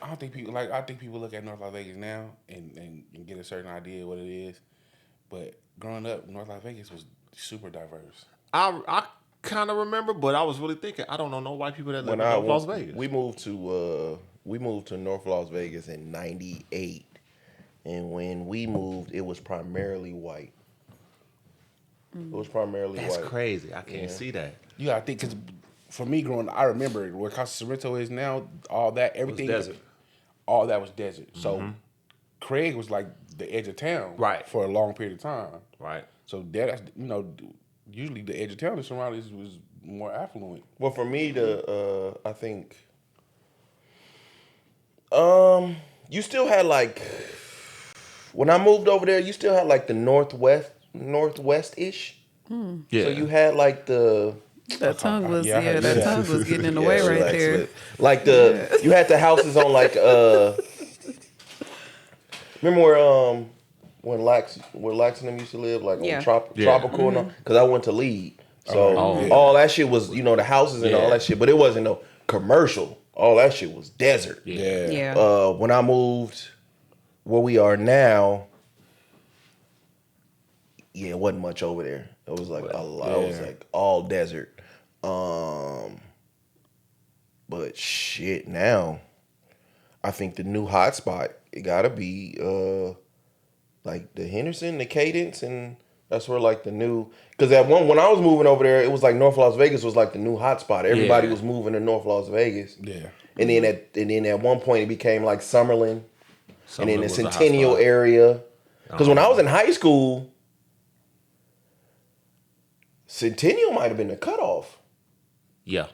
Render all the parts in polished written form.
I don't think people like. I think people look at North Las Vegas now and get a certain idea of what it is. But growing up, North Las Vegas was super diverse. I kind of remember, but I was really thinking, I don't know no white people that live When in I North Las Vegas. we moved to North Las Vegas in '98, and when we moved, it was primarily white. It was primarily That's white. crazy. I can't see that. You gotta think because for me growing, up, I remember where Casa Sorrento is now. All that, everything, desert. all that was desert. So Craig was like the edge of town, Right. for a long period of time. Right. So that's usually the edge of town in surroundings was more affluent. Well, for me, I think, you still had like, when I moved over there, you still had like the northwest ish. Yeah. So you had like the. That tongue was Yeah, I heard that that. tongue was getting in the way right relax there. with it. Like you had the houses on like remember where Lax and them used to live, like Yeah. on tropical, because I went to Lead, so Oh. all that shit was the houses and all that shit, but it wasn't no commercial. All that shit was desert. Yeah. When I moved where we are now, it wasn't much over there. It was like a lot. It was like all desert. But shit, now I think the new hotspot, it gotta be like the Henderson, the Cadence, and that's where like the new, because when I was moving over there, it was like North Las Vegas was like the new hotspot. Everybody was moving to North Las Vegas. Yeah. And then at one point it became like Summerlin, and then the was a hot Centennial spot. area. Because when I was in high school, Centennial might have been the cutoff. Yeah.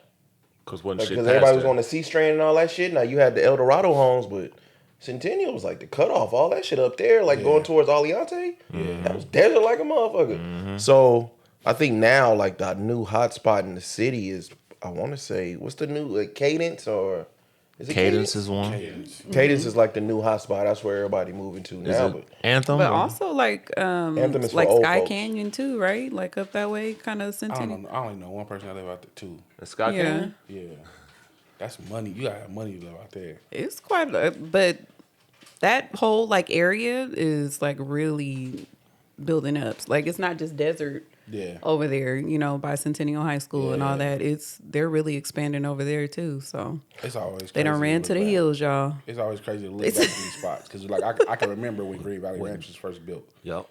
Because when Like, shit because everybody was passed on the C strand and all that shit. Now you had the El Dorado homes, but Centennial was like the cutoff. All that shit up there, like going towards Aliante, that was desert like a motherfucker. So I think now, like the new hotspot in the city is, I want to say, what's the new Cadence, or is it Cadence is one. Cadence is like the new hotspot. That's where everybody moving to Is now. it But Anthem? But or- also like Anthem is for like old Sky folks. Canyon too, right? Like up that way, kind of I Centennial. don't know. I only know one person that live out there too. The Scott Yeah. Canyon? Yeah. That's money. You gotta have money to live out there. It's quite, but that whole like area is like really building up. Like it's not just desert Yeah. over there, by Centennial High School and all Yeah. that. They're really expanding over there too. So It's always crazy they done ran to the look back. hills, y'all. It's always crazy to look back at these spots because like I can remember when Green Valley Ranch was first built. Yep.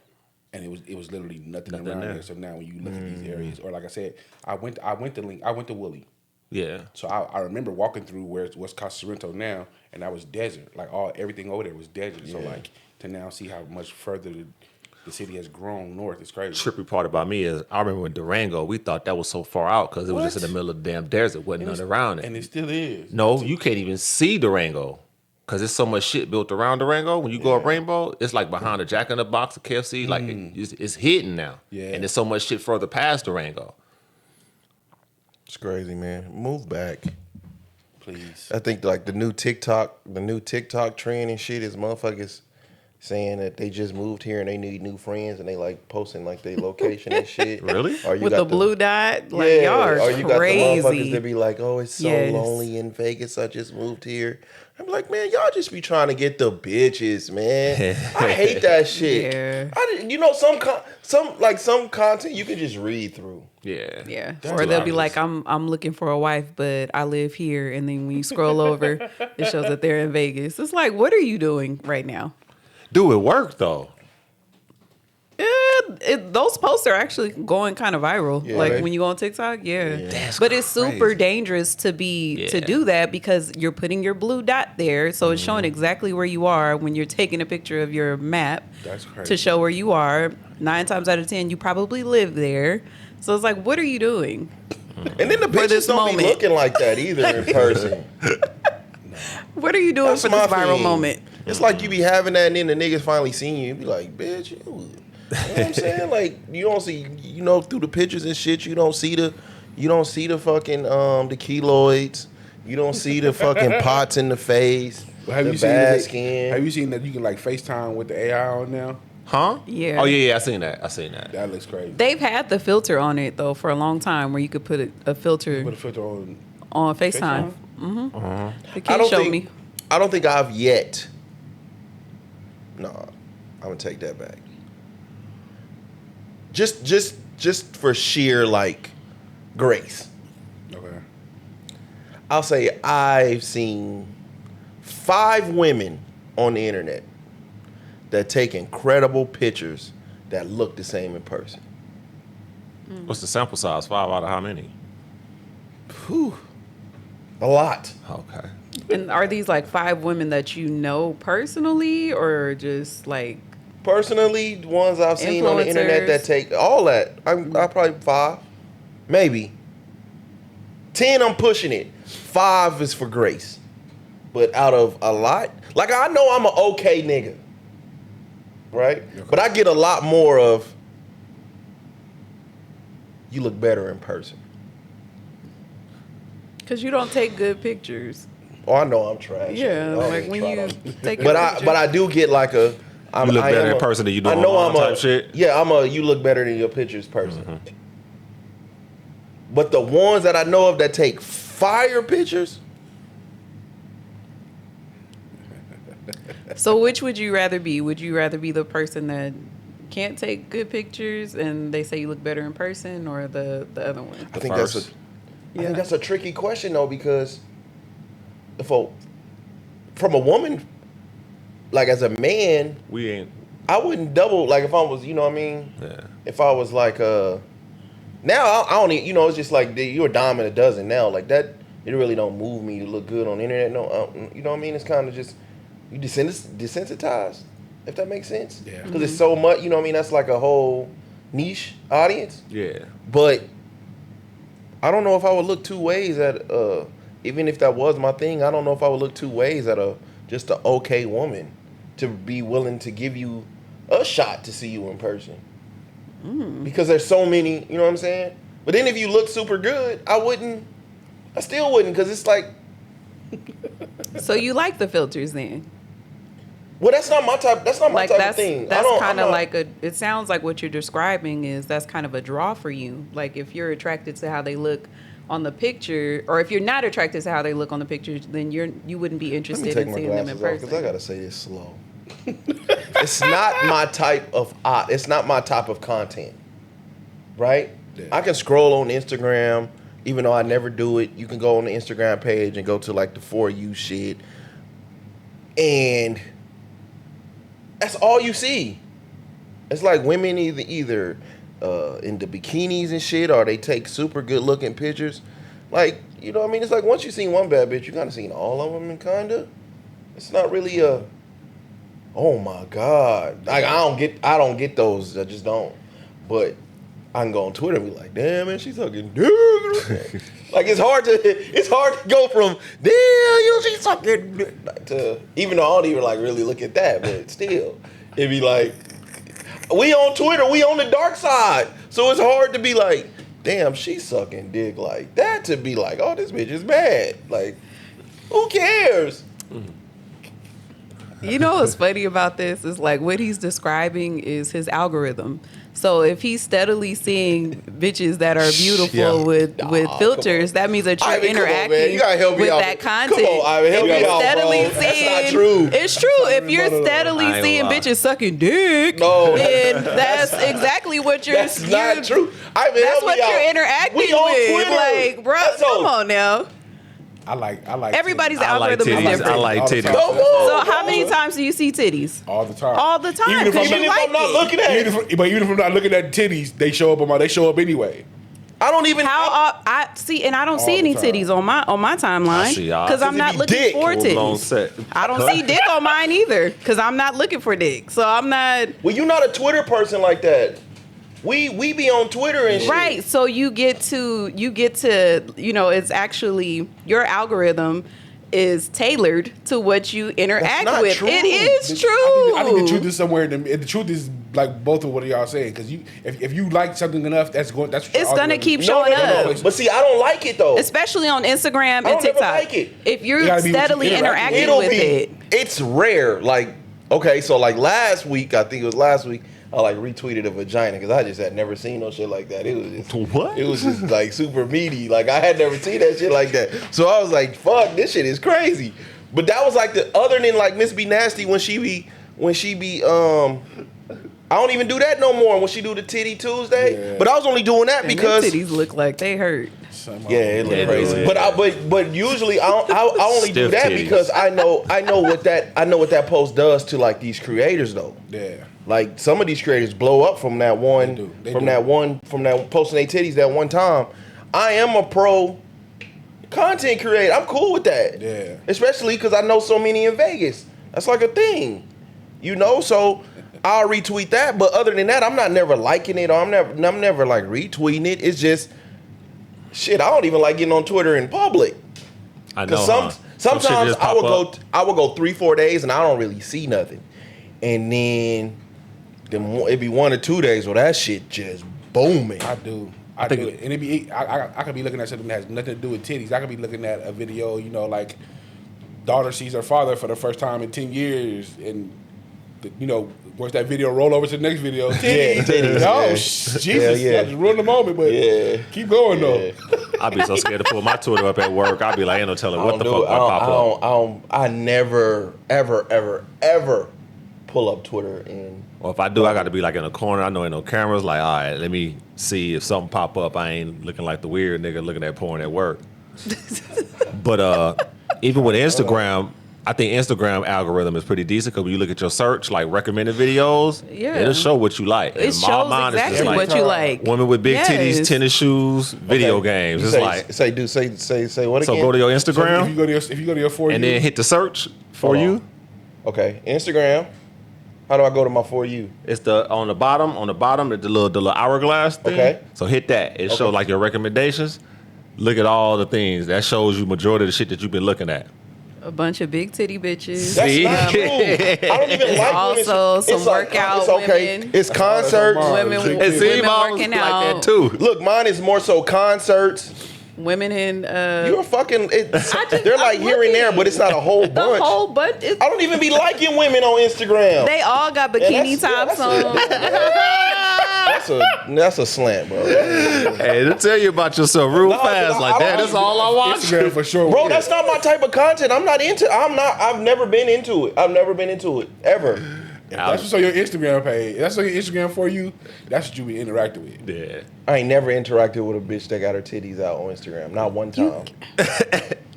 And it was literally nothing Nothing around there. there. So now when you look at these areas, or like I said, I went to Woolley. Yeah. So I remember walking through what's Casa Sorrento now, and that was desert. Like everything over there was desert. So like to now see how much further the city has grown north is crazy. Trippy part about me is I remember in Durango, we thought that was so far out because it was just in the middle of the damn desert, wasn't nothing around it. And it still is. No, you can't even see Durango because there's so much shit built around Durango. When you go up Rainbow, it's like behind a Jack in the Box, a KFC. Like it's hidden now. Yeah. And there's so much shit further past Durango. it's crazy, man. Move back. Please. I think like the new TikTok trend and shit is motherfuckers saying that they just moved here and they need new friends and they like posting like their location and shit. Really? Or you With got the blue dot, like y'all are or you got the motherfuckers crazy. that be like, oh, it's so Yes. lonely in Vegas. I just moved here. I'm like, man, y'all just be trying to get the bitches, man. I hate that shit. Yeah. Some content you can just read through. Yeah. Yeah. That's Or they'll be obvious. like, I'm looking for a wife, but I live here. And then when you scroll over, it shows that they're in Vegas. It's like, what are you doing right now? Do it work though? Those posts are actually going kind of viral. Yeah, like they- when you go on TikTok, yeah. That's But it's super crazy. dangerous to to Yeah. do that because you're putting your blue dot there, so it's showing exactly where you are when you're taking a picture of your map That's crazy. to show where you are. 9 times out of 10, you probably live there. So it's like, what are you doing? And then the For this bitches don't be moment. looking like that either in person. What are you doing That's for this my viral thing. moment? It's like you be having that and then the niggas finally seen you. You be like, bitch, you know what I'm saying? Like you don't see, through the pictures and shit, you don't see the fucking the keloids. You don't see the fucking pots in the face. Have the you seen bad that? skin. Have you seen that you can like FaceTime with the AI on now? Huh? Yeah. Oh yeah, I seen that. That looks crazy. They've had the filter on it, though, for a long time where you could put a filter Put a filter on. on FaceTime. FaceTime? The I kid don't showed think- me. I don't think I've yet. No, I'm gonna take that back. Just for sheer like grace. Okay. I'll say I've seen 5 women on the internet that take incredible pictures that look the same in person. What's the sample size? 5 out of how many? Whew. A lot. Okay. And are these like 5 women that you know personally, or just like? Personally, the ones I've seen on the internet that take all that, I probably 5, maybe 10. I'm pushing it. 5 is for grace, but out of a lot, like I know I'm an okay nigga, right? Okay. But I get a lot more of you look better in person. Because you don't take good pictures. Oh, I know I'm trash. Yeah, I don't like even when try you to- take. But I do get like a. You look better in person than you do online type shit? Yeah, I'm a you look better than your pictures person. But the ones that I know of that take fire pictures, So which would you rather be? Would you rather be the person that can't take good pictures and they say you look better in person, or the other one? I think first. I think that's a tricky question though, because from a woman, like as a man, We ain't. I wouldn't double, like if I was, you know what I mean? Yeah. If I was like now I don't even, it's just like you're a dime and a dozen now, like that. It really don't move me to look good on the internet. No, you know what I mean? It's kind of just you desensitized, if that makes sense. Yeah. Because it's so much, you know what I mean? That's like a whole niche audience. Yeah. But I don't know if I would look 2 ways at even if that was my thing. I don't know if I would look 2 ways at just an okay woman to be willing to give you a shot to see you in person. Because there's so many, you know what I'm saying? But then if you look super good, I still wouldn't, because it's like, So you like the filters then? well, that's not my type. That's not my Like type that's of thing. that's kind of like a. It sounds like what you're describing is that's kind of a draw for you. Like if you're attracted to how they look on the picture, or if you're not attracted to how they look on the picture, then you wouldn't be Let me interested take in my seeing them in glasses off person. because I gotta say this slow. It's not my type of it's not my type of content, right? Yeah. I can scroll on Instagram, even though I never do it. You can go on the Instagram page and go to like the For You shit, and that's all you see. It's like women either in the bikinis and shit, or they take super good looking pictures. Like, you know what I mean? It's like once you seen one bad bitch, you kind of seen all of them, and kinda. It's not really oh my God. Like I don't get those. I just don't. But I can go on Twitter and be like, damn man, she's sucking dick. Like it's hard to go from damn, she's sucking dick to, even though I don't even like really look at that, but still, it'd be like, we on Twitter, we on the dark side. So it's hard to be like, damn, she's sucking dick like that, to be like, oh, this bitch is bad. Like, who cares? You know what's funny about this is like what he's describing is his algorithm. So if he's steadily seeing bitches that are beautiful Yeah. with filters, that means that you're Ivan, come on, man. interacting You gotta help me with out. that Come content. on, Ivan, help If me you're out, steadily bro. That's seeing, not true. It's true. If you're No. steadily I ain't seeing gonna lie. bitches sucking dick, No. then that's exactly what you're. That's not true. Ivan, That's help what me out. you're interacting We on with. Twitter. Like, bro, That's come all. on now. I like Everybody's I like algorithm is titties. different. I like All the titties. time. Go, So go, how go. many times do you see titties? all the time. All the time. Even if 'cause I'm you not- like not it. looking at it. Even if I'm not looking at titties, they show up anyway. I don't even. I see, and I don't see All any the time. titties on my timeline see y'all. because I'm Cause it not be looking dick. for Full-blown titties. set. I don't see dick on mine either because I'm not looking for dick. So I'm not Well, you're not a Twitter person like that. We be on Twitter and shit. right. So you get to it's actually your algorithm is tailored to what you interact not with. true. It is true. I think the truth is somewhere. The truth is like both of what y'all saying. Because if you like something enough, that's what It's your gonna algorithm- keep No, showing no, no, up. But see, I don't like it though. Especially on Instagram I and don't never TikTok. like it. If you're You gotta be what you steadily interact with. interacting with it. It's rare. Like, okay, so like last week, I think it was last week, I like retweeted a vagina because I just had never seen no shit like that. It was just What? It was just like super meaty. Like I had never seen that shit like that. So I was like, fuck, this shit is crazy. But that was like the other than like Miss B Nasty when she be I don't even do that no more when she do the Titty Tuesday. Yeah. But I was only doing that And because them titties look like they hurt. yeah, it look Yeah, crazy. yeah. But usually I only do Stiff that titties. because I know what that post does to like these creators though. Yeah. Like some of these creators blow up from that one They from do. that posting their titties that one time. I am a pro content creator. I'm cool with that. Yeah. Especially because I know so many in Vegas. That's like a thing. You know, so I'll retweet that. But other than that, I'm not never liking it or I'm never like retweeting it. It's just shit. I don't even like getting on Twitter in public. I know. Because Some shit sometimes just I pop would up. go 3-4 days and I don't really see nothing. And then it'd be 1 or 2 days where that shit just booming. I do. I do. And it be I could be looking at something that has nothing to do with titties. I could be looking at a video, you know, like daughter sees her father for the first time in 10 years and you know, watch that video, roll over to the next video. Titties. Yeah, titties, Oh, yeah. Jesus. Yeah. I just ruined the moment, but Yeah. keep going, though. I'd be so scared to pull my Twitter up at work. I'd be like, ain't no telling what the fuck might I pop up. I never, ever pull up Twitter and Or if I do, I got to be like in a corner. I know ain't no cameras. Like, all right, let me see if something pop up. I ain't looking like the weird nigga looking at porn at work. But even with Instagram, I think Instagram algorithm is pretty decent because when you look at your search, like recommended videos, Yeah. it'll show what you like. It And my shows mind is just exactly like what you like. women with big Yes. titties, tennis shoes, video games. It's say, like say what so. again? Go to your So Instagram if you go to your For and You, then hit the search for Hold on. you. Okay, Instagram. How do I go to my For You? It's the on the bottom, the little hourglass thing. Okay. So hit that. It shows Okay. like your recommendations. Look at all the things. That shows you majority of the shit that you've been looking at. A bunch of big titty bitches. That's See? not true. I don't even like also women. some workout it's okay. women. It's concerts. Women, And And see, women mom working like out. that too. Look, mine is more so concerts. Women in You're fucking. They're like I'm here and there, looking. but it's not a whole the bunch. whole bunch. I don't even be liking women on Instagram. They all got bikini tops on. That's a slant, bro. Hey, to tell you about yourself real No, fast I like that. don't That's all I watch. Instagram for sure. Bro, that's not my type of content. I've never been into it. I've never been into it. Ever. That's what's on your Instagram page. That's on your Instagram For You. That's what you be interacting with. Yeah. I ain't never interacted with a bitch that got her titties out on Instagram. Not one time.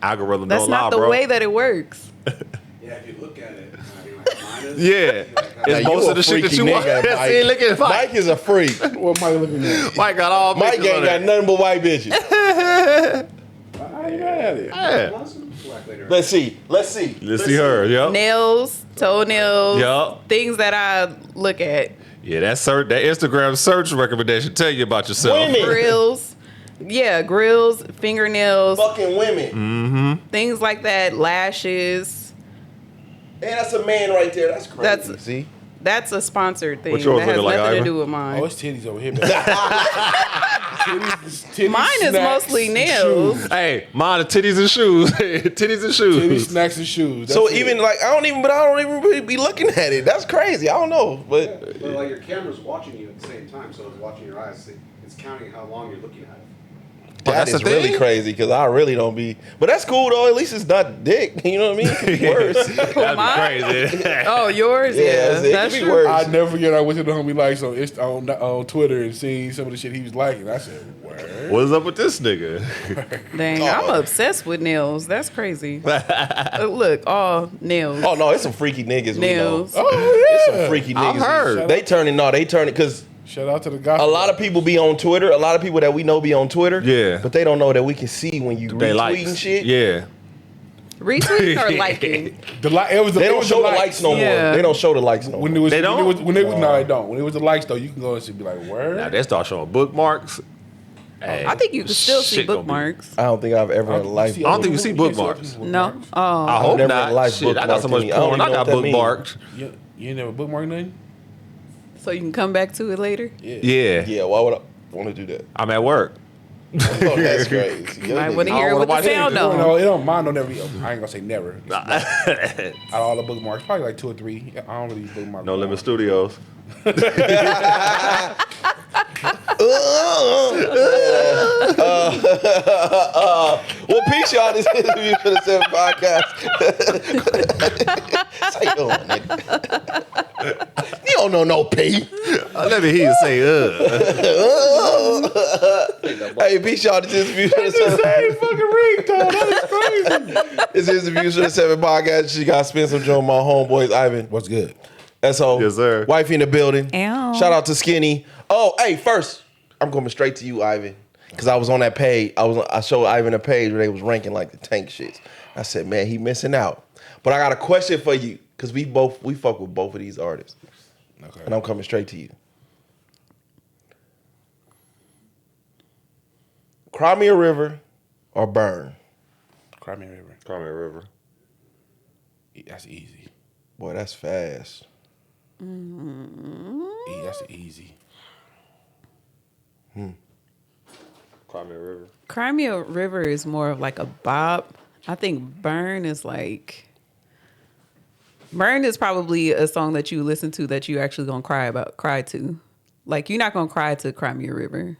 Algorithm That's don't not lie, the bro. way that it works. Yeah, if you look at it, I mean, like mine is. Yeah. It's Now, most you of the a shit that freaky you want. nigga, Mike. See, look at Mike. Mike is a freak. What Mike looking at? Mike got all Mike bitches ain't on got there. nothing but white bitches. I ain't mad at it. Yeah. Black later. Let's see. Let's see her. Yep. Nails, toenails, Yup. things that I look at. Yeah, that Instagram search recommendation tell you about yourself. Women. Grills. Yeah, grills, fingernails, Fucking women. things like that, lashes. Man, that's a man right there. That's crazy. That's- See? That's a sponsored thing. What yours That has looking like, nothing to Ivan? do with Oh, mine. it's titties over here, man. titties, Mine is snacks, mostly and nails. shoes. Hey, mine are titties and shoes. Titties and Titties, shoes. snacks, and shoes. That's So it. even like I don't even really be looking at it. That's crazy. I don't know, but But like your camera's watching you at the same time, so it's watching your eyes. It's counting how long you're looking at it. that that's is the really thing? crazy because I really don't be. But that's cool though. At least it's not dick. You know what I mean? It could be worse. That'd be crazy. Oh, yours? Yeah, Yeah, it that's could be true. worse. I never forget. I went to the homie likes on Twitter and seen some of the shit he was liking. I said, "Word." What's up with this nigga? Dang, I'm obsessed with nails. That's crazy. Look, all nails. Oh no, it's some freaky niggas. Nails. We know. Oh It's yeah. some freaky I've niggas. heard. They turn it because Shout out to the a gospel. lot of people be on Twitter. A lot of people that we know be on Twitter. Yeah. But they don't know that we can see when you They retweeting like shit. Yeah. Retweeting or liking? The it was the, They it don't was show the likes no more. Yeah. They don't show the likes no When more. it was, They don't? When it was, no, they don't. When it was the likes though, you can go and be like, "Word." Now they start showing bookmarks. Hey, I think you can still see shit gonna be- bookmarks. I don't think I've ever in life. I don't think you see bookmarks. No. Oh. I hope never in not. life Shit, I got so much bookmarked any. I don't porn. I even know got what that means. bookmarked. You ain't never bookmark nothing. So you can come back to it later? Yeah. Yeah, why would I want to do that? I'm at work. Oh, that's crazy. You might want to I hear don't it with wanna the watch sound anything. on. No, it don't. Mine don't never. I ain't gonna say never. Out of all the bookmarks, probably like 2 or 3. I don't really bookmark. No Limit Studios. Well, peace, y'all. This interview for the 7 podcast. How you doing, nigga? You don't know no P. Let me hear you say, Hey, peace, y'all. This interview for the 7 This interview for the 7 podcast. She got spend some joint with my homeboys, Ivan. What's good? SO. Yes, sir. Wifey in the building. Ow. Shout out to Skinny. Oh, hey, first, I'm coming straight to you, Ivan. Because I was on that page. I showed Ivan a page where they was ranking like the tank shits. I said, man, he missing out. But I got a question for you. Because we fuck with both of these artists. Okay. And I'm coming straight to you. Cry Me a River or Burn? Cry Me a River. Cry Me a River. That's easy. Boy, that's fast. That's easy. Cry Me a River. Cry Me a River is more of like a bop. I think Burn is probably a song that you listen to that you actually gonna cry to. Like, you're not gonna cry to Cry Me a River.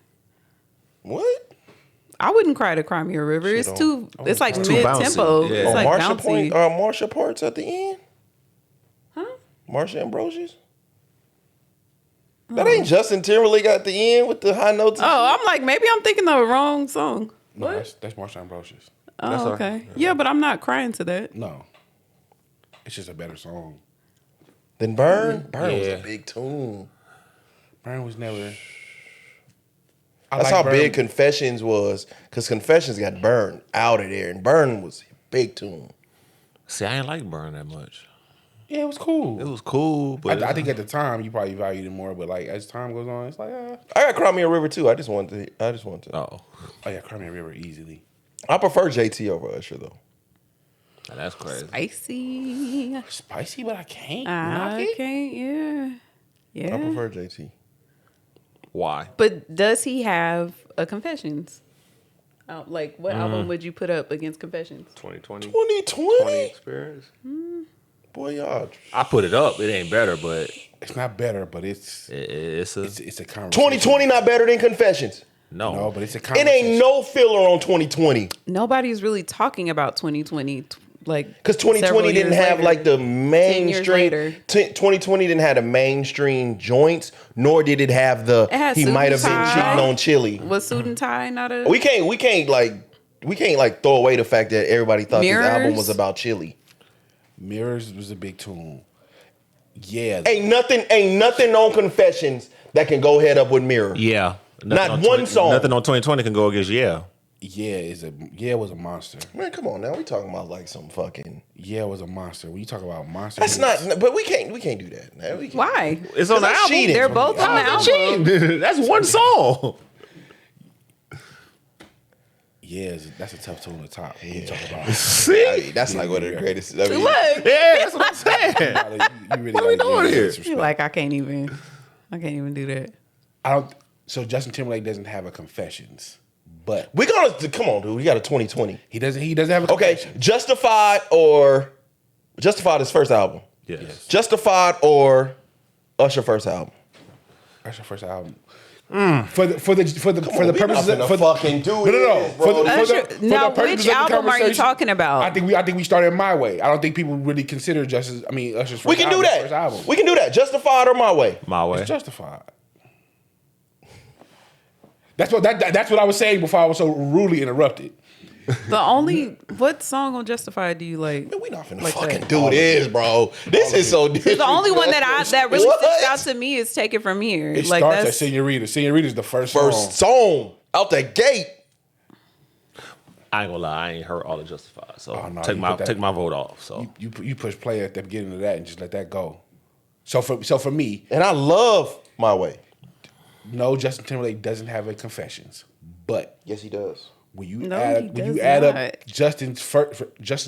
What? I wouldn't cry to Cry Me a River. Shit, It's like too mid bouncy. tempo. Yeah. It's like Marsha bouncy. Marsha parts at the end? Huh? Marsha Ambrosius? That ain't Justin Timberlake at the end with the high notes. Oh, I'm like, maybe I'm thinking of the wrong song. No, What? that's Marsha Ambrosius. Oh, okay. Yeah, but I'm not crying to that. No. It's just a better song. Then Burn? Burn was Yeah. a big tune. Burn was never. That's how big Confessions was, because Confessions got Burn out of there, and Burn was a big tune. See, I ain't like Burn that much. Yeah, it was cool. It was cool, but I think at the time you probably valued it more, but like as time goes on, it's like, I got Cry Me a River too. I just wanted to. oh, yeah, Cry Me a River easily. I prefer JT over Usher though. that's crazy. Spicy. Spicy, but I can't knock I it. can't, yeah. Yeah. I prefer JT. Why? But does he have a Confessions? Like, what album would you put up against Confessions? 2020. 2020? experience. Boy, y'all. I put it up. It ain't better, but It's not better, but it's it's a a conversation. 2020 not better than Confessions. No, but it's a It conversation. ain't no filler on 2020. Nobody's really talking about 2020. Like, Because 2020 several didn't years have later. like the 10 years mainstream. later. 2020 didn't have the mainstream joints, nor did it have the It had he Suit might and have been Tie. cheating on Chili. Was Suit and Tie not a... We can't throw away the fact that everybody thought Mirrors? this album was about Chili. Mirrors was a big tune. Yeah, Ain't nothing on Confessions that can go head up with Mirror. yeah. Not on one song. Nothing on 2020 can go against yeah, was a monster. Man, come on now. We talking about like some fucking. Yeah, was a monster. When you talk about monster, That's hits, not. But we can't do that. Now. We can't. Why? It's on the that's album. cheating. They're both on the album. That's one song. Yeah, that's a tough tune to top. When you talk about. See? I mean, that's like one of the greatest. I mean, Look. Yeah, that's what I'm saying. You really What are we gotta doing give it here? some You're respect. like, I can't even do that. I don't. So Justin Timberlake doesn't have a Confessions, but we gotta come on, dude. We got a 2020. he doesn't have a Okay, Confessions. Justified his first album. Yes. Justified or Usher first album. That's your first album. For the purposes we of not finna fucking do no, this, bro. Now, purposes which of the album are you conversation, talking about? I think we started My Way. I don't think people really consider Usher's first We can do album, First that. album. We can do that. Justified or My Way. My way. It's Justified. That's what I was saying before I was so rudely interrupted. What song on Justified do you like? Man, we not finna Like fucking that. do this, bro. This is so different. The only one that really What? sticks out to me is Take It From Here. It Like, starts at that's Senorita. Senorita's the first First song. song out the gate. I ain't gonna lie, I ain't heard all of Justified. So Oh, no, take you my put that- take my vote off. So You push play at the beginning of that and just let that go. So for me, And I love My Way. no, Justin Timberlake doesn't have a Confessions, but Yes, he does. when you No, add he when you does add not. up Justin's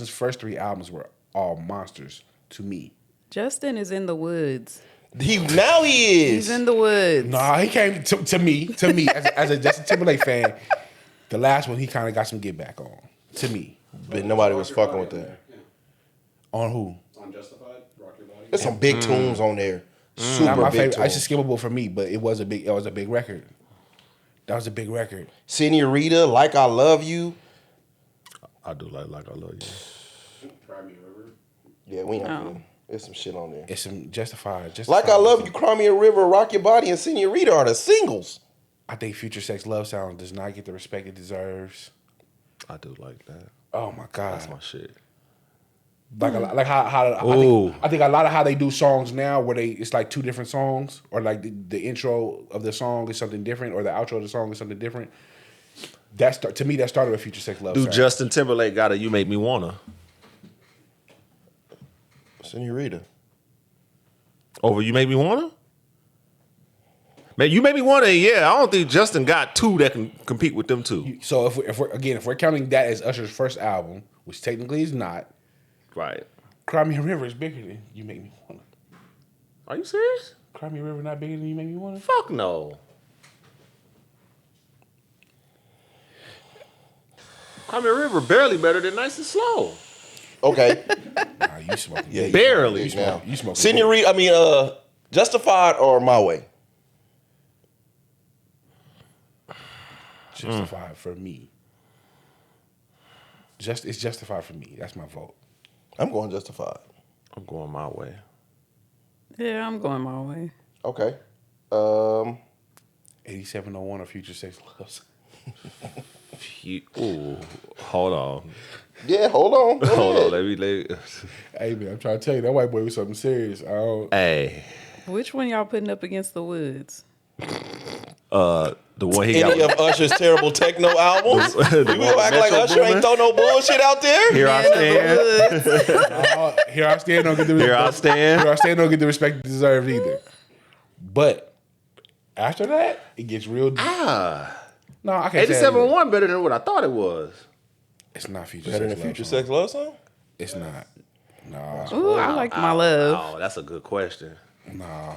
first 3 albums were all monsters to me. Justin is in the woods. Now he is. He's in the woods. Nah, he came to me as a Justin Timberlake fan. The last one he kind of got some get back on to me. But nobody was fucking with that. On who? On Justified, Rock Your Body. There's some big tunes on there. Not Super my big favorite. tunes. It's skippable for me, but it was a big record. That was a big record. Senorita, Like I Love You. I do like I Love You. Cry Me a River. Yeah, we ain't. There's some shit on there. It's some Justified. Like I Love You, Cry Me a River, Rock Your Body, and Senorita are the singles. I think Future Sex Love Sound does not get the respect it deserves. I do like that. Oh my God. That's my shit. Like how I think a lot of how they do songs now, where it's like two different songs, or like the intro of the song is something different, or the outro of the song is something different. To me, that started with Future Sex Love. Do Sound. Justin Timberlake got a "You Make Me Wanna" Senorita. over "You Make Me Wanna"? Man, "You Make Me Wanna." Yeah, I don't think Justin got two that can compete with them two. So if we're counting that as Usher's first album, which technically is not, Right? Cry Me a River is bigger than You Make Me Wanna. Are you serious? Cry Me a River not bigger than You Make Me Wanna? Fuck no. Cry Me a River barely better than Nice and Slow. Okay. Nah, you smoking. Yeah, You Barely. smoking. You smoking. Senorita, I mean, Justified or My Way? Justified for me. It's Justified for me. That's my vote. I'm going Justified. I'm going My Way. Yeah, I'm going my way. Okay. 8701 or Future Sex Loves. Ooh, hold on. Yeah, hold on. Go Hold ahead. on. Let me. Hey man, I'm trying to tell you that white boy was something serious. I don't. Hey, Which one y'all putting up against the Woods? the one he Any got. of Usher's terrible techno albums? The We gonna act like Metro Usher ain't Boomin. throw no bullshit out there? Here I stand. Here I stand. Don't get the Here I stand. Here I stand. Don't get the respect it deserves either. But after that, it gets real. No, I can't. 87-1 better than what I thought it was. It's not Future Better Sex than Love Future Song. Sex Love Song? It's not. Nah. Ooh, I like my love. Oh, that's a good question. Nah.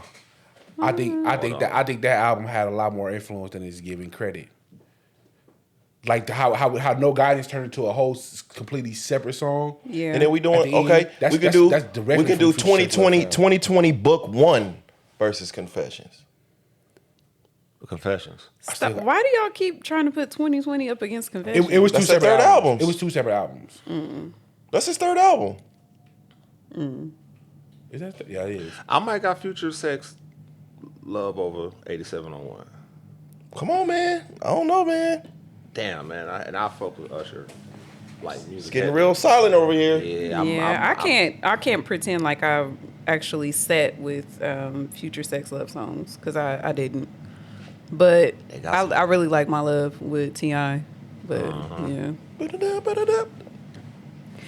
I think that album had a lot more influence than it's giving credit. Like how No Guidance turned into a whole completely separate song. Yeah. And then we At doing, the end, okay, that's we can do directly from Future Sex 2020, Love Sound. 2020 Book 1 versus Confessions. Confessions. Stop. Why do y'all keep trying to put 2020 up against Confessions? It was two That's their separate third albums. albums. It was two separate albums. That's his third album. Is that? Yeah, it is. I might got Future Sex Love over 87-1. Come on, man. I don't know, man. Damn, man. I fuck with Usher. Like music. It's getting heavy. real silent over here. Yeah, I can't pretend like I actually sat with Future Sex Love songs because I didn't. But They got some- I really like My Love with T.I. But yeah, Ba-da-da-ba-da-da.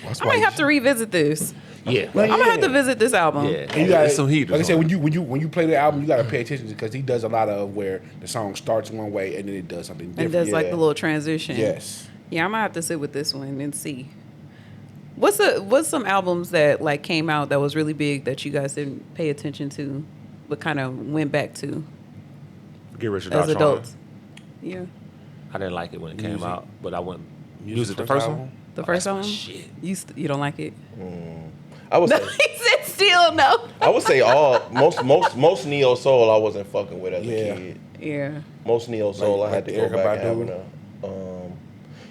That's I why might you have to revisit this. Yeah. Like, I'm gonna have to visit this album. Yeah. And you gotta, It's some heat. like I said, when you play the album, you gotta pay attention because he does a lot of where the song starts one way and then it does something different. And does like Yeah. the little transition. Yes. Yeah, I'm gonna have to sit with this one and see. What's some albums that like came out that was really big that you guys didn't pay attention to, but kind of went back to Get Rich or as Die Trying. adults? Yeah, I didn't like it when it came Music. out, but I went. Music, the first one? the first that's my album. shit. You don't like it? I would No, say, he said still no. I would say most neo soul I wasn't fucking with as Yeah. a kid. Yeah. Most neo soul Like- I had like to go Erykah back and Badu? have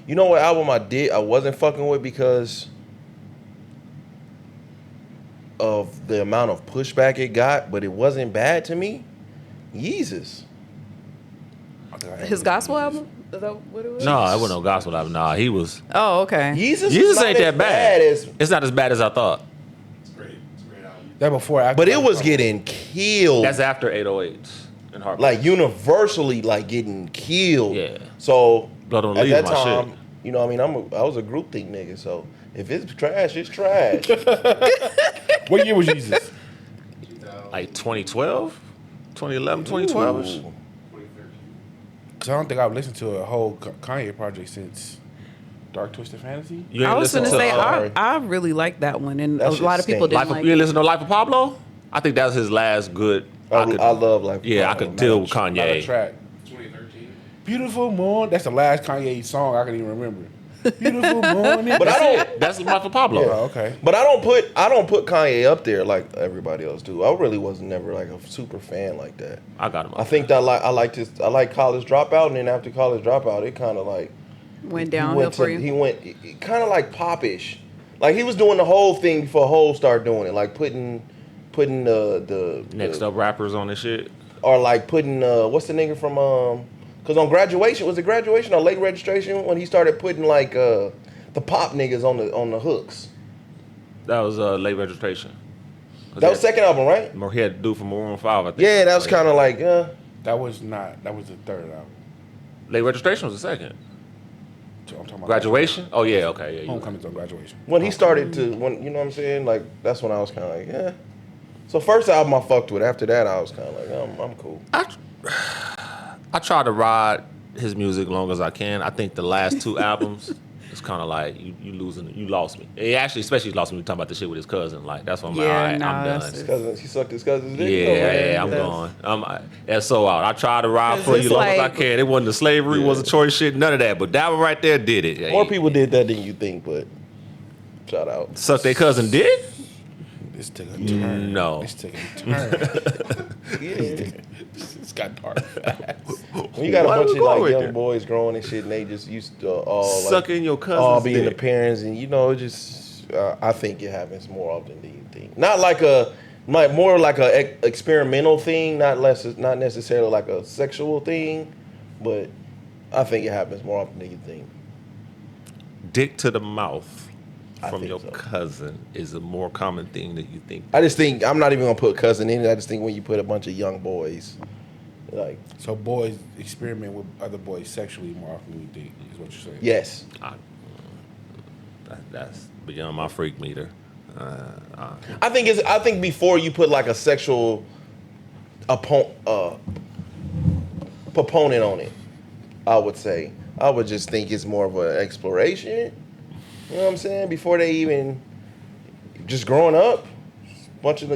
you know what album I wasn't fucking with because of the amount of pushback it got, but it wasn't bad to me. Yeezus. His gospel album? Is that what it was? No, it wasn't no gospel album. Nah, he was. Oh, okay. Yeezus Jesus was not ain't as that bad. as, It's not as bad as I thought. It's great. It's a great album. That before, after, but it was getting killed. That's after 808s and Heartbreak. Like universally, like getting killed. Yeah. So Blood on at Leaves that my time, shit. you know, what I mean, I was a group think nigga. So if it's trash, it's trash. What year was Jesus? 2000, Like 2012, 2011, 2012 ish. 2013. Because I don't think I've listened to a whole Kanye project since Dark Twisted Fantasy. You I ain't was listen gonna to say Sorry. I really like that one, and That a shit lot of people stink. didn't like you ain't it. listen to Life of Pablo? I think that's his last good. I love like Yeah, I could deal with Not a Kanye. track. 2013. Beautiful Moon. That's the last Kanye song I can even remember. Beautiful morning. But I don't. That's Martha Pablo. Yeah. Oh, okay. But I don't put Kanye up there like everybody else do. I really was never like a super fan like that. I got him. I think that I like College Dropout, and then after College Dropout, it kind of like Went downhill for you. He went kind of like popish. Like he was doing the whole thing before Hov started doing it, like putting the Next up rappers on this shit. or like putting what's the nigga from because on Graduation, was it Graduation or Late Registration when he started putting like the pop niggas on the hooks. That was Late Registration. That was second album, right? He had to do for Maroon 5, I think. Yeah, that was kind of like That was the third album. Late Registration was the second. So I'm talking about Graduation? Oh, yeah, okay. Yeah, you right. Homecoming's on Graduation. when he started to you know what I'm saying? Like that's when I was kind of like, yeah. So first album I fucked with. After that, I was kind of like, I'm cool. I try to ride his music long as I can. I think the last two albums, it's kind of like you lost me. He actually, especially lost me talking about the shit with his cousin. Like that's when I'm like, all right, I'm done. His cousin, he sucked his cousin's dick. Yeah, I'm gone. That's so out. I try to ride for you long as I can. It wasn't the slavery, was a choice shit, none of that. But that one right there did it. More people did that than you think, but shout out. Suck their cousin dick? This took a turn. No. This took a turn. It's got dark. When you got a Why bunch we of like going young there? boys growing and shit, and they just used to all like, Sucking your cousin's all being the dick. parents, and you know, it just I think it happens more often than you think. Not like more like a experimental thing, not necessarily like a sexual thing, but I think it happens more often than you think. Dick to the mouth I from think your so. cousin is a more common thing than you think. I just think I'm not even gonna put cousin in it. I just think when you put a bunch of young boys, like So boys experiment with other boys sexually more often than we think, is what you're saying. yes, That's beyond my freak meter. I think before you put like a sexual proponent on it, I would just think it's more of an exploration. You know what I'm saying? Before they even just growing up, bunch of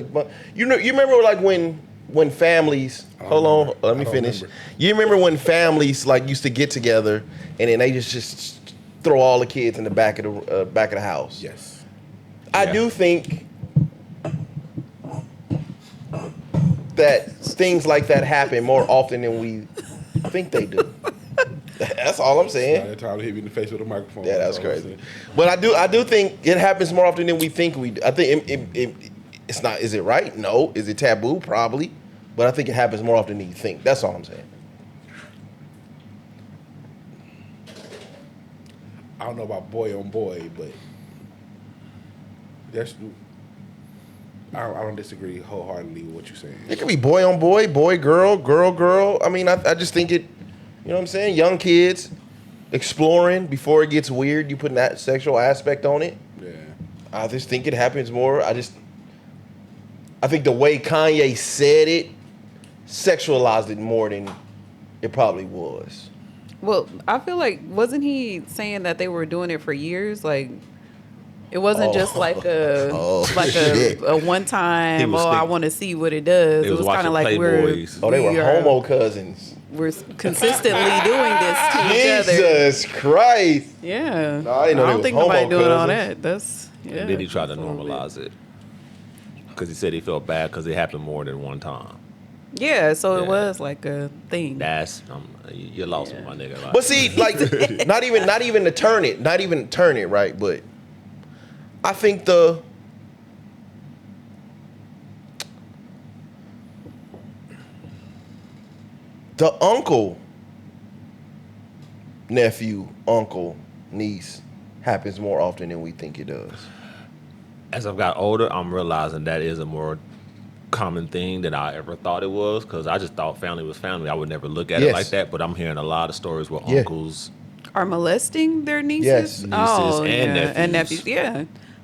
you remember like when families let me finish. Remember. You remember when families like used to get together and then they just throw all the kids in the back of the house. Yes. I do think that things like that happen more often than we think they do. That's all I'm saying. That time to hit me in the face with a microphone. Yeah, that's all I'm crazy. saying. But I do think it happens more often than we think we do. I think it's not. Is it right? No. Is it taboo? Probably. But I think it happens more often than you think. That's all I'm saying. I don't know about boy on boy, but I don't disagree wholeheartedly with what you're saying. It could be boy on boy, boy, girl, girl, girl. I mean, I just think it, you know what I'm saying? Young kids exploring before it gets weird. You putting that sexual aspect on it. Yeah. I just think it happens more. I think the way Kanye said it sexualized it more than it probably was. Well, I feel like wasn't he saying that they were doing it for years? Like it wasn't just like a one time. was I want to see what it does. They It was was kind of watching like we're Playboys. They were homo cousins. We're consistently doing this to each other. Jesus Christ. Yeah, No, I didn't know they don't was think nobody homo doing all cousins. that. That's yeah. And then he tried to that's a little bit. normalize it. Because he said he felt bad because it happened more than one time. Yeah, so Yeah. it was like a thing. That's, you lost me, my nigga. Like, But see, like, not even to turn it, right? But I think the uncle, nephew, uncle, niece happens more often than we think it does. as I've got older, I'm realizing that is a more common thing than I ever thought it was, because I just thought family was family. I would never look at it Yes. like that, but I'm hearing a lot of stories where Yeah. uncles, Are molesting their nieces? Yes. Nieces oh, and yeah. nephews. And nephews, yeah.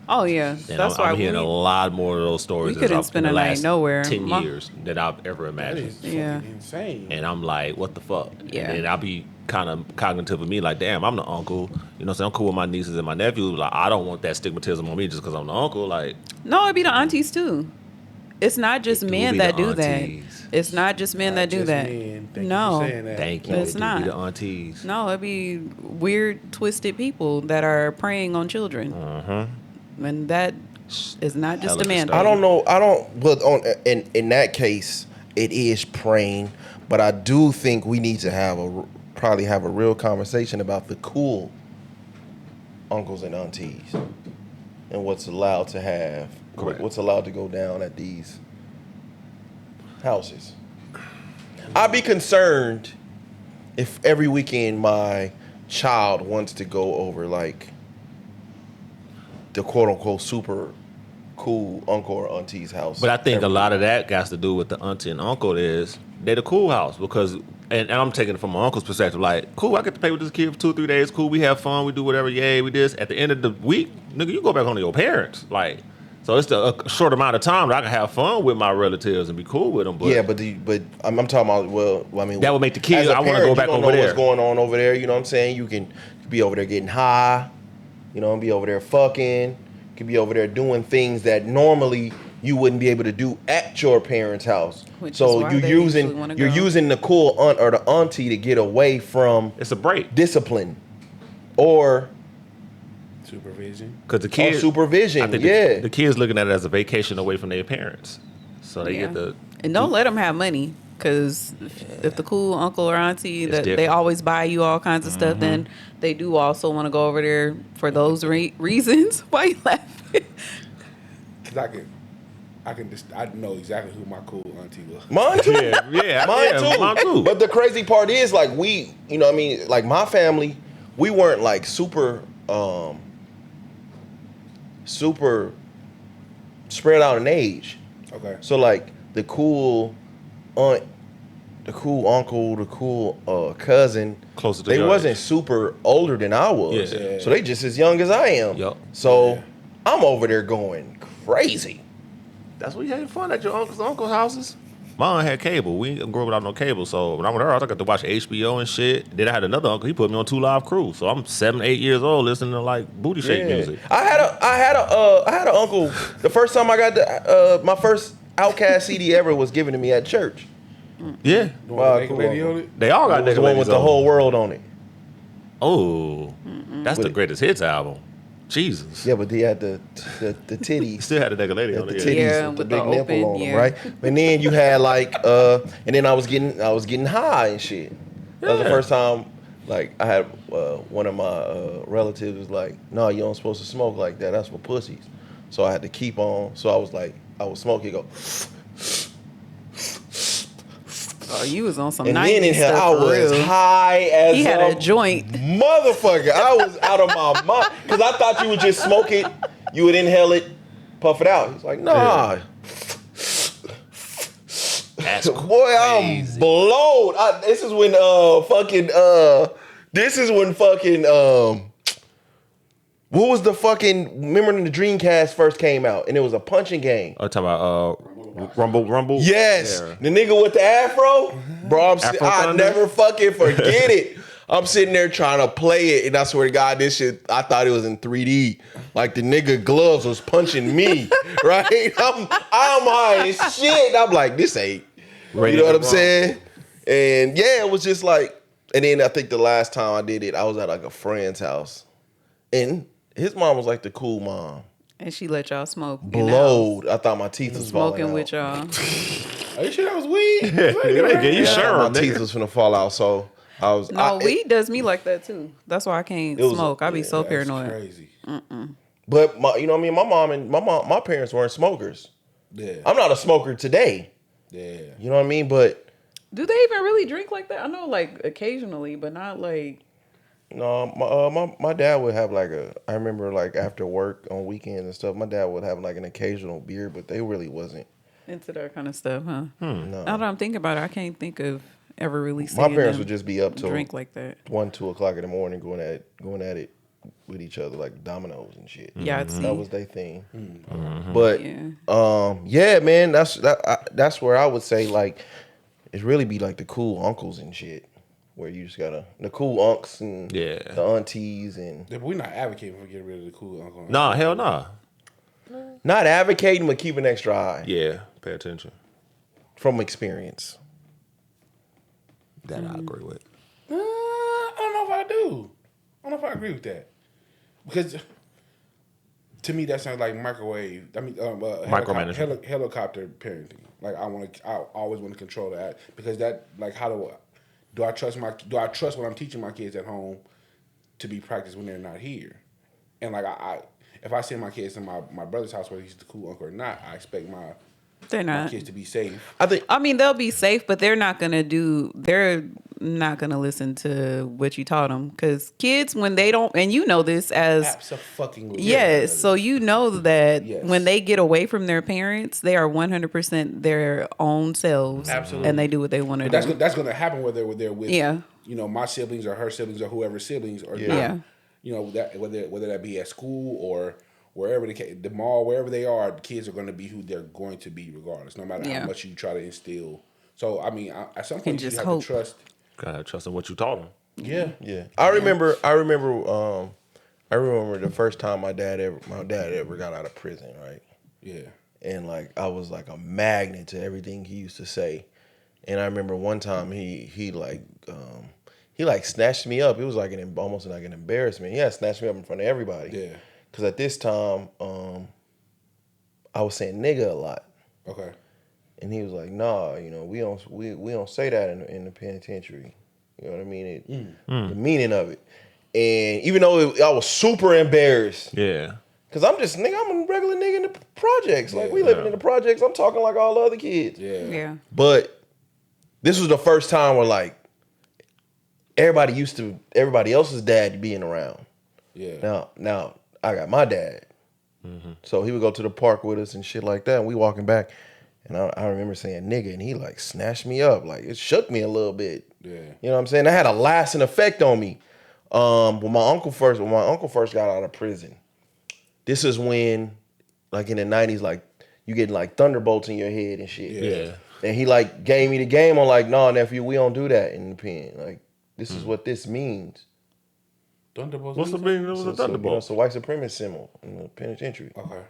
Oh, yeah. and That's why I'm hearing a lot more of those stories we couldn't in spend the a night last nowhere. 10 My- years than I've ever That imagined. is Yeah. fucking insane. And I'm like, what the fuck? Yeah. And then I'll be kind of cognitive of me, like, damn, I'm the uncle. You know what I'm saying? I'm cool with my nieces and my nephews. Like, I don't want that stigmatism on me just because I'm the uncle. Like, No, it'd be the aunties too. It's not just It do men be that the do that. aunties. It's not just men that do Just that. men. Thank No. you for saying that. Thank you. It's It do not. be the aunties. No, it'd be weird, twisted people that are preying on children. And that is not just Hella a man disturbing. I thing. don't know. I don't. But in that case, it is praying. But I do think we need to probably have a real conversation about the cool uncles and aunties and what's allowed to have, Correct. what's allowed to go down at these houses. I'd be concerned if every weekend my child wants to go over like the quote unquote super cool uncle or auntie's house. But I think a every lot of that has to do with the auntie and uncle is they're the cool house because, and I'm taking it from my uncle's perspective, like, cool, I get to play with this kid for 2 or 3 days, cool, we have fun, we do whatever, yay, we this. At the end of the week, nigga, you go back home to your parents. Like, so it's a short amount of time that I can have fun with my relatives and be cool with them. But yeah, but I'm talking about, well, I mean, that would make the kid, as a I want to parent, go back you don't over know there. what's going on over there. You know what I'm saying? You can be over there getting high, you know, and be over there fucking. You can be over there doing things that normally you wouldn't be able to do at your parents' house. Which is So why you're they usually wanna you're go. using the cool aunt or the auntie to get away from It's a break. discipline or Supervision. Because the kids, supervision, I think yeah. the kids looking at it as a vacation away from their parents. So they get the, And don't let them have money, because if the cool uncle or auntie that they different. always buy you all kinds of stuff, then they do also want to go over there for those reasons. Why you laughing? Cause I know exactly who my cool auntie was. Mine too. yeah, Mine too. But the crazy part is, like, we, you know what I mean, like my family, we weren't like super spread out in age. Okay. So like the cool aunt, the cool uncle, the cool cousin, Closer to they your wasn't age. super older than I was. Yeah. So they just as young as I am. Yup. So I'm over there going crazy. That's what you having fun at your uncle's houses. Mine had cable. We didn't grow up without no cable. So when I went to her house, I got to watch HBO and shit. Then I had another uncle. He put me on 2 Live Crew. So I'm 7, 8 years old listening to like booty shake music. I had an uncle. The first time I got my first Outkast CD ever was given to me at church. Yeah. The one with the cool. lady on it? They all got It was nigga the one ladies with the on. whole world on it. Oh, that's the With it. greatest hits album. Jesus. Yeah, but they had the titties. He still had a nigga lady on The it. titties Yeah, with the with big the nipple open, on them, yeah. right? And then you had like, and then I was getting high and shit. That was the Yeah. first time, like, I had one of my relatives was like, "No, you don't supposed to smoke like that. That's for pussies." So I had to keep on. So I was like, I was smoking, go, Oh, you was on some and 90s then in here stuff I for was real. high as He had a joint. motherfucker. I was out of my mind because I thought you would just smoke it, you would inhale it, puff it out. He's like, nah. That's Boy, I'm crazy. blowed. This is when what was the fucking, remember when the Dreamcast first came out and it was a punching game? I'm talking about Rumble. Yes. Yeah. The nigga with the afro? Bro, Afro I Thunder? never fucking forget it. I'm sitting there trying to play it, and I swear to God, this shit, I thought it was in 3D. Like the nigga gloves was punching me, right? I'm high as shit. I'm like, this ain't. You know what I'm saying? And yeah, it was just like, and then I think the last time I did it, I was at like a friend's house. And his mom was like the cool mom. And she let y'all smoke. You know, Blowed. I thought my teeth was falling smoking out. with y'all. Are you sure that was weed? They get you Yeah, sure, my teeth was finna fall out, so I was. No, weed does me like that too. That's why I can't It was- smoke. I be so That's paranoid. crazy. But you know what I mean. My parents weren't smokers. Yeah. I'm not a smoker today. Yeah. You know what I mean. But Do they even really drink like that? I know, like occasionally, but not like. no, my dad would have like I remember like after work on weekends and stuff. My dad would have like an occasional beer, but they really wasn't. Into that kind of stuff, huh? No. Now that I'm thinking about it, I can't think of ever really seeing My parents them would just be up till drink like that. 1, 2 o'clock in the morning going at it with each other like dominoes and shit. Yeah, I'd see. That was their thing. But Yeah. yeah, man, that's where I would say like it really be like the cool uncles and shit, where you just gotta the cool unks and Yeah. the aunties and Yeah, but we're not advocating for getting rid of the cool uncle. Nah, hell nah. not advocating but keeping extra eye. Yeah. Pay attention. from experience. That I agree with. I don't know if I do. I don't know if I agree with that. Because to me, that sounds like microwave. I mean, Micromanagement. Helicopter parenting. Like I always want to control that because that, like, do I trust what I'm teaching my kids at home to be practiced when they're not here? And like if I send my kids to my brother's house, whether he's the cool uncle or not, I expect my kids to be safe. I mean, they'll be safe, but they're not gonna listen to what you taught them. Because kids, when they don't, and you know this as Absolutely. yes, so you know that Yes. when they get away from their parents, they are 100% their own selves. Absolutely. And they do what they want to But do. that's going to happen whether they're with Yeah. My siblings or her siblings or whoever's siblings or Yeah. not. That whether that be at school or wherever the mall, wherever they are, the kids are going to be who they're going to be regardless, no matter how much you try to instill. So I mean, at some point you just have hope. to trust. Gotta trust in what you taught them. Yeah. I remember the first time my dad ever got out of prison, right? Yeah. And like I was like a magnet to everything he used to say. And I remember one time he snatched me up. It was like almost like an embarrassment. He had snatched me up in front of everybody. Yeah. Because at this time, I was saying nigga a lot. Okay. And he was like, "Nah, we don't say that in the penitentiary. You know what I mean? The meaning of it." And even though I was super embarrassed, Yeah. cause I'm a regular nigga in the projects. Like we living in the projects. I'm talking like all the other kids. Yeah. Yeah. But this was the first time where like everybody else's dad being around. Yeah. Now I got my dad. So he would go to the park with us and shit like that. And we walking back. And I remember saying nigga, and he like snatched me up. Like it shook me a little bit. Yeah. You know what I'm saying? That had a lasting effect on me. When my uncle first got out of prison, this is when, like in the 90s, like you get like thunderbolts in your head and shit. Yeah. And he like gave me the game on like, "No, nephew, we don't do that in the pen. Like this is what this means." Thunderbolts. What's the meaning of the thunderbolt? It's a white supremacist symbol in the penitentiary. Okay.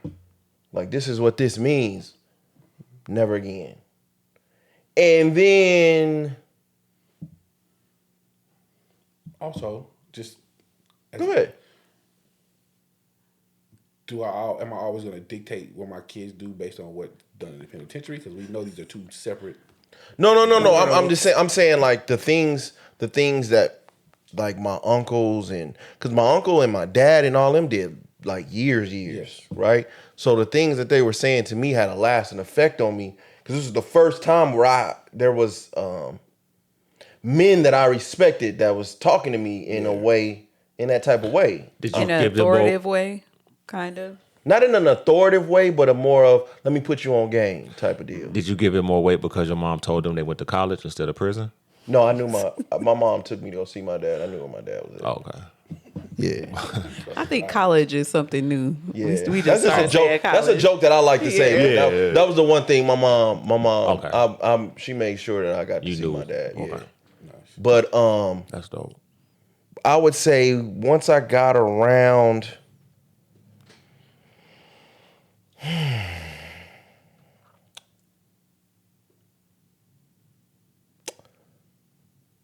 Like this is what this means. Never again. And then Also, just go ahead. Am I always going to dictate what my kids do based on what's done in the penitentiary? Because we know these are two separate. No. I'm just saying. I'm saying like the things that like my uncles and because my uncle and my dad and all them did like years, Yes. right? So the things that they were saying to me had a lasting effect on me because this was the first time where there was men that I respected that was talking to me in a way, in that type of way. Did you In an give them authoritative both? way, kind of. Not in an authoritative way, but a more of let me put you on game type of deal. Did you give it more weight because your mom told them they went to college instead of prison? No, I knew my mom took me to go see my dad. I knew where my dad was at. Oh, okay. Yeah. I think college is something new. Yeah. We That's just just a started saying joke. That's a college. joke that I like to say. Yeah. That was the one thing my mom Okay. she made sure that I got to You see knew my it. dad. Yeah. Okay. But That's dope. I would say once I got around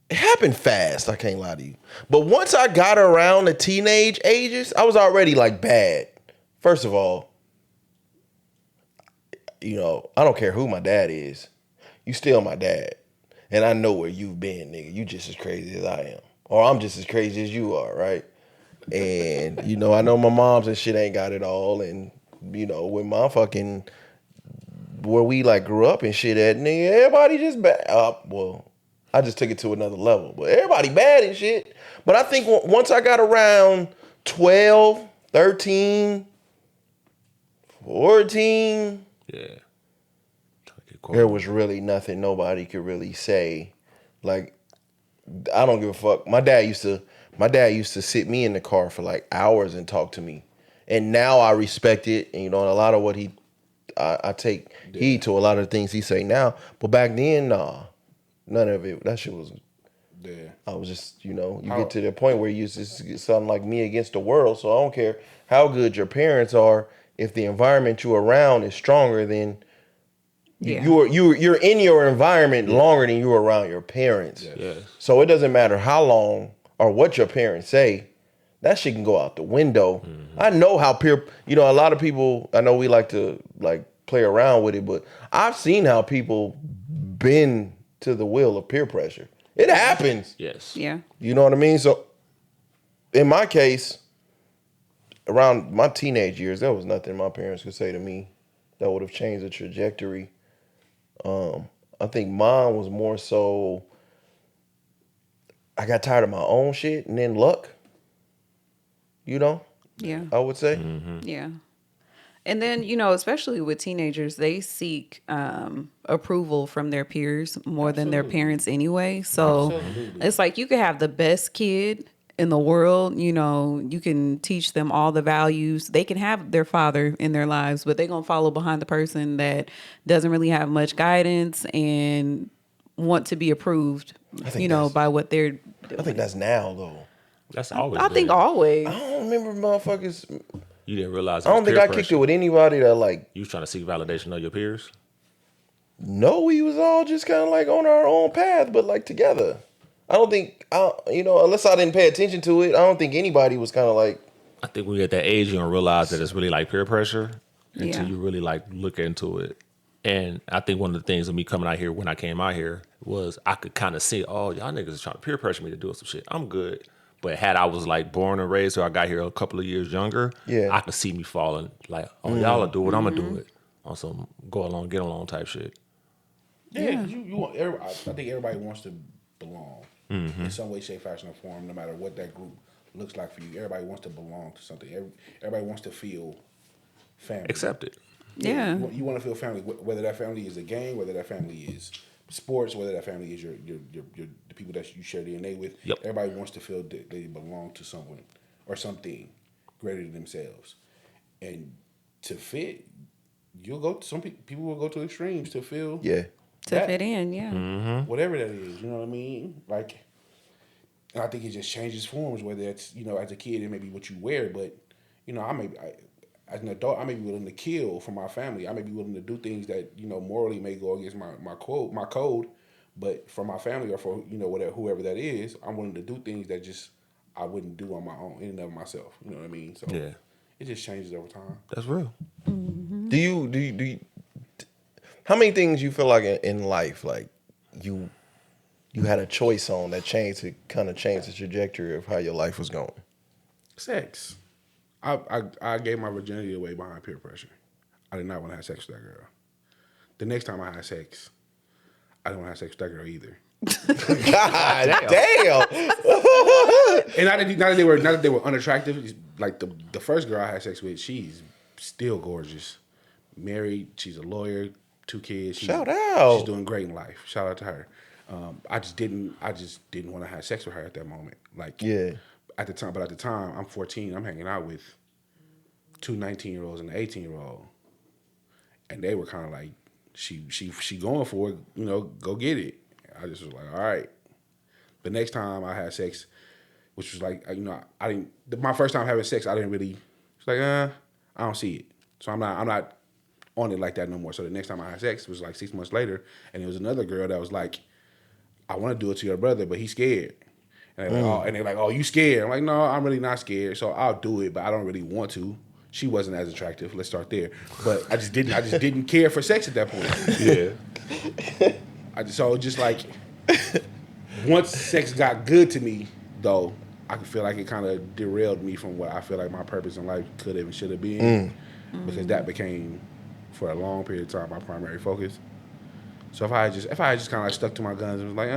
it happened fast, I can't lie to you. But once I got around the teenage ages, I was already like bad. First of all, I don't care who my dad is. You still my dad. And I know where you've been, nigga. You just as crazy as I am. Or I'm just as crazy as you are, right? And, I know my mom's and shit ain't got it all. And, with my fucking, where we like grew up and shit at, nigga, everybody just bad. Well, I just took it to another level. But everybody bad and shit. But I think once I got around 12, 13, 14, Yeah. there was really nothing nobody could really say. Like, I don't give a fuck. My dad used to sit me in the car for like hours and talk to me. And now I respect it. And a lot of what I take heed to a lot of the things he say now. But back then, nah. None of it. That shit was. Yeah. I was just, you get to the point where you just something like me against the world. So I don't care how good your parents are. If the environment you're around is stronger than Yeah. You're in your environment longer than you were around your parents. Yeah. So it doesn't matter how long or what your parents say. That shit can go out the window. I know how a lot of people, I know we like to like play around with it, but I've seen how people bend to the will of peer pressure. It happens. Yes. Yeah. You know what I mean? So in my case, around my teenage years, there was nothing my parents could say to me that would have changed the trajectory. I think mine was more so I got tired of my own shit and then luck. Yeah. I would say. Yeah. And then, especially with teenagers, they seek approval from their peers more than their parents anyway. So it's like you could have the best kid in the world, you can teach them all the values. They can have their father in their lives, but they're going to follow behind the person that doesn't really have much guidance and want to be approved, by what they're doing. I think that's now though. That's always. I think always. I don't remember motherfuckers. You didn't realize. I don't think I kicked it with anybody that like. You was trying to seek validation of your peers. No, we was all just kind of like on our own path, but like together. I don't think, unless I didn't pay attention to it, I don't think anybody was kind of like. I think when you're at that age, you don't realize that it's really like peer pressure until Yeah. you really like look into it. And I think one of the things of me coming out here when I came out here was I could kind of see, oh, y'all niggas is trying to peer pressure me to do some shit. I'm good. But had I was like born and raised or I got here a couple of years younger, I could see me falling like, oh, y'all will do it, I'm going to do it. On some go along, get along type shit. Yeah, you want. I think everybody wants to belong in some way, shape, fashion, or form. No matter what that group looks like for you, everybody wants to belong to something. Everybody wants to feel family. Accepted. Yeah. You want to feel family, whether that family is a gang, whether that family is sports, whether that family is your the people that you share DNA with. Yep. Everybody wants to feel that they belong to someone or something greater than themselves, and to fit, you'll go. Some people will go to extremes to feel. Yeah. To fit in, yeah. Whatever that is, you know what I mean? Like, and I think it just changes forms, whether it's, as a kid, it may be what you wear, but, as an adult, I may be willing to kill for my family. I may be willing to do things that, morally may go against my code, but for my family or for, whatever, whoever that is, I'm willing to do things that just I wouldn't do on my own, in and of myself. You know what I mean? So Yeah. it just changes over time. That's real. Do you how many things you feel like in life like you had a choice on that kind of changed the trajectory of how your life was going? Sex. I gave my virginity away behind peer pressure. I did not want to have sex with that girl. The next time I had sex, I didn't want to have sex with that girl either. God damn. And not that they were unattractive. Like the first girl I had sex with, she's still gorgeous. Married, she's a lawyer, 2 kids. Shout out. She's doing great in life. Shout out to her. I just didn't want to have sex with her at that moment. Like, Yeah. At the time, I'm 14. I'm hanging out with 2 19-year-olds and an 18-year-old, and they were kind of like, she going for it. Go get it. I just was like, all right. The next time I had sex, which was like, I didn't. My first time having sex, I didn't really. It's like, I don't see it. So I'm not on it like that no more. So the next time I had sex was like 6 months later, and it was another girl that was like, I want to do it to your brother, but he's scared. And they're like, oh, you scared? I'm like, no, I'm really not scared. So I'll do it, but I don't really want to. She wasn't as attractive. Let's start there. But I just didn't care for sex at that point. Yeah. So just like once sex got good to me, though, I could feel like it kind of derailed me from what I feel like my purpose in life could have and should have been, because that became, for a long period of time, my primary focus. So if I had just kind of like stuck to my guns and was like,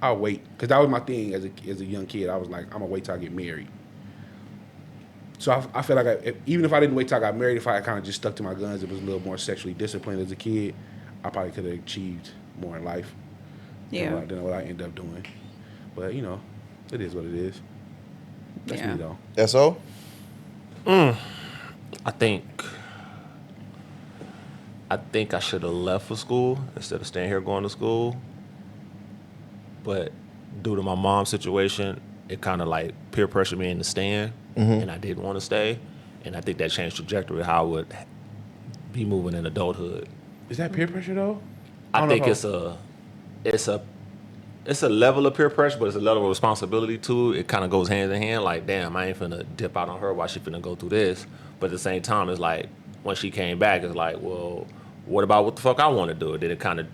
I'll wait, because that was my thing as a young kid. I was like, I'm gonna wait till I get married. So I feel like even if I didn't wait till I got married, if I had kind of just stuck to my guns, it was a little more sexually disciplined as a kid, I probably could have achieved more in life. Yeah. Than what I end up doing. But it is what it is. That's me though. That's all? I think I should have left for school instead of staying here going to school. But due to my mom's situation, it kind of like peer pressured me into staying, and I didn't want to stay. And I think that changed trajectory of how I would be moving in adulthood. Is that peer pressure though? I think don't know it's a level of peer pressure, but it's a level of responsibility too. It kind of goes hand in hand. Like, damn, I ain't finna dip out on her while she finna go through this. But at the same time, it's like when she came back, it's like, well, what about what the fuck I want to do? Then it kind of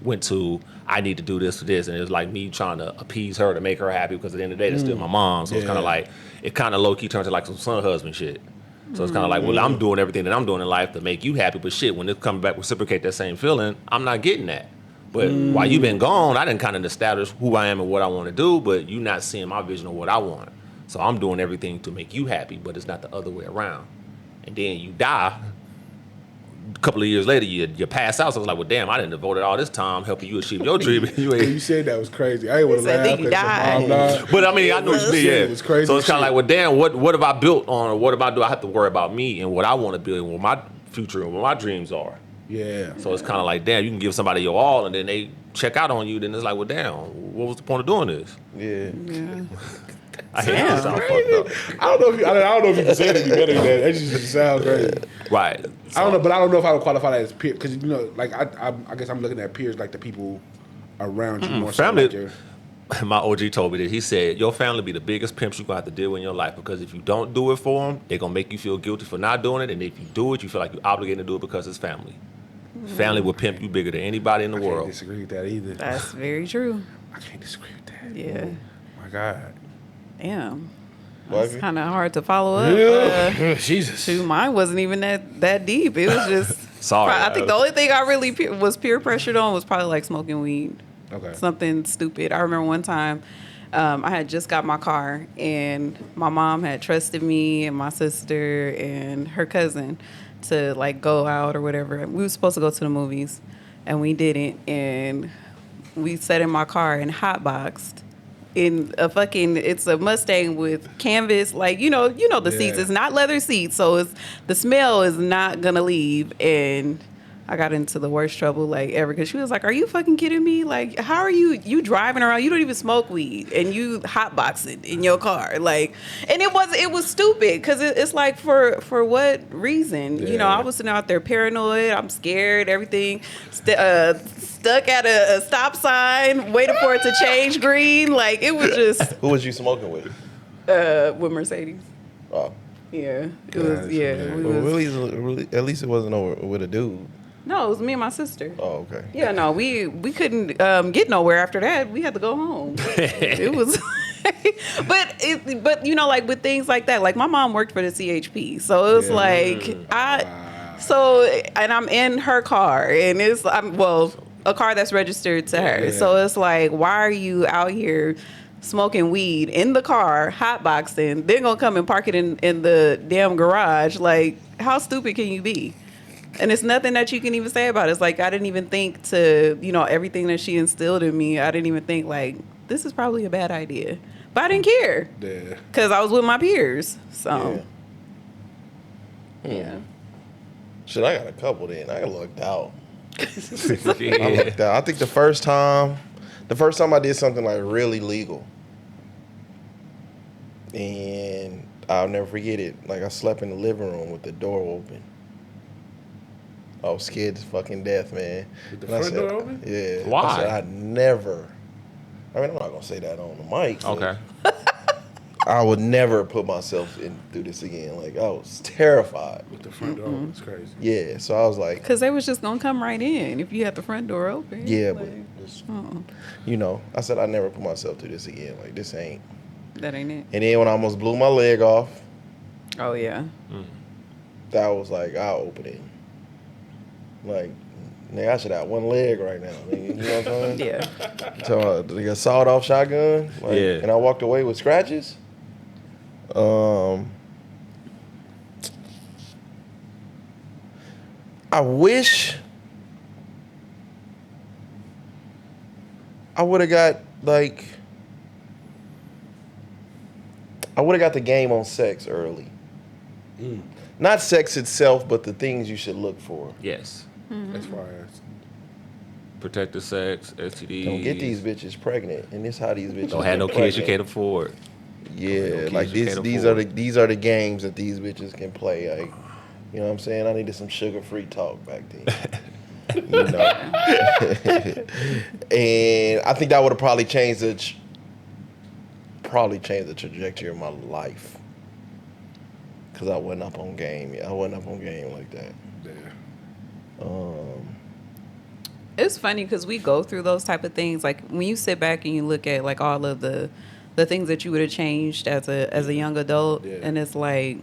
went to I need to do this, and it's like me trying to appease her to make her happy because at the end of the day, that's still my mom. So it's kind of like it kind of low key turns to like some son husband shit. So it's kind of like, well, I'm doing everything that I'm doing in life to make you happy, but shit, when it comes back, reciprocate that same feeling, I'm not getting that. But while you been gone, I didn't kind of establish who I am and what I want to do, but you not seeing my vision of what I want. So I'm doing everything to make you happy, but it's not the other way around. And then you die. A couple of years later, you pass out. So it's like, well, damn, I didn't devote all this time helping you achieve your dream. You said that was crazy. I ain't want to said laugh that you because your mom died. But I mean, I know what you mean. Yeah, It was crazy. So it's kind of like, well, damn, what have I built on, or what have I do? I have to worry about me and what I want to build, and what my future and what my dreams are. Yeah. So it's kind of like, damn, you can give somebody your all, and then they check out on you. Then it's like, well, damn, what was the point of doing this? Yeah. I hate that sound fucked up. I don't know if you can say it any better than that. That just sounds crazy. Right. I don't know, but I don't know if I would qualify that as peer because like I guess I'm looking at peers like the people around you more. Family. So like My OG told me that. He said, your family be the biggest pimps you're going to have to deal with in your life because if you don't do it for them, they're going to make you feel guilty for not doing it. And if you do it, you feel like you're obligated to do it because it's family. Family will pimp you bigger than anybody in the I can't world. disagree with that either. That's very true. I can't disagree with that. Yeah. My God. Damn. Wifey? It's kind of hard to follow up. Jesus. Shoot, mine wasn't even that deep. It was just. Sorry. I think the only thing I really was peer pressured on was probably like smoking weed. Okay. Something stupid. I remember one time I had just got my car and my mom had trusted me and my sister and her cousin to like go out or whatever. We were supposed to go to the movies and we didn't. And we sat in my car and hotboxed in it's a Mustang with canvas, like, you know the seats. It's not leather seats, so the smell is not gonna leave. And I got into the worst trouble like ever because she was like, "Are you fucking kidding me? Like, how are you driving around? You don't even smoke weed and you hotbox it in your car, like." And it was stupid because it's like for what reason? Yeah. I was sitting out there paranoid. I'm scared. Everything stuck at a stop sign, waiting for it to change green. Like it was just Who was you smoking with? with Mercedes. Oh. Yeah, it was. Yeah, we Well, was. really, at least it wasn't over with a dude. No, it was me and my sister. Oh, okay. Yeah, no, we couldn't get nowhere after that. We had to go home. It was, but like with things like that, like my mom worked for the CHP, so it was like and I'm in her car, and a car that's registered to her. Yeah. So it's like, why are you out here smoking weed in the car, hotboxing, then gonna come and park it in the damn garage? Like, how stupid can you be? And it's nothing that you can even say about it. It's like, I didn't even think to, everything that she instilled in me, I didn't even think, like, this is probably a bad idea. But I didn't care. Yeah. Because I was with my peers. So, yeah. Shit, I got a couple then. I got lucked out. I Yeah. lucked out. I think the first time I did something like really legal. And I'll never forget it. Like, I slept in the living room with the door open. I was scared to fucking death, man. With the And I front said, door open? Yeah. Why? I said, I'm not going to say that on the mic. but Okay. I would never put myself through this again. Like, I was terrified. With the front door, it's crazy. Yeah, so I was like, Because they was just going to come right in if you had the front door open. yeah, Like, but just, I said I never put myself through this again. Like, this ain't. that ain't it. And then when I almost blew my leg off, Oh, yeah. that was like, I'll open it. Like, nigga, I should have one leg right now. Nigga, you know what I'm saying? Yeah. So, like a sawed-off shotgun. Like, Yeah. And I walked away with scratches. I wish I would have got the game on sex early. Not sex itself, but the things you should look for. Yes. As far as Protected sex, STDs. Don't get these bitches pregnant, and this how these bitches Don't have no get kids you pregnant. can't afford. Yeah, no like kids you these can't these are the games that these bitches can play. Like, you know what I'm saying? I needed some sugar-free talk back then. You know, and I think that would have probably changed the trajectory of my life. Cause I wasn't up on game. Yeah, I wasn't up on game like that. It's funny because we go through those type of things. Like when you sit back and you look at like all of the things that you would have changed as a young adult, and it's like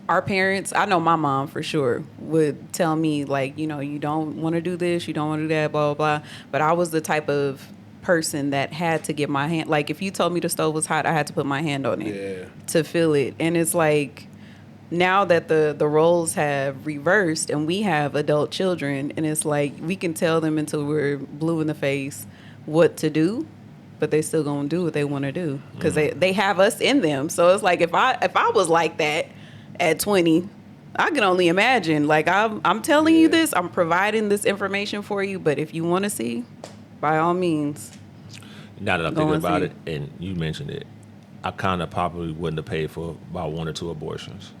our parents. I know my mom for sure would tell me like, you know, you don't want to do this, you don't want to do that, blah blah blah. But I was the type of person that had to get my hand. Like if you told me the stove was hot, I had to put my hand on it to feel it. And it's like, now that the roles have reversed and we have adult children, and it's like we can tell them until we're blue in the face what to do, but they still gonna do what they want to do because they have us in them. So it's like if I was like that at 20, I can only imagine. Like I'm telling you this, I'm providing this information for you, but if you want to see, by all means. Now that I'm thinking about it, and you mentioned it, I kind of probably wouldn't have paid for about 1 or 2 abortions.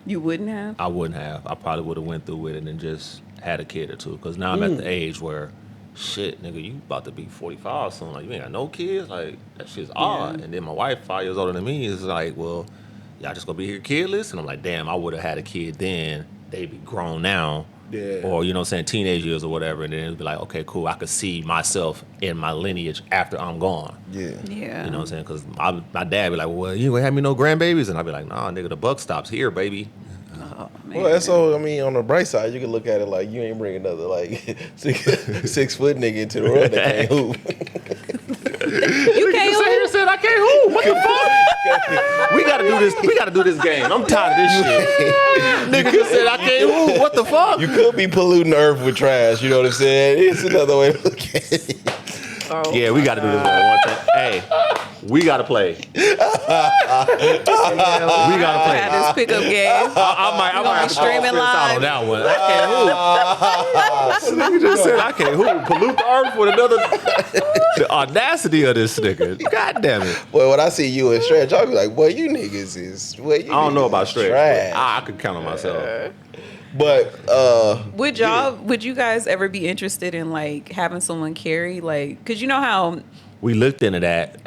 You wouldn't have? I wouldn't have. I probably would have went through with it and just had a kid or two. Because now I'm at the age where, shit, nigga, you about to be 45 soon. Like, you ain't got no kids? Like, that shit's odd. And then my wife, 5 years older than me, is like, well, y'all just gonna be here kidless? And I'm like, damn, I would have had a kid then. They be grown now. Yeah. Or, you know what I'm saying, teenage years or whatever. And then it'd be like, okay, cool. I could see myself in my lineage after I'm gone. Yeah. Yeah. You know what I'm saying? Because my dad be like, well, you ain't gonna have me no grandbabies? And I'd be like, nah, nigga, the buck stops here, baby. Oh, man. Well, that's all. I mean, on the bright side, you can look at it like you ain't bring another like 6 foot nigga into the world that can't hoop. You can't hoop. Said I can't hoop. What the fuck? We gotta do this. We gotta do this game. I'm tired of this shit. Nigga said I can't hoop. What the fuck? You could be polluting the earth with trash. You know what I'm saying? It's another way to look at it. Oh, Yeah, we gotta do this one time. Hey, we gotta play. We gotta play. had this pickup game. I might have to streaming call Chris out live. on that one. I can't hoop. Nigga just said I can't hoop. Pollute the earth with another. The audacity of this nigga. God damn it. Well, when I see you and Stretch, I'll be like, boy, you niggas is. Well, you I don't know about stretch. trash. I could count on myself. But Would you guys ever be interested in like having someone carry, like, cause you know how We looked into that.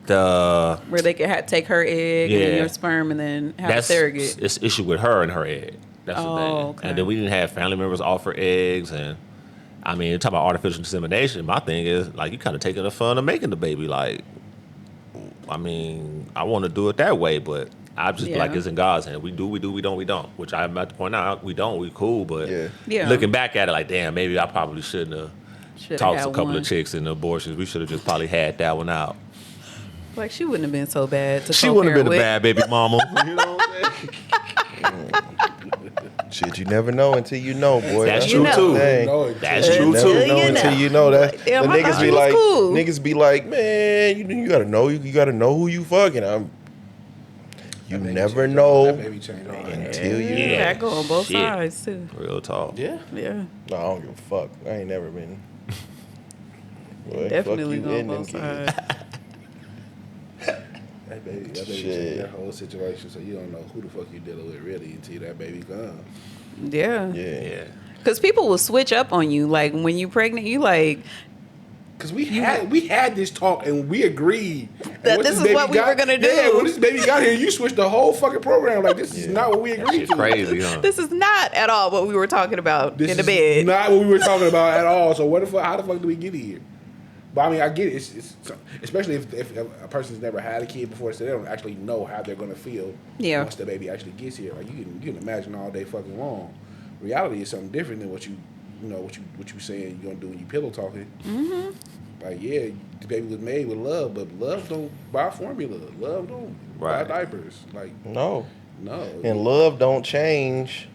The where they could take her egg and then your sperm and then have a that's surrogate. it's issue with her and her egg. That's the thing. Okay. And then we didn't have family members offer eggs, and I mean, talk about artificial insemination. My thing is like you kind of taking the fun of making the baby. Like, I mean, I want to do it that way, but I just be like it's in God's hand. We do, we don't. Which I'm at the point now, we don't, we cool. But looking back at it, like damn, maybe I probably shouldn't have talked to a couple of chicks in the abortions. We should have just probably had that one out. Like she wouldn't have been so bad. She wouldn't have been a bad baby mama. You know what I'm saying? shit, you never know until you know, boy. That's true too. That's true Never too. know until you know that. Like, damn, the I thought niggas she be was like, cool. niggas be like, man, you gotta know, you gotta know who you fucking. You never know until you know. That go on both Shit. sides too. Real talk. Yeah. No, I don't give a fuck. I ain't never been. Boy, Definitely fuck go you on and them both kids. sides. That baby changed that whole situation, so you don't know who the fuck you dealing with really until that baby comes. Yeah. Yeah. Because people will switch up on you. Like when you pregnant, you like, Because we had this talk and we agreed That And this is baby what we were gonna do. Yeah, when this baby got here, you switched the whole fucking program. Like this is not what we agreed Shit's to. crazy, huh? this is not at all what we were talking about This in the is bed. not what we were talking about at all. So what the fuck? How the fuck do we get here? But I mean, I get it. It's especially if a person's never had a kid before, so they don't actually know how they're gonna feel once the baby actually gets here. Like you can imagine all day fucking long. Reality is something different than what you saying you're gonna do when you pillow talking. Mm-hmm. Like yeah, the baby was made with love, but love don't buy formula. Love don't buy diapers. Like No. no. And love don't change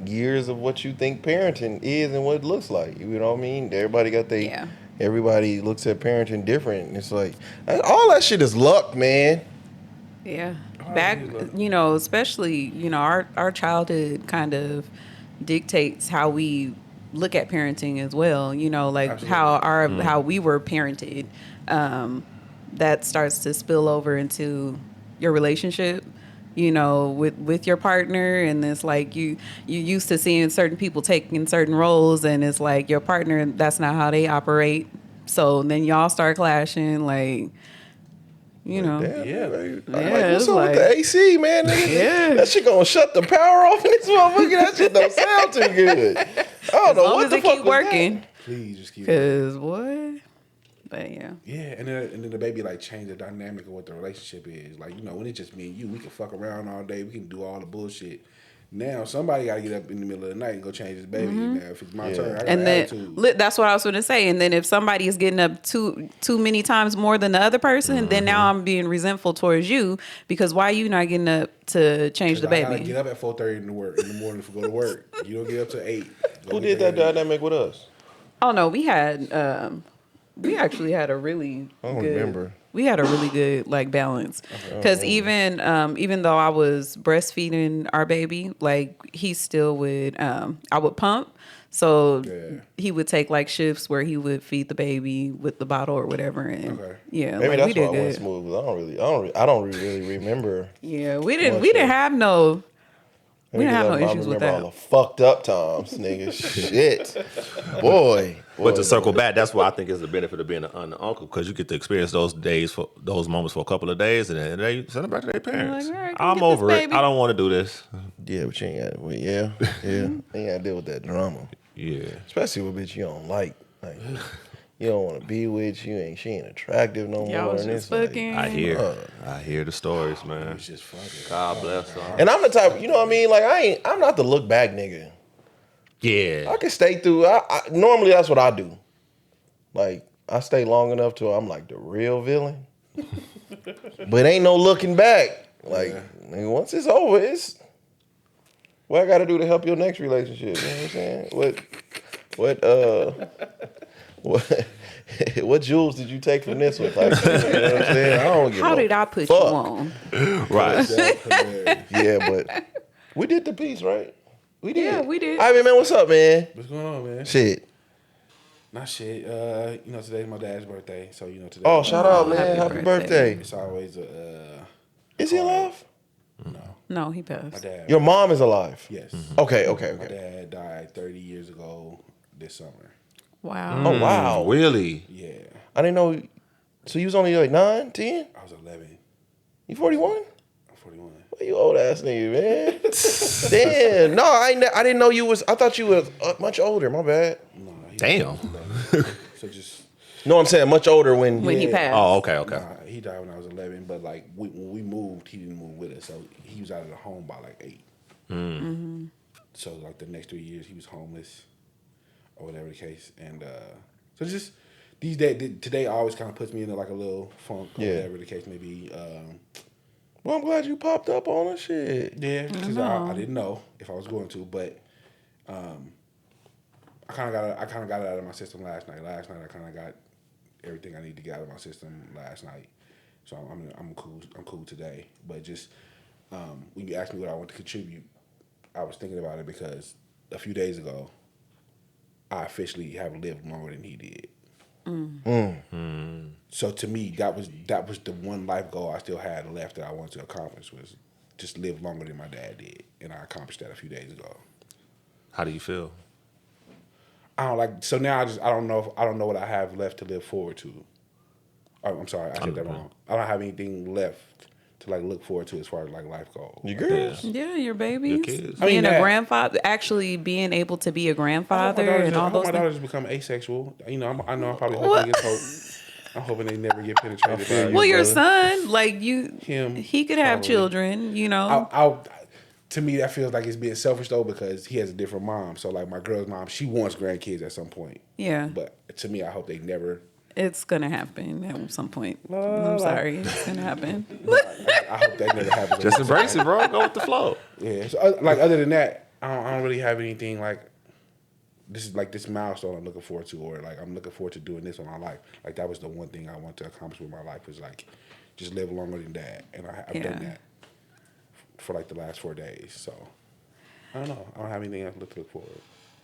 years of what you think parenting is and what it looks like. You know what I mean? Everybody got everybody looks at parenting different. And it's like all that shit is luck, man. Yeah. Back, especially, our childhood kind of dictates how we look at parenting as well. Like Absolutely. how we were parented. That starts to spill over into your relationship. you know, with your partner, and it's like you used to seeing certain people taking certain roles, and it's like your partner, that's not how they operate. So then y'all start clashing, like, you know. Damn, Yeah. man. Yeah, Like, what's it's up with the like- AC, man? Nigga, Yeah. that shit gonna shut the power off in this motherfucker. That shit don't sound too good. I don't As know long what as the it fuck keep was working, Please just keep it. cause what? But yeah. Yeah, and then the baby like change the dynamic of what the relationship is. Like, you know, when it's just me and you, we can fuck around all day. We can do all the bullshit. Now somebody got to get up in the middle of the night and go change this baby. Now if it's my turn, I got And an then attitude. that's what I was going to say. And then if somebody is getting up too many times more than the other person, then now I'm being resentful towards you because why you not getting up to change the I gotta baby? get up at 4:30 in the morning to go to work. You don't get up to 8. Who did that dynamic with us? Oh no, we actually had a really I don't good, remember. We had a really good like balance because even though I was breastfeeding our baby, like he still would I would pump, so Yeah. he would take like shifts where he would feed the baby with the bottle or whatever, and Okay. yeah, Maybe like, we that's why did I went good. smooth. 'Cause I don't really remember. Yeah, we Much didn't of- have no. We didn't have no I issues with remember all that. the fucked up times, nigga. Shit, boy. But to circle back, that's why I think it's the benefit of being an uncle, because you get to experience those moments for a couple of days, and then they send them back to their parents. Like, all right, come I'm get this over it. baby. I don't want to do this. Yeah, but you ain't got. Well, yeah. Ain't got to deal with that drama, Yeah. especially with bitch you don't like. Like, you don't want to be with. She ain't attractive no Y'all more. was And just it's like- fucking. I hear the stories, man. It's just fucking. God bless them. and I'm the type, you know what I mean? Like I'm not the look back nigga. Yeah. I can stay through. Normally that's what I do. Like I stay long enough till I'm like the real villain, but ain't no looking back. Like nigga, once it's over, it's what I got to do to help your next relationship. You know what I'm saying? What jewels did you take from this one? Like, you know what I'm saying? I don't give How no did I put fuck. you on? Right. That's hilarious. Yeah, but we did the piece, right? We did. Yeah, we did. All right, man. What's up, man? What's going on, man? Shit. Not shit. You know, today's my dad's birthday, so you know today. Oh, shout out, man. happy Happy birthday. birthday. It's always a. Is he alive? No, he My passed. dad. Your mom is alive. Yes. Okay. My dad died 30 years ago this summer. Wow. Oh, wow. Really? Yeah, I didn't know. So you was only like 9, 10? I was 11. You 41? I'm 41. Well, you old ass nigga, man. Damn. No, I didn't know you was. I thought you was much older. My bad. No, he Damn. So just. No, I'm saying much older when. When he Yeah. passed. Oh, okay. Nah, he died when I was 11, but like when we moved, he didn't move with us, so he was out of the home by like 8. So like the next 3 years, he was homeless, or whatever the case, and so just these days, today always kind of puts me into like a little funk, or Yeah. whatever the case may be. Well, I'm glad you popped up on this shit. Yeah, because I didn't know if I was going to, but I kind of got it out of my system last night. Last night I kind of got everything I need to get out of my system last night, so I'm cool. I'm cool today. But just when you asked me what I want to contribute, I was thinking about it because a few days ago I officially have lived longer than he did. So to me, that was the one life goal I still had left that I wanted to accomplish, was just live longer than my dad did, and I accomplished that a few days ago. How do you feel? I don't like. So now I don't know what I have left to live forward to. Oh, I'm sorry, I said that wrong. I don't have anything left to like look forward to as far as like life goals. You girls? Yeah, your babies. Your kids. I mean, Being a that- grandfather, actually being able to be a grandfather and all I hope those my things. daughters become asexual. You know, I know I'm probably hoping against hope. I'm hoping they never get penetrated by Well, your brother. son, like Him, he could have probably. children, you know. To me, that feels like it's being selfish though, because he has a different mom. So like my girl's mom, she wants grandkids at some point. Yeah. But to me, I hope they never. It's gonna happen at some point. I'm sorry, it's gonna happen. I hope that never happens. Just embrace it, bro. Go with the flow. Yeah. So, like other than that, I don't really have anything like. This is like this milestone I'm looking forward to, or like I'm looking forward to doing this in my life. Like that was the one thing I want to accomplish with my life, was like just live longer than dad, and I've done Yeah. that for like the last 4 days. So I don't know. I don't have anything else to look forward.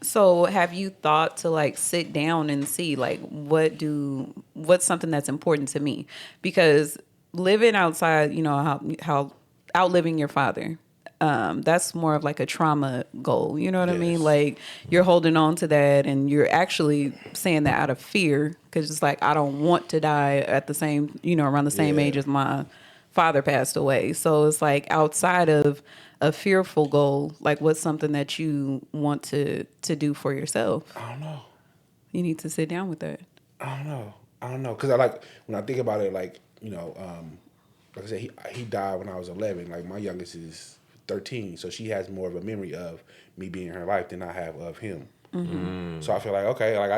So have you thought to like sit down and see like what's something that's important to me? Because living outside, you know, how outliving your father. That's more of like a trauma goal. You know what I mean? Yes. Like you're holding on to that and you're actually saying that out of fear because it's like, I don't want to die at the same, around the same Yeah. age as my father passed away. So it's like outside of a fearful goal, like what's something that you want to do for yourself? I don't know. You need to sit down with that. I don't know. Because when I think about it, like I said, he died when I was 11. Like my youngest is 13, so she has more of a memory of me being in her life than I have of him. So I feel like, okay, like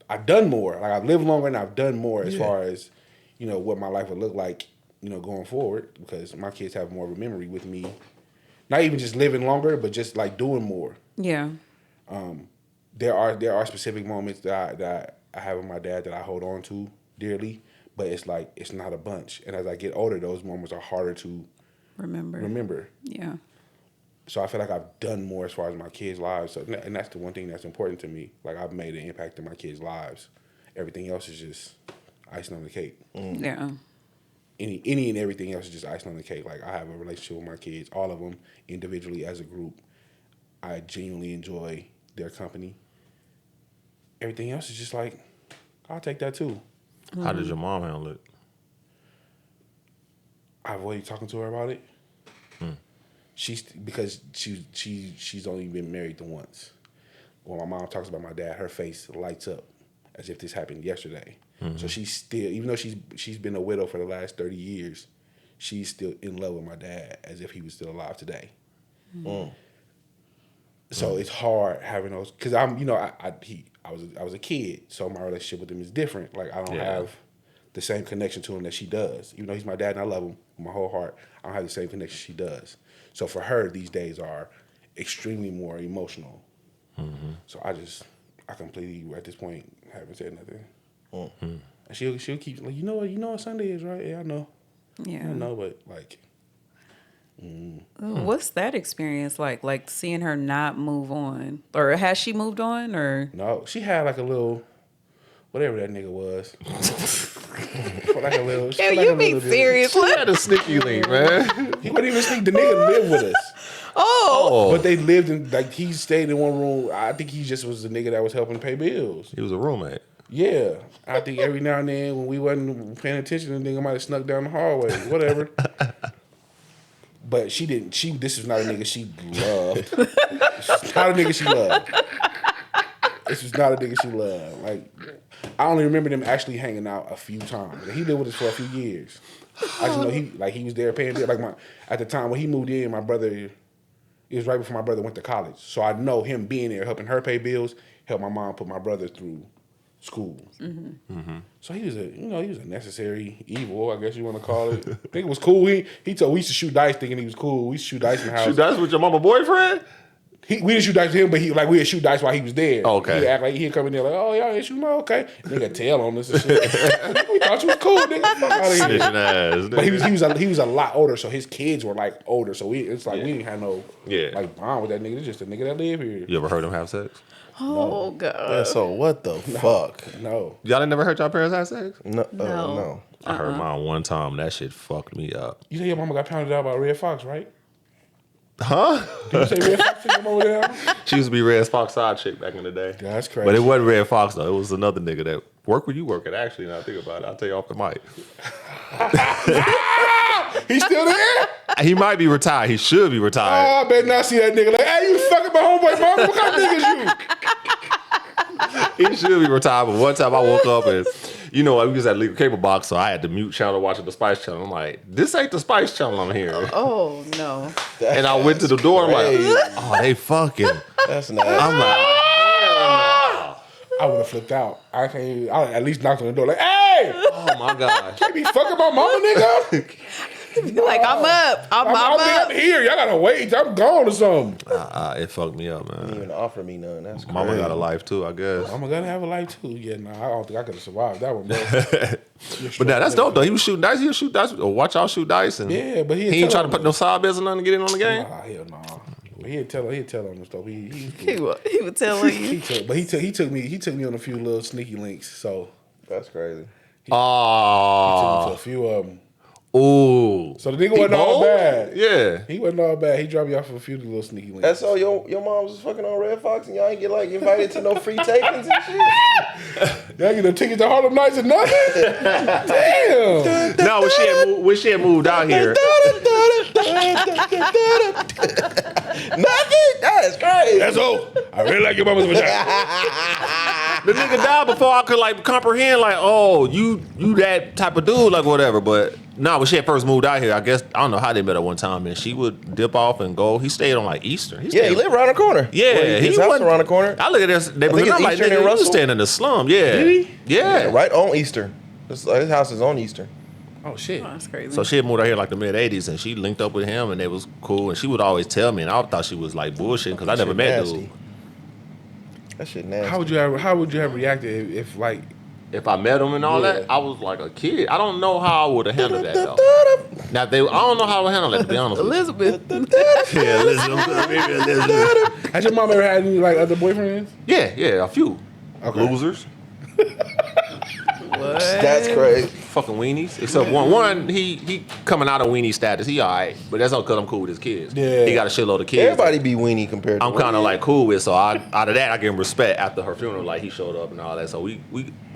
I've done more. Like I've lived longer and I've done more as far as, what my life would look like, going forward, because my kids have more of a memory with me. Not even just living longer, but just like doing more. Yeah. There are specific moments that I have with my dad that I hold on to dearly, but it's like it's not a bunch. And as I get older, those moments are harder to remember. Yeah. So I feel like I've done more as far as my kids' lives. So, and that's the one thing that's important to me. Like I've made an impact in my kids' lives. Everything else is just icing on the cake. Yeah. Any and everything else is just icing on the cake. Like I have a relationship with my kids, all of them individually as a group. I genuinely enjoy their company. Everything else is just like, I'll take that too. How did your mom handle it? I avoided talking to her about it. Because she's only been married to once. When my mom talks about my dad, her face lights up as if this happened yesterday. So she's still, even though she's been a widow for the last 30 years, she's still in love with my dad as if he was still alive today. So it's hard having those, because I was a kid, so my relationship with him is different. Like I don't have the same connection to him that she does. Even though he's my dad and I love him with my whole heart, I don't have the same connection she does. So for her, these days are extremely more emotional. So I completely, at this point, haven't said nothing. And she'll keep like, you know what Sunday is, right? Yeah, I know. Yeah. I know, but like, What's that experience like? Like seeing her not move on, or has she moved on? Or no, she had like a little, whatever that nigga was. Like a little. can you be serious? She had a sneaky link, man. He wasn't even sneak. The nigga lived with us. But they lived in, like, he stayed in one room. I think he just was the nigga that was helping pay bills. He was a roommate. Yeah. I think every now and then when we wasn't paying attention, the nigga might have snuck down the hallway, whatever. But this is not a nigga she loved. This is not a nigga she loved. This was not a nigga she loved. Like, I only remember them actually hanging out a few times. He lived with us for a few years. I just know he was there paying bills. Like at the time when he moved in, my brother, it was right before my brother went to college. So I know him being there, helping her pay bills, helped my mom put my brother through school. So he was a necessary evil, I guess you want to call it. I think it was cool. We used to shoot dice thinking he was cool. We used to shoot dice in the house. Shoot dice with your mama boyfriend? We didn't shoot dice with him, but we'd shoot dice while he was there. Okay. He'd act like he'd come in there like, oh, y'all ain't shooting? Oh, okay. Nigga tail on us and shit. We thought you was cool, nigga. Fuck out of here. Snitching ass. But he was a lot older, so his kids were like older. So we didn't have no like bond with that nigga. It's just a nigga that live here. You ever heard him have sex? oh god, Yeah, so what the fuck? No. Y'all never heard y'all parents have sex? No. No. I heard mine one time. That shit fucked me up. You say your mama got pounded out by Red Fox, right? Huh? Did you say Red Fox to your mama there? She used to be Red Fox side chick back in the day. That's crazy. But it wasn't Red Fox though. It was another nigga that worked where you work at. Actually, now I think about it, I'll tell you off the mic. He's still there? He might be retired. He should be retired. Oh, I better not see that nigga like, hey, you fucking my homeboy, mama. What kind of niggas you? He should be retired. But one time I woke up and, we was at Legal Cable Box, so I had the mute channel watching the Spice Channel. I'm like, this ain't the Spice Channel I'm hearing. oh no, And I went to the door. I'm like, oh, they fucking. That's not. I'm like, I would have flipped out. I at least knocked on the door like, hey, oh my God. can't be fucking my mama, nigga. like I'm up, I'm up. I'm here. Y'all gotta wait. I'm gone or something. It fucked me up, man. Didn't even offer me none. That's crazy. Mama got a life too, I guess. I'm gonna have a life too. Yeah, nah, I don't think I could have survived that one, bro. But now that's dope though. He was shooting dice. He'll shoot dice. Or watch y'all shoot dice. And Yeah, but he ain't trying to put no side bets or nothing to get in on the game. Nah, hell nah. But he'd tell on the stuff. He would tell you. He took me on a few little sneaky links. So That's crazy. he took me to Oh, a few of them. Ooh. So the nigga wasn't all bad. Yeah. He wasn't all bad. He dropped you off for a few little sneaky links. That's all your moms was fucking on Red Fox and y'all ain't get like invited to no free tapings and shit. Y'all get a ticket to Harlem Nights and nothing? Damn. No, when she had moved out here. Nothing? That's crazy. That's all. I really like your mama's vagina. The nigga died before I could like comprehend, like, oh, you that type of dude, like whatever. But no, when she had first moved out here, I guess I don't know how they met at one time, and she would dip off and go. He stayed on like Eastern. Yeah, he lived around the corner. Yeah, his house wasn't- around the corner. I look at this neighborhood. it's I'm like, Eastern nigga, and you Russell. staying in the slum? Yeah, Did he? yeah. Right on Eastern. His house is on Eastern. Oh, shit. Oh, that's crazy. So she had moved out here like the mid '80s, and she linked up with him, and it was cool. And she would always tell me, and I thought she was like bullshitting because I never Shit met nasty. dude. That shit nasty. How would you have reacted if like, If I met him and all Yeah. that, I was like a kid. I don't know how I would have handled that though. Now I don't know how I would handle that, to be honest. with Elizabeth. you. Yeah, Elizabeth. has your mom ever had any like other boyfriends? Yeah, a few Okay. losers, What? That's crazy. fucking weenies. Except one, he coming out of weenie status. He all right, but that's all because I'm cool with his kids. Yeah. He got a shitload of kids. Everybody be weenie compared to I'm kind of like cool with, so out of that I give him respect after her funeral. Like he showed up and all that. So we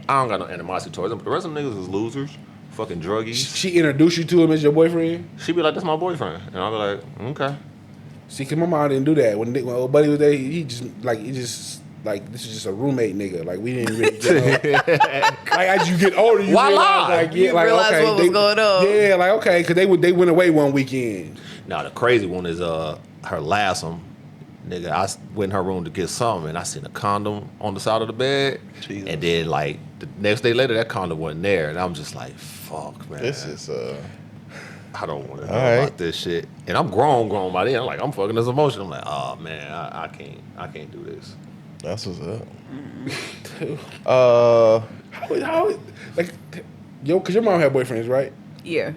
I don't got no animosity towards him. But the rest of them niggas is losers, fucking druggies. She introduced you to him as your boyfriend? She be like, "That's my boyfriend," and I'll be like, "Okay." See, cause my mom didn't do that. When old buddy was there, he just this is just a roommate nigga. Like we didn't really get like as you get older, you Why realize lie? like yeah, You like realize okay, what was going on. Yeah, like okay, cause they went away one weekend. Now the crazy one is her last one. Nigga, I went in her room to get something and I seen a condom on the side of the bed. Jesus. And then like the next day later that condom wasn't there. And I'm just like, fuck, man. This is I don't want to know All right. about this shit. And I'm grown by then. I'm like, I'm fucking this emotion. I'm like, oh man, I can't do this. that's what's up. How like yo, cause your mom had boyfriends, right? Yeah.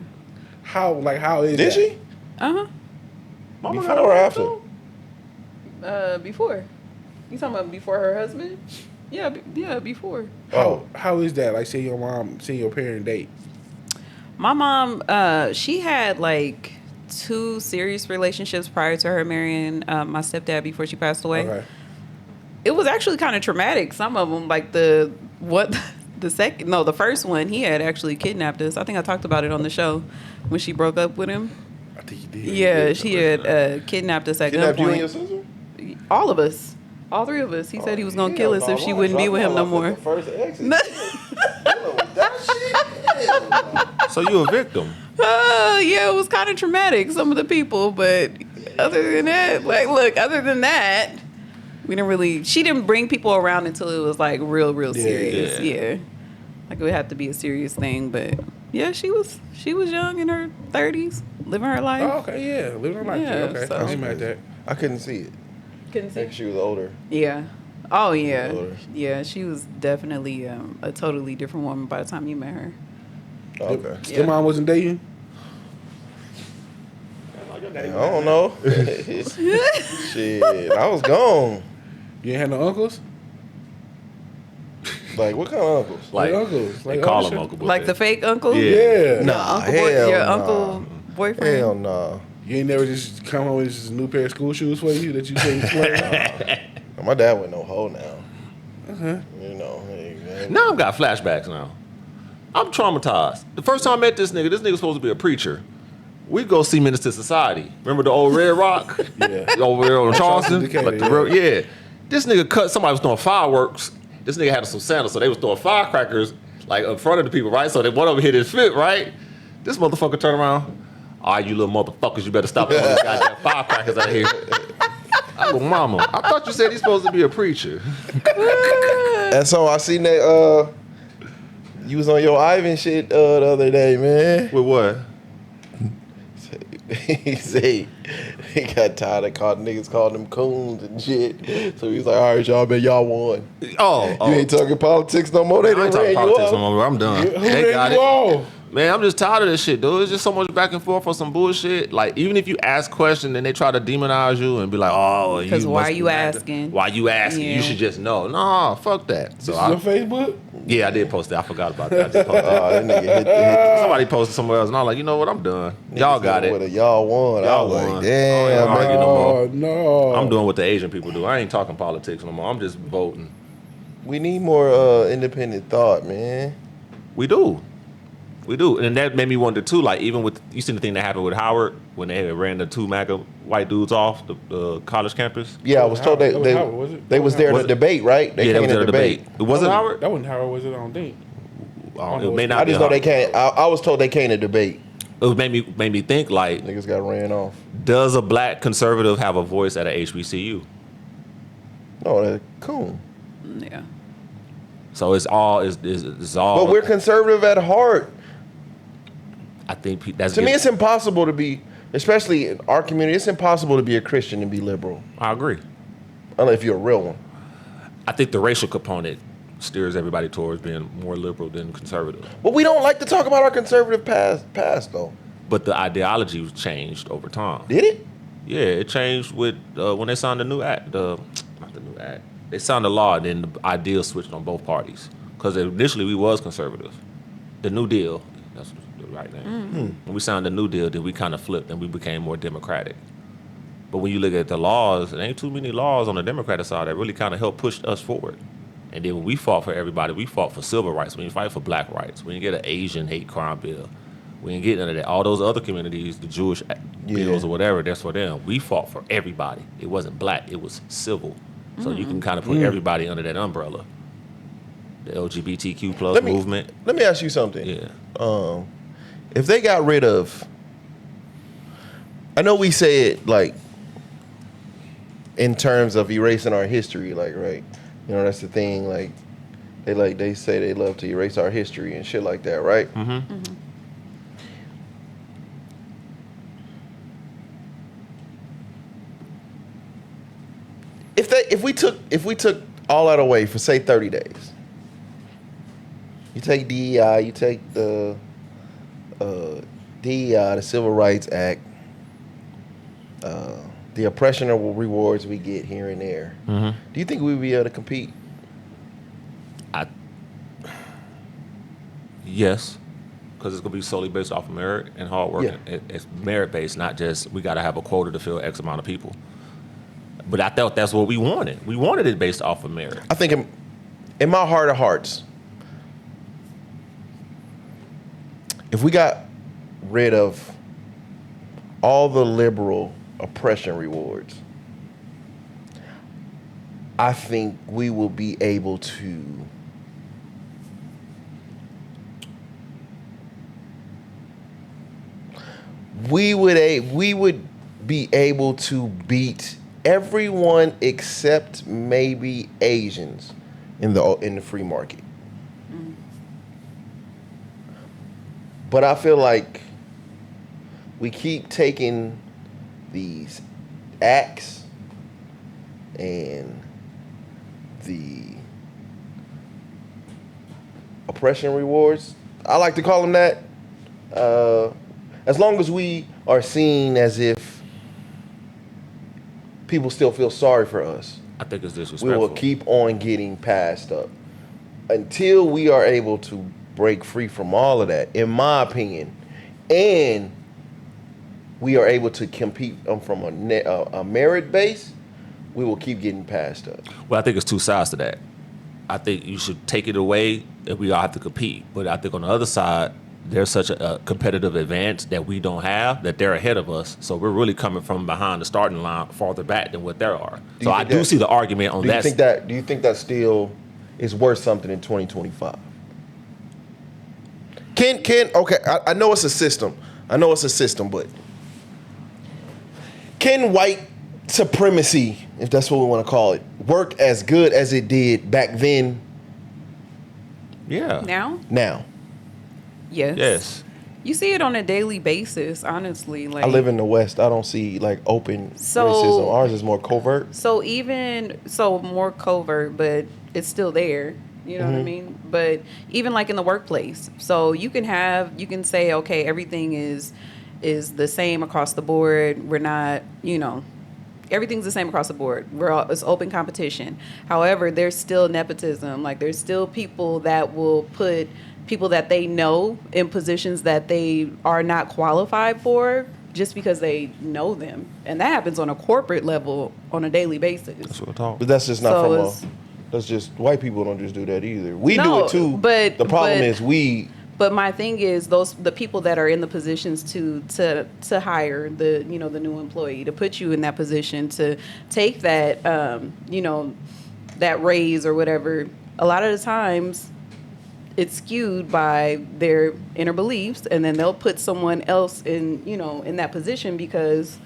How is Did that? she? Uh Mama Before got a or wife, after? too? huh. Before. You talking about before her husband? Yeah. Yeah. Before. How is that? Like seeing your parent date. My mom, she had like 2 serious relationships prior to her marrying my stepdad before she passed away. Okay. It was actually kind of traumatic. Some of them, like the first one, he had actually kidnapped us. I think I talked about it on the show when she broke up with him. I think you did. Yeah, she had kidnapped us at Kidnapped you and your gunpoint. sister? All of us. All 3 of us. He said he was going to kill us if she wouldn't be with him no more. First exit. So you a victim. Yeah, it was kind of traumatic, some of the people, but other than that, we didn't really, she didn't bring people around until it was like real serious. Yeah. Yeah. Like it would have to be a serious thing, but yeah, she was young in her 30s, living her life. Oh, okay, yeah, living her life. Yeah, Okay, so- I ain't mad at that. I couldn't see it. Couldn't I think she was older. Yeah. Oh yeah. Older. Yeah, she was definitely a totally different woman by the time you met her. Okay. Still, mom wasn't dating. I don't know. Shit, I was gone. You ain't had no uncles. Like, what kind of uncles? Like uncles, they like call Usher. him Uncle. but Like the they- fake uncle? Yeah. Yeah. Nah, Uncle hell your nah. uncle boyfriend? Hell no. You ain't never just come home with just a new pair of school shoes for you that you say you play. My dad wasn't no hoe now. Uh-huh. You know. Now I've got flashbacks now. I'm traumatized. The first time I met this nigga's supposed to be a preacher. We go see Minister Society. Remember the old Red Rock? Yeah. Over there on Charleston? Decatur, Like the real- yeah. This nigga somebody was throwing fireworks. This nigga had some sandals, so they was throwing firecrackers like in front of the people, right? So that one of them hit his foot, right? This motherfucker turned around. All right, you little motherfuckers, you better stop throwing these goddamn firecrackers out here. I go, mama, I thought you said he's supposed to be a preacher. And so I seen that you was on your Ivan shit the other day, man. With what? He said he got tired of niggas calling them coons and shit. So he's like, all right, y'all, man, y'all won. Oh, You ain't talking politics no more. They I done ain't talking ran you politics off. no more. I'm done. Who They ran got you it. off? Man, I'm just tired of this shit, dude. It's just so much back and forth for some bullshit. Like, even if you ask questions and they try to demonize you and be like, oh, Because you why must are you be mad. asking? Why you asking? Yeah. You should just know. Nah, fuck that. So This is on Facebook? yeah, I did post that. I forgot about that. I just posted That nigga hit somebody posted somewhere else, and I was like, you know what? I'm done. Y'all got with it. a y'all won. I Y'all was won. like, I damn, don't man. argue no more. Oh, no. I'm doing what the Asian people do. I ain't talking politics no more. I'm just voting. We need more independent thought, man. We do. And that made me wonder too, like even with, you seen the thing that happened with Howard when they ran the 2 MAGA white dudes off the college campus? Yeah, I was told That was Howard, was it? they was there Was to it? debate, right? They Yeah, that came was to their debate. It wasn't Howard? That wasn't Howard, was it? I don't think. It may not I be just know they Howard. can't. I was told they came to debate. It made me think, like, Niggas got ran off. does a black conservative have a voice at a HBCU? No, that's cool. Yeah. So it's all. But we're conservative at heart. I think that's To me, it's impossible to be, especially in our community, it's impossible to be a Christian and be liberal. I agree. Unless you're a real one. I think the racial component steers everybody towards being more liberal than conservative. But we don't like to talk about our conservative past though. But the ideology changed over time. Did it? Yeah, it changed with when they signed the new act. Not the new act. They signed the law, and then the ideals switched on both parties. Because initially we was conservative. The New Deal, that's the right name. When we signed the New Deal, then we kind of flipped and we became more democratic. But when you look at the laws, there ain't too many laws on the Democratic side that really kind of helped push us forward. And then when we fought for everybody, we fought for civil rights. We didn't fight for black rights. We didn't get an Asian hate crime bill. We didn't get none of that. All those other communities, the Jewish bills or whatever, that's for them. We fought for everybody. It wasn't black. It was civil. So you can kind of put everybody under that umbrella. The LGBTQ plus movement. Let me ask you something. Yeah. If they got rid of, I know we say it like in terms of erasing our history, like, right? You know, that's the thing. Like they say they love to erase our history and shit like that, right? Mm-hmm. If we took all that away for say 30 days, you take DEI, you take the DEI, the Civil Rights Act, the oppression or rewards we get here and there. Mm-hmm. Do you think we'd be able to compete? Yes, because it's going to be solely based off of merit and hard work. Yeah. It's merit based, not just we got to have a quota to fill X amount of people. But I thought that's what we wanted. We wanted it based off of merit. I think in my heart of hearts, if we got rid of all the liberal oppression rewards, I think we will be able to we would be able to beat everyone except maybe Asians in the free market. But I feel like we keep taking these acts and the oppression rewards, I like to call them that, as long as we are seen as if people still feel sorry for us, I think it's we disrespectful. will keep on getting passed up until we are able to break free from all of that, in my opinion, and we are able to compete from a merit base. We will keep getting passed up. Well, I think it's two sides to that. I think you should take it away and we all have to compete. But I think on the other side, there's such a competitive advantage that we don't have, that they're ahead of us. So we're really coming from behind the starting line farther back than what there are. So I do see the argument on that. Do you think that still is worth something in 2025? Okay, I know it's a system. But can white supremacy, if that's what we want to call it, work as good as it did back then? Yeah. Now. Yes. Yes. You see it on a daily basis, honestly. Like, I live in the West. I don't see like open racism. Ours is more covert. So more covert, but it's still there. You know what I mean? But even like in the workplace, so you can say, okay, everything is the same across the board. We're not, everything's the same across the board. It's open competition. However, there's still nepotism. Like there's still people that will put people that they know in positions that they are not qualified for just because they know them. And that happens on a corporate level on a daily basis. That's what we're talking. But that's just not So from that's just white people don't just do that either. We do No, it too. but- the problem but- is But my thing is the people that are in the positions to hire the the new employee, to put you in that position to take that that raise or whatever. A lot of the times, it's skewed by their inner beliefs, and then they'll put someone else in in that position because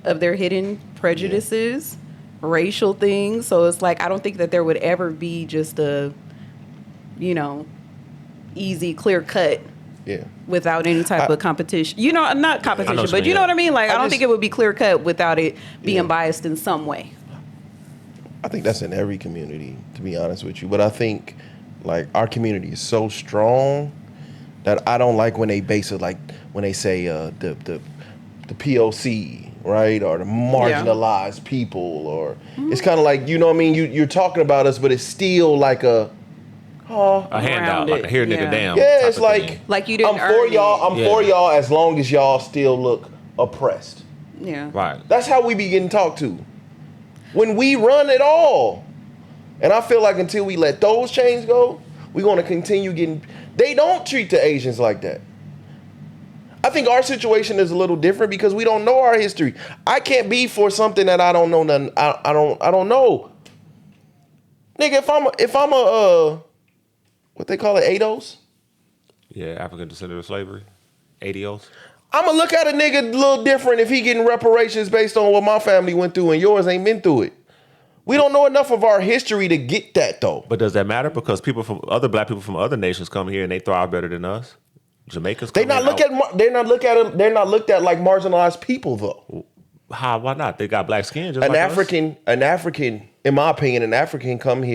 of their hidden prejudices, racial things. So it's like I don't think that there would ever be just a easy, clear cut without any type of competition. Not competition, but you know what I mean? Like, I don't think it would be clear cut without it being biased in some way. I think that's in every community, to be honest with you. But I think, like, our community is so strong that I don't like when they base it, like, when they say the POC, right? Or the marginalized people, or it's kind of like, you know what I mean? You're talking about us, but it's still like a handout, like a here nigga damn. Yeah, it's like you didn't I'm for earn y'all. it. I'm for y'all as long as y'all still look oppressed. Yeah. Right. That's how we be getting talked to. When we run it all. And I feel like until we let those chains go, we're going to continue getting... They don't treat the Asians like that. I think our situation is a little different because we don't know our history. I can't be for something that I don't know nothing. I don't know. Nigga, if I'm a what they call it, ADOS? Yeah, African descendant of slavery. ADOS. I'm going to look at a nigga a little different if he getting reparations based on what my family went through and yours ain't been through it. We don't know enough of our history to get that, though. But does that matter? Because black people from other nations come here and they thrive better than us. Jamaicans. They're not looked at like marginalized people, though. How? Why not? They got black skin. Just An like African, in my opinion, an African comes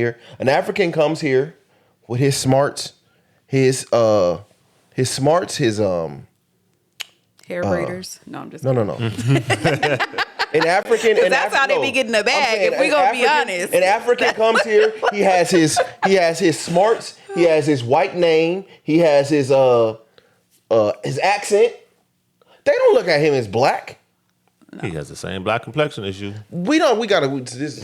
here with his smarts, his hair braiders. No, I'm just No. An African, that's how they be getting the bag. If we gonna be honest, an African comes here. He has his smarts. He has his white name. He has his accent. They don't look at him as black. No. He has the same black complexion as you. We gotta. This.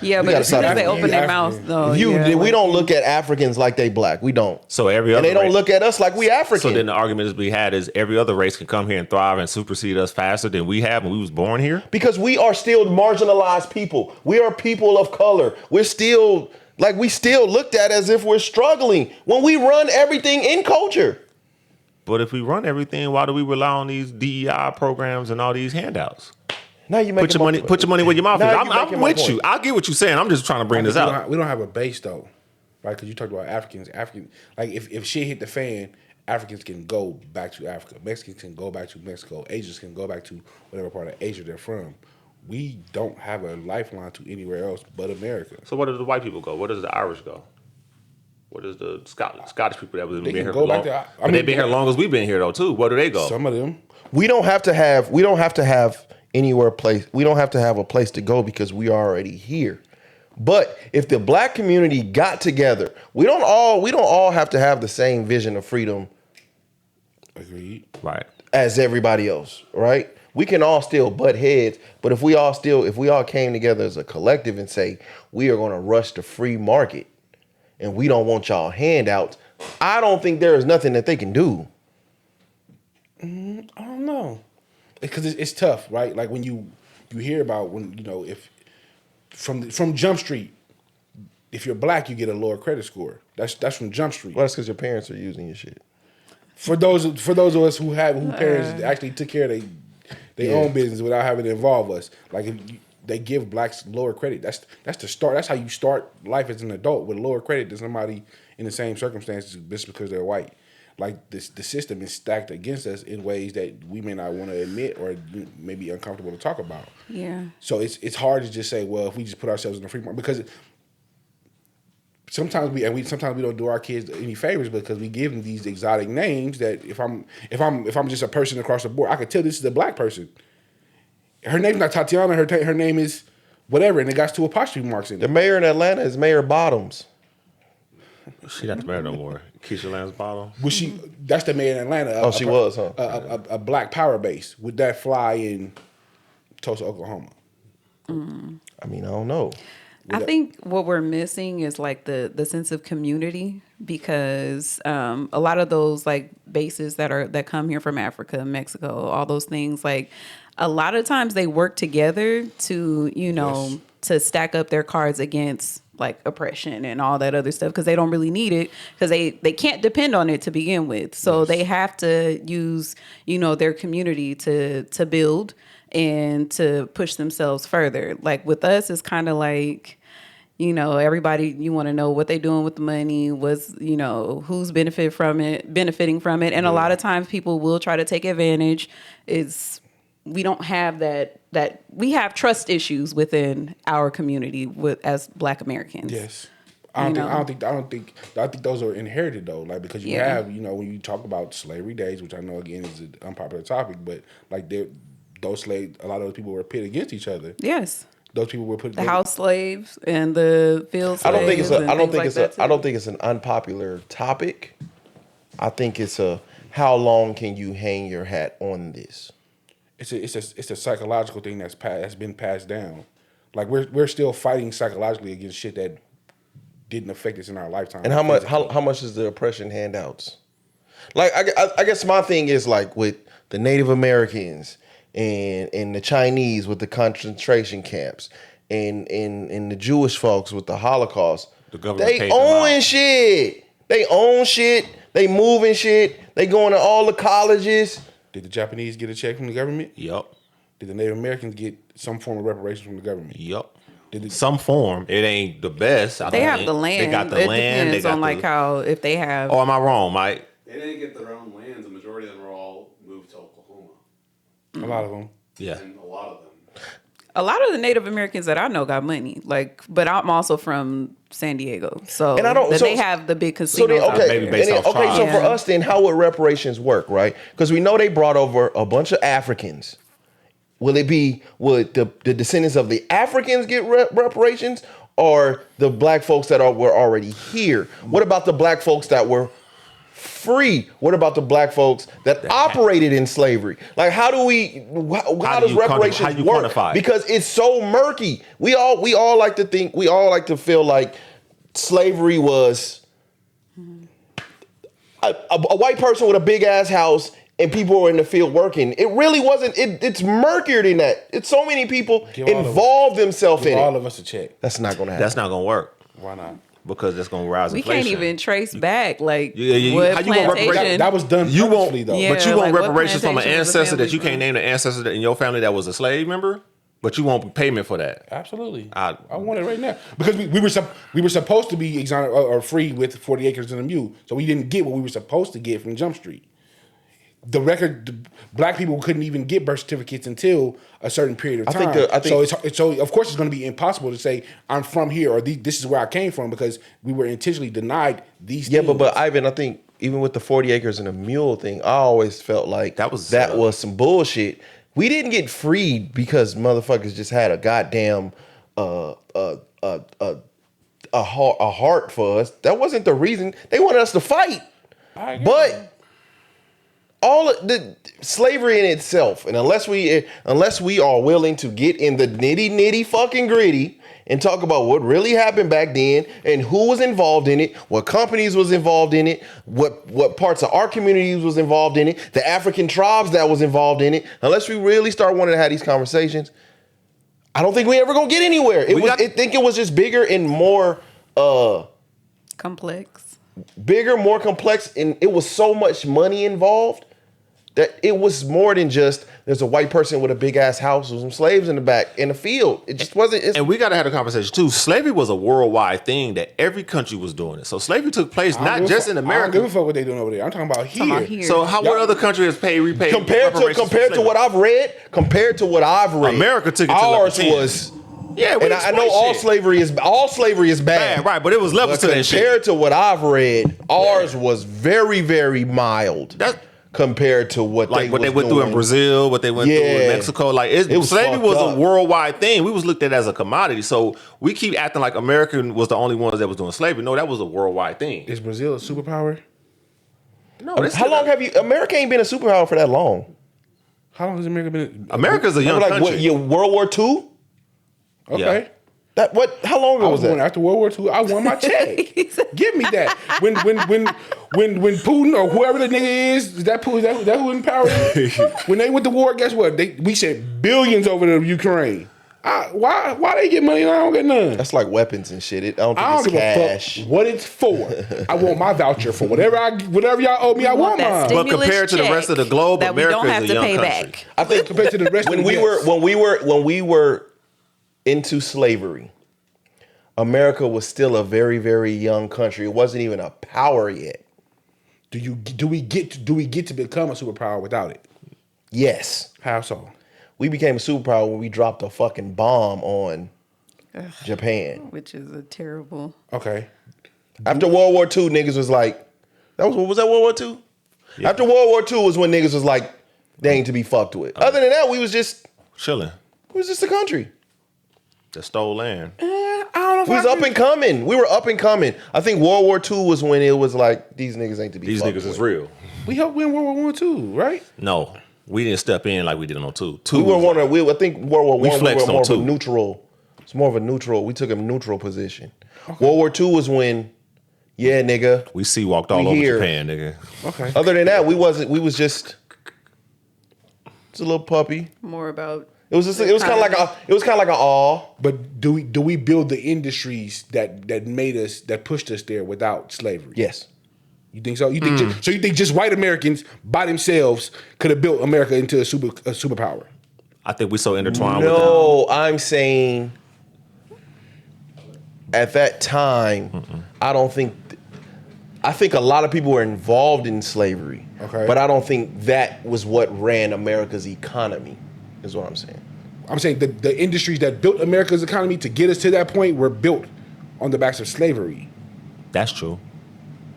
Yeah, but as soon as they open their mouth, though, we don't look at Africans like they black. We don't. So every other and they don't look at us like we African. So then the argument is we had is every other race can come here and thrive and supersede us faster than we have when we was born here. Because we are still marginalized people. We are people of color. We're still looked at as if we're struggling when we run everything in culture. But if we run everything, why do we rely on these DEI programs and all these handouts? Now you put your money where your mouth is. I'm with you. I get what you're saying. I'm just trying to bring this out. We don't have a base though, right? Because you talked about Africans. Like if shit hit the fan, Africans can go back to Africa. Mexicans can go back to Mexico. Asians can go back to whatever part of Asia they're from. We don't have a lifeline to anywhere else but America. So where do the white people go? Where does the Irish go? Where does the Scottish people that have been here go long? They've been here long as we've been here though too. Where do they go? Some of them. We don't have to have anywhere place. We don't have to have a place to go because we are already here. But if the black community got together, we don't all have to have the same vision of freedom. Agreed. Right. As everybody else, right? We can all still butt heads, but if we all came together as a collective and say we are going to rush the free market and we don't want y'all handouts, I don't think there is nothing that they can do. I don't know, because it's tough, right? Like when you hear about if from Jump Street, if you're black, you get a lower credit score. That's from Jump Street. Well, that's because your parents are using your shit. For those of us who parents actually took care of their own business without having to involve us, like they give blacks lower credit. That's the start. That's how you start life as an adult, with lower credit than somebody in the same circumstances just because they're white. Like the system is stacked against us in ways that we may not want to admit or may be uncomfortable to talk about. Yeah. So it's hard to just say, well, if we just put ourselves in the free market, because sometimes we don't do our kids any favors because we give them these exotic names that if I'm just a person across the board, I could tell this is a black person. Her name's not Tatiana. Her name is whatever, and it got two apostrophe marks in it. The mayor in Atlanta is Mayor Bottoms. She not the mayor no more. Keisha Lance Bottom. Was she? That's the mayor in Atlanta. She was, huh? A black power base. Would that fly in Tulsa, Oklahoma? I mean, I don't know. I think what we're missing is like the sense of community because a lot of those like bases that come here from Africa, Mexico, all those things, like a lot of times they work together to, Yes. to stack up their cards against like oppression and all that other stuff because they don't really need it because they can't depend on it to begin with. So they have to use, their community to build and to push themselves further. Like with us, it's kind of like, everybody, you want to know what they're doing with the money, who's benefiting from it. And a lot of times people will try to take advantage. We don't have that we have trust issues within our community as Black Americans. Yes. I don't think those are inherited though. Like because you have, when you talk about slavery days, which I know again is an unpopular topic, but like those slaves, a lot of those people were pitted against each other. Yes. Those people were put The house slaves and the field slaves. I don't think it's an unpopular topic. I think it's how long can you hang your hat on this? It's a psychological thing that's been passed down. Like we're still fighting psychologically against shit that didn't affect us in our lifetime. And how much is the oppression handouts? Like I guess my thing is like with the Native Americans and the Chinese with the concentration camps and the Jewish folks with the Holocaust. The government They paid them own out. shit. They own shit. They moving shit. They going to all the colleges. Did the Japanese get a check from the government? Yup. Did the Native Americans get some form of reparations from the government? Yup. Some form. It ain't the best. They have the land. They got the it land. Depends on like how if they have. Oh, am I wrong, Mike? They didn't get their own lands. The majority of them were all moved to Oklahoma. A lot of them. Yeah. And a lot of them. A lot of the Native Americans that I know got money, but I'm also from San Diego, so And I don't- they have the big casinos. So out maybe there. based off so tribe. for us then, how would reparations work, right? Because we know they brought over a bunch of Africans. Would the descendants of the Africans get reparations, or the black folks that were already here? What about the black folks that were free? What about the black folks that operated in slavery? Like, how does reparations work? Quantify it? Because it's so murky. We all like to feel like slavery was a white person with a big ass house and people were in the field working. It really wasn't. It's murkier than that. It's so many people involved themselves in All it. of us a check. That's not going to happen. That's not gonna work Why not? because that's gonna rise We inflation. can't even trace back like Yeah, what how you gonna plantation. reparation- That was done You won't, purposely, though. Yeah. but you want like, what reparations from an plantation was the ancestor that family you can't from? name the ancestor in your family that was a slave member, but you want payment for that. Absolutely. I want it right now because we were supposed to be exonerated or free with 40 acres and a mule, so we didn't get what we were supposed to get from Jump Street. Black people couldn't even get birth certificates until a certain period of time. So of course it's going to be impossible to say I'm from here or this is where I came from because we were intentionally denied these. Yeah, things. but Ivan, I think even with the 40 acres and a mule thing, I always felt like that was some bullshit. We didn't get freed because motherfuckers just had a goddamn a heart for us. That wasn't the reason. They wanted us to fight. But all of the slavery in itself, and unless we are willing to get in the nitty fucking gritty and talk about what really happened back then and who was involved in it, what companies was involved in it, what parts of our communities was involved in it, the African tribes that was involved in it, unless we really start wanting to have these conversations, I don't think we ever gonna get anywhere. I think it was just bigger and more complex. Bigger, more complex, and it was so much money involved that it was more than just there's a white person with a big ass house with some slaves in the back in the field. It just wasn't. And we got to have a conversation too. Slavery was a worldwide thing that every country was doing it. So slavery took place not just in I don't America. give a fuck what they doing over there. I'm talking about here. So how what other country has repaid compared to what I've read? Compared to what I've read, America took it to ours like 10. was Yeah, we and I know all shit. slavery is bad. Bad, right? But it was levels But to that shit. compared to what I've read, ours was very, very mild. That- compared to what Like what they went doing through in Brazil, what they went through in Mexico. Like was slavery fucked was up. a worldwide thing. We was looked at as a commodity. So we keep acting like America was the only ones that was doing slavery. No, that was a worldwide thing. Is Brazil a superpower? No, How long have you? America ain't been a superpower for that long. How long has America been? America's a young Like country. what? Yeah, World War II. Okay. Yeah. That what? How long I ago was was born that? after World War II. I won my check. Give me that. When Putin or whoever the nigga is that Putin? Is that who in power? When they went to war, guess what? We sent billions over to Ukraine. Why they get money and I don't get none? That's like weapons and shit. I don't think I don't it's give cash. a fuck what it's for. I want my voucher for whatever y'all owe me. I want that mine. But compared to the rest of the globe, that we America don't is have a to young pay country. back. I think Compared to the rest when of the we were into slavery, America was still a very, very young country. It wasn't even a power yet. Do we get to become a superpower without it? Yes. How so? We became a superpower when we dropped a fucking bomb on Japan. Which is a terrible. Okay. After World War II, niggas was like, was that World War II? Yeah. After World War II was when niggas was like, they ain't to be fucked with. Other than that, we was just Chilling. a country. That stole land. I don't know if We was up and coming. We were up and coming. I think World War II was when it was like, these niggas ain't to be These fucked niggas with. is real. We helped win World War One too, right? No, we didn't step in like we did on two. We were one of, I think World War We I, we flexed were more on of a two. neutral. It's more of a neutral. We took a neutral position. World War II was when, yeah, nigga. We sea walked all We over here. Japan, nigga. Okay. Other than that, we was just a little puppy. More about. It was kind of like an awe. But do we build the industries that made us, that pushed us there without slavery? Yes. You think so? You think just white Americans by themselves could have built America into a superpower? I think we so intertwined with No, I'm saying at that time, I don't think. I think a lot of people were involved in slavery. Okay. But I don't think that was what ran America's economy, is what I'm saying. I'm saying the industries that built America's economy to get us to that point were built on the backs of slavery. That's true.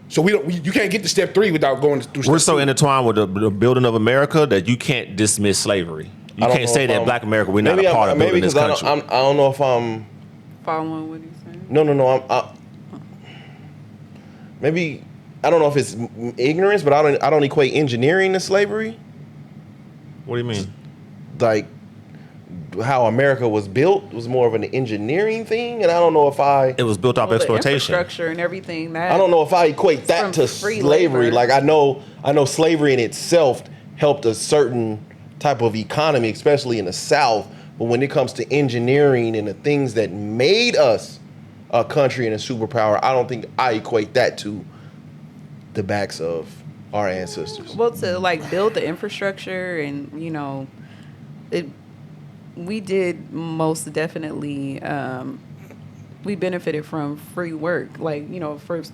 So you can't get to step 3 without going through step We're so 2. intertwined with the building of America that you can't dismiss slavery. You I don't can't know say if that I'm- Black America, we're not maybe a part of maybe building this because country. I don't know if I'm. Following what he's saying. No. Maybe I don't know if it's ignorance, but I don't equate engineering to slavery. What do you mean? Like how America was built was more of an engineering thing, and I don't know if It was built off Well, the exploitation. infrastructure and everything that. I don't know if I equate that From to free slavery. labor. Like I know slavery in itself helped a certain type of economy, especially in the South. But when it comes to engineering and the things that made us a country and a superpower, I don't think I equate that to the backs of our ancestors. Well, to like build the infrastructure and we did most definitely. We benefited from free work, like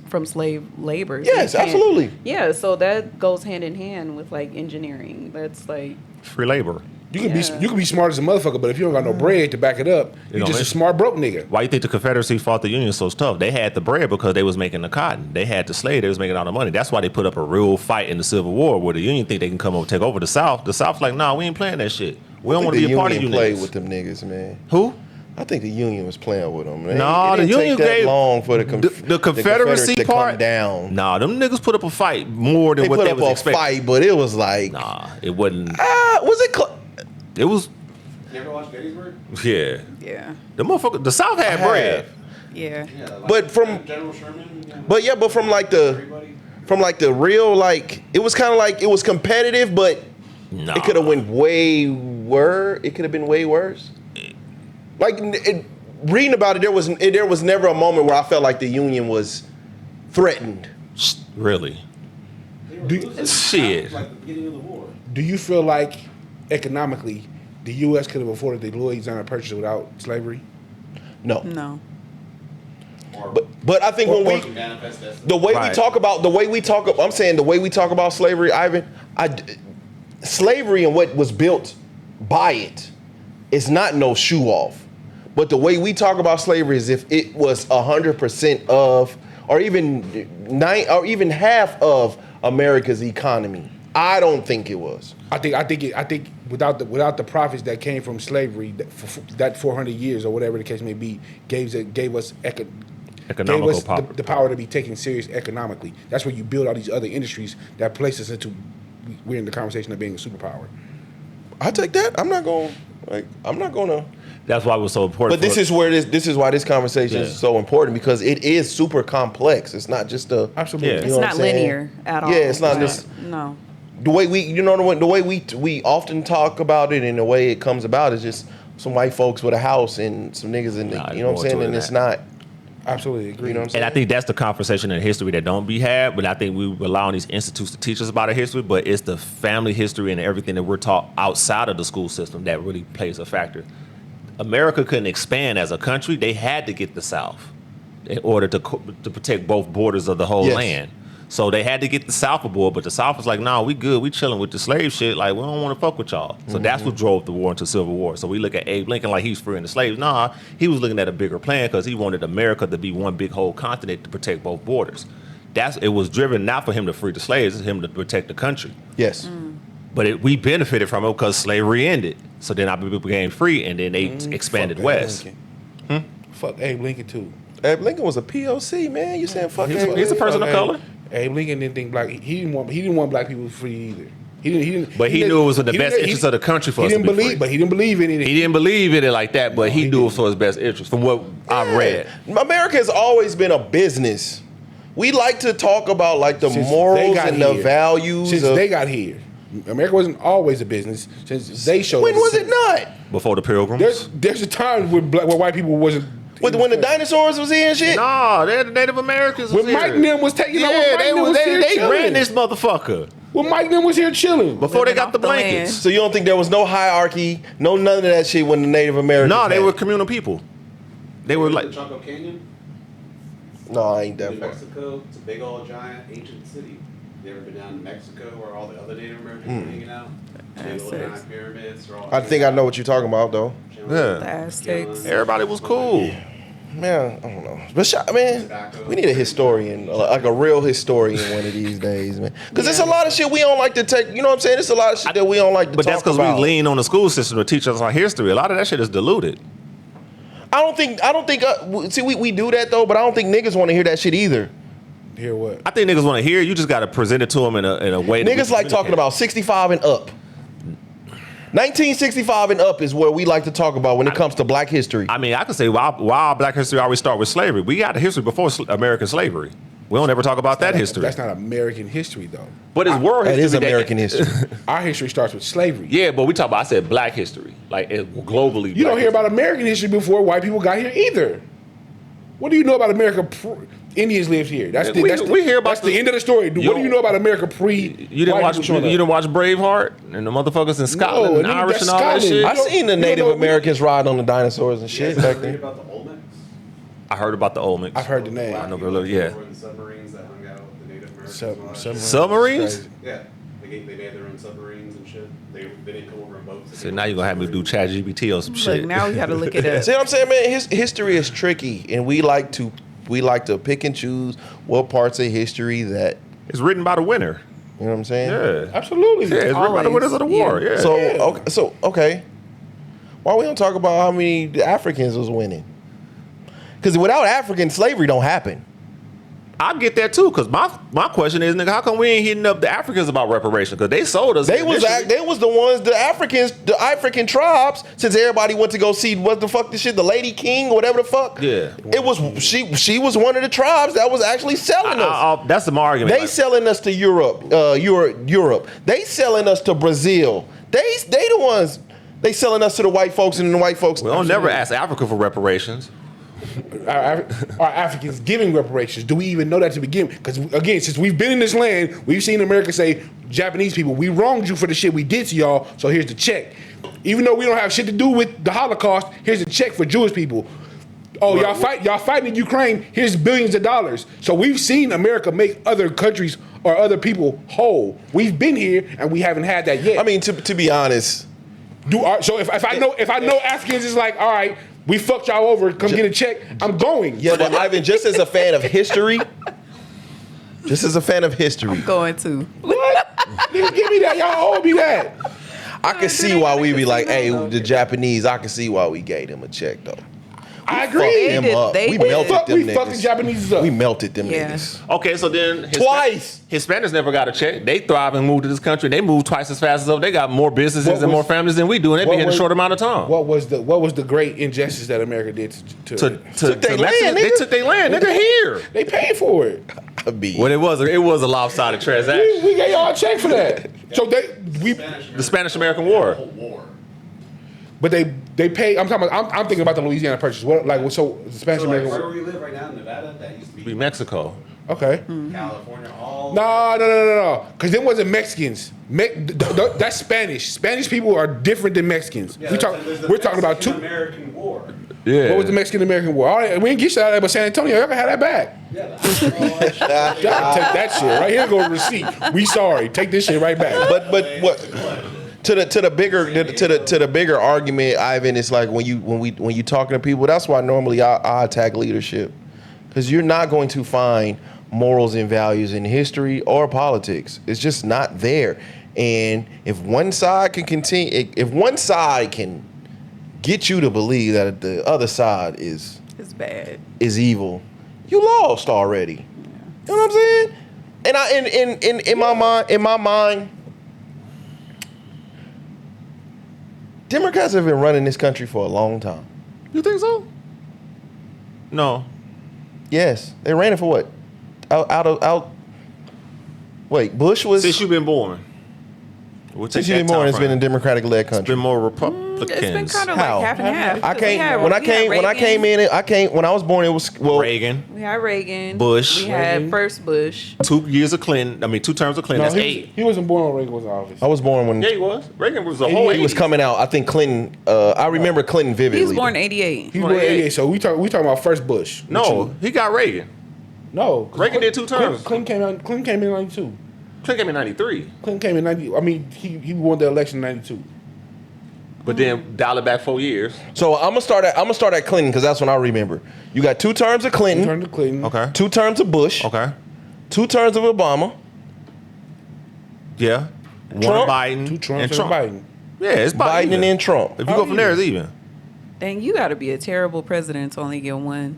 from slave labor. So Yes, you can't- absolutely. Yeah, so that goes hand in hand with like engineering. That's like Free labor. You can be smart as a motherfucker, but if you don't got no bread to back it up, you're don't just a listen. smart broke nigga. Why you think the Confederacy fought the Union so tough? They had the bread because they was making the cotton. They had the slave. They was making all the money. That's why they put up a real fight in the Civil War where the Union think they can come over take over the South. The South's like, nah, we ain't playing that shit. We don't want to be a part of you played niggas. with them niggas, man. Who? I think the Union was playing with them. Man. No, it the didn't Union take that gave long for the the Confederacy Confederates to part come down. Nah, them niggas put up a fight more than They what put they up was a expecting. fight, but it was like, Nah, it wasn't. was it? It was. You ever watch Gettysburg? Yeah, yeah, the motherfucker. The South had bread. yeah. Yeah, like But from- General Sherman. But from like the real, like it was kind of like it was competitive, but Nah. it could have went way worse. It could have been way worse. Like reading about it, there was never a moment where I felt like the Union was threatened. Really? Shit. Like the beginning of the war. Do you feel like economically the U.S. could have afforded the Louisiana Purchase without slavery? No. No. But I think when we Manifest Destiny. the way Right. we talk about I'm saying the way we talk about slavery, Ivan, slavery and what was built by it is not no shoe off. But the way we talk about slavery is if it was 100% of, or even half of America's economy. I don't think it was. I think without the profits that came from slavery, that 400 years or whatever the case may be, gave us Economical power. the power to be taken serious economically. That's where you build all these other industries that place us into. We're in the conversation of being a superpower. I take that. I'm not gonna. That's why it was so important. But this is why this conversation is so important, because it is super complex. It's not just a Absolutely. Yeah. You It's know not linear at all. Yeah, it's not just No. the way we often talk about it, and the way it comes about is just some white folks with a house and some niggas in the, Nah, you know what I'm more saying, to it and than it's that. not. Absolutely agree. You know what I'm saying? And I think that's the conversation in history that don't be had, but I think we rely on these institutes to teach us about our history, but it's the family history and everything that we're taught outside of the school system that really plays a factor. America couldn't expand as a country. They had to get the South in order to protect both borders of the whole Yes. land. So they had to get the South aboard, but the South was like, nah, we good. We chilling with the slave shit. Like, we don't want to fuck with y'all. So that's what drove the war into Civil War. So we look at Abe Lincoln like he's freeing the slaves. Nah, he was looking at a bigger plan because he wanted America to be one big whole continent to protect both borders. It was driven not for him to free the slaves, it's him to protect the country. Yes. But we benefited from it because slavery ended. So then our people became free, and then they expanded Fuck west. Abe Lincoln. Fuck Abe Lincoln too. Abe Lincoln was a POC, man. You saying fuck Abe He's a Lincoln? person of color. Abe Lincoln didn't think black. He didn't want black people free either. He didn't. But he knew it was in the best interest of the country for us to be free. But he didn't believe in it. He didn't believe in it like that, but he knew it for his best interest, from what I've read. America has always been a business. We like to talk about like the Since morals they got and the here. values. Since they got here, America wasn't always a business. Since they showed. When us- was it not? Before the Pilgrims? There's a time where white people wasn't. When the dinosaurs was here and shit? No, they're the Native Americans. When Mike and them was taking over, yeah, Mike they ran this motherfucker When Mike and them was here chilling. before they Living got off the the land. blankets. So you don't think there was no hierarchy, none of that shit when the Native Americans? No, they had were it? communal people. They were like, Chaco Canyon, No, I ain't that New far. Mexico. It's a big old giant ancient city. You ever been down to Mexico where all the other Native Americans Hmm. are hanging out? Big old giant pyramids. They're all I think I know what you're talking about, though. chilling, Yeah. The Aztecs. chilling. everybody was cool. Man, I don't know. But man, we need a historian, like a real historian one of these days, man. Because there's a lot of shit we don't like to take. You know what I'm saying? There's a lot of shit that we don't like to But talk that's because about. we lean on the school system to teach us our history. A lot of that shit is diluted. I don't think. See, we do that though, but I don't think niggas want to hear that shit either. Hear what? I think niggas want to hear. You just got to present it to them in a way. that we Niggas like talking communicate. about 65 and up. 1965 and up is where we like to talk about when it comes to Black history. I mean, I could say why Black history always start with slavery. We got a history before American slavery. We don't ever talk about that history. That's not American history though. But it's world That history. is American history. Our history starts with slavery. Yeah, but we talk about, I said Black history. Like globally. You don't hear about American history before white people got here either. What do you know about America? Indians lived here. We hear about that's the end of the story. What do you know about America pre? You didn't watch Braveheart and the motherfuckers in Scotland and nigga, Irish that's and all that Scotland. shit? I seen the you don't Native know- Americans ride on the dinosaurs and You shit guys back ever read then. about the Olmecs? I heard about the Olmecs. I've heard the name. I know, yeah. Or the submarines that hung out with the Native Americans. Sub- and all that submarines. shit. Submarines? Crazy. Yeah, they made their own submarines and shit. They didn't come over in boats. So now you're gonna have me do chat GPT or some shit. Look, now we got to look it up. See what I'm saying, man? History is tricky, and we like to pick and choose what parts of history that, It's written by the winner. you know what I'm saying? Yeah. Absolutely. Yeah, it's written by the winners of the war. Yeah. So okay, why we don't talk about how many the Africans was winning? Because without African, slavery don't happen. I get that too, because my question is, nigga, how come we ain't hitting up the Africans about reparations? Because they sold us. They was the ones, the African tribes. Since everybody went to go see what the fuck this shit, the Lady King or whatever the fuck. Yeah. It was she was one of the tribes that was actually selling us. That's my argument. They selling us to Europe. They selling us to Brazil. They the ones. They selling us to the white folks, and the white folks. We don't never ask Africa for reparations. Are Africans giving reparations? Do we even know that to begin with? Because again, since we've been in this land, we've seen America say, Japanese people, we wronged you for the shit we did to y'all, so here's the check. Even though we don't have shit to do with the Holocaust, here's a check for Jewish people. Oh, y'all fighting in Ukraine, here's billions of dollars. So we've seen America make other countries or other people whole. We've been here and we haven't had that yet. I mean, to be honest, So if I know Africans is like, all right, We fucked y'all over. Come get a check. I'm going. Yeah, but Ivan, just as a fan of history, Going to. What? Nigga, give me that. Y'all owe me that. I can see why we be like, hey, the Japanese, I can see why we gave them a check, though. I agree. Them up. They We did. melted them We fucked the niggas. Japanese up. We melted them Yeah. niggas. Okay, so then Twice. Hispanics never got a check. They thrive and move to this country. They move twice as fast as us. They got more businesses What and more was- families than we do, and they be what here in a was- short amount of time. What was the great injustice that America did to To they Mexico, land, they nigga. took their land. Nigga here. They paid for it. I be. Well, it was a lopsided transaction. We gave y'all a check for that. So The Spanish-American War. but they paid. I'm talking about. I'm thinking about the Louisiana Purchase. What like so the Spanish So like American? where we live right now in Nevada, that used to Be be Mexico. Okay. California. All No. Because them wasn't Mexicans. That's Spanish. Spanish people are different than Mexicans. Yeah, there's the We're talking about two. Mexican-American War. Yeah. What was the Mexican American War? All right, we didn't get shit out of that, but San Antonio, y'all can have that back. Yeah, that's all that shit. Y'all can take that shit right here. Go to receipt. We sorry. Take this shit right back. But what to the bigger argument, Ivan, it's like when you talking to people, that's why normally I attack leadership, because you're not going to find morals and values in history or politics. It's just not there. And if one side can continue, if one side can get you to believe that the other side is bad. evil, you lost already. You know what I'm saying? And in my mind, Democrats have been running this country for a long time. You think so? No. Yes, they ran it for what? Wait, Bush was Since you've been born. We'll take since you've that been born. time It's been a frame. Democratic-led It's been country. more Republicans. It's been kind of How? like half and half. I because we had- when I we had came Reagan. when I was born, it was Reagan. We had Reagan. Bush. We had Reagan. first Bush. 2 years of Clinton. I mean, 2 terms of Clinton. No, That's 8. he wasn't born when Reagan was in office. I was born when Yeah, he was. Reagan was the whole he was 80s. coming out. I think Clinton. I remember Clinton vividly. He was born in 88. He was born in 88, so we talking about first Bush. No, he got Reagan. No. 'cause Reagan did 2 terms. Clinton came in 92. Clinton came in 93. Clinton came in 90. I mean, he won the election in 92. But then dial it back 4 years. So I'm gonna start at Clinton because that's when I remember. You got 2 terms of Clinton, Turned to Clinton. Okay. 2 terms of Bush, Okay. 2 terms of Obama. Yeah. One Trump? Biden. 2 Trumps and and Trump. Biden. Yeah, it's about Biden even. and then Trump. If you go from there, it's even. Dang, you got to be a terrible president to only get one.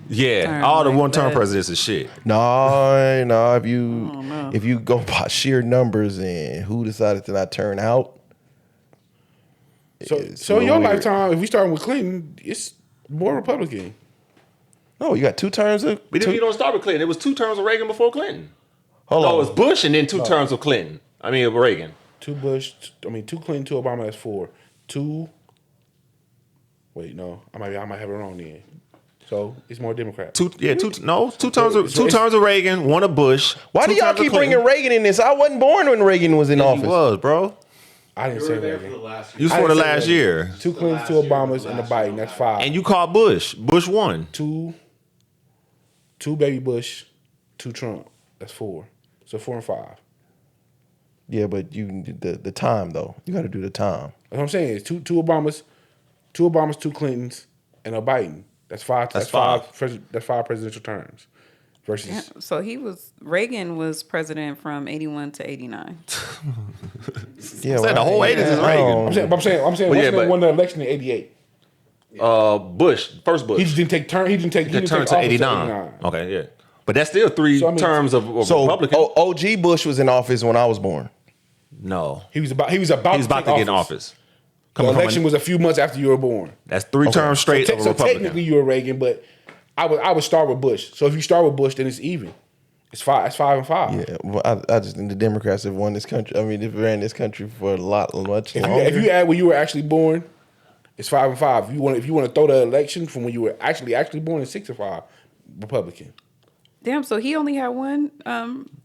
Yeah. Term All the like one-term that. presidents is shit. No. know. If you go by sheer numbers and who decided to not turn out. So it's in your weird. lifetime, if we start with Clinton, it's more Republican. No, you got 2 terms of. But if you don't start with Clinton, it was 2 terms of Reagan before Clinton. Hold No, on. it was Bush and then 2 terms of Clinton. I mean, of Reagan. 2 Bush, 2 Clinton, 2 Obama, that's 4. 2. Wait, no, I might have it wrong then. So it's more Democrat. 2 terms of It's- 2 terms of Reagan, 1 of Bush. Why 2 do y'all terms of keep Clinton. bringing Reagan in this? I wasn't born when Reagan was in He office. was, bro. I You didn't say were there for Reagan. the last You year. was I for the didn't say last Reagan. year. 2 Clintons, 2 Obamas, and a Biden. That's 5. And you called Bush. Bush won. 2 baby Bush, 2 Trump. That's 4. So 4 and 5. Yeah, but the time though. You got to do the time. That's what I'm saying. It's two Obamas, 2 Clintons, and a Biden. That's 5. That's That's 5 presidential terms. Versus Yeah, so Reagan was president from 81 to 89. Yeah, Said the whole 80s is Reagan. I'm saying But what's yeah, the but- won the election in 88. Bush, first Bush. He just didn't take turn. He didn't take. He That didn't turned take to office 89. Okay, yeah. But that's still 3 So, I mean- terms of So Republican. OG Bush was in office when I was born. No. He was about. He was about to get in office. The election was a few months after you were born. That's 3 terms straight of a So Republican. technically you were Reagan, but I would start with Bush. So if you start with Bush, then it's even. It's 5. It's 5 and 5. Yeah, well, I just think the Democrats have won this country. I mean, they've ran this country for much longer. If you add when you were actually born, it's 5 and 5. If you want to throw the election from when you were actually born, it's 6 and 5. Republican. Damn, so he only had one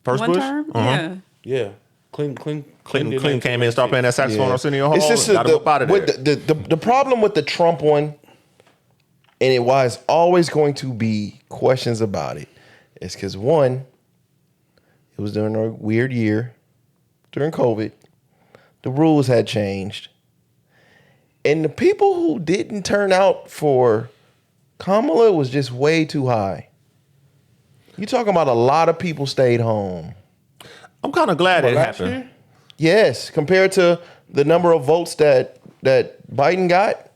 First one Bush? term? Uh-huh. Yeah. Yeah. Clinton Clinton came in and started playing that saxophone Yeah. on Arsenio Hall. It's just Got him up out of there. the problem with the Trump one, and why it's always going to be questions about it, is because one, it was during a weird year, during COVID. The rules had changed. And the people who didn't turn out for Kamala was just way too high. You talking about a lot of people stayed home. I'm kind of glad it happened. Yes, compared to the number of votes that Biden got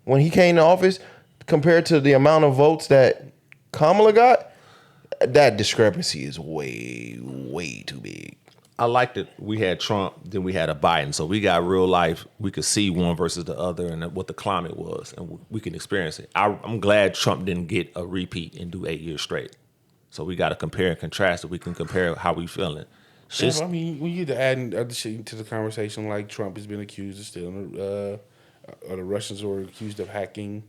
when he came to office, compared to the amount of votes that Kamala got, that discrepancy is way, way too big. I liked it. We had Trump, then we had a Biden. So we got real life. We could see one versus the other and what the climate was, and we can experience it. I'm glad Trump didn't get a repeat and do 8 years straight. So we got to compare and contrast it. We can compare how we feeling. Yeah, I mean, when you add other shit to the conversation, like Trump has been accused of stealing, or the Russians were accused of hacking.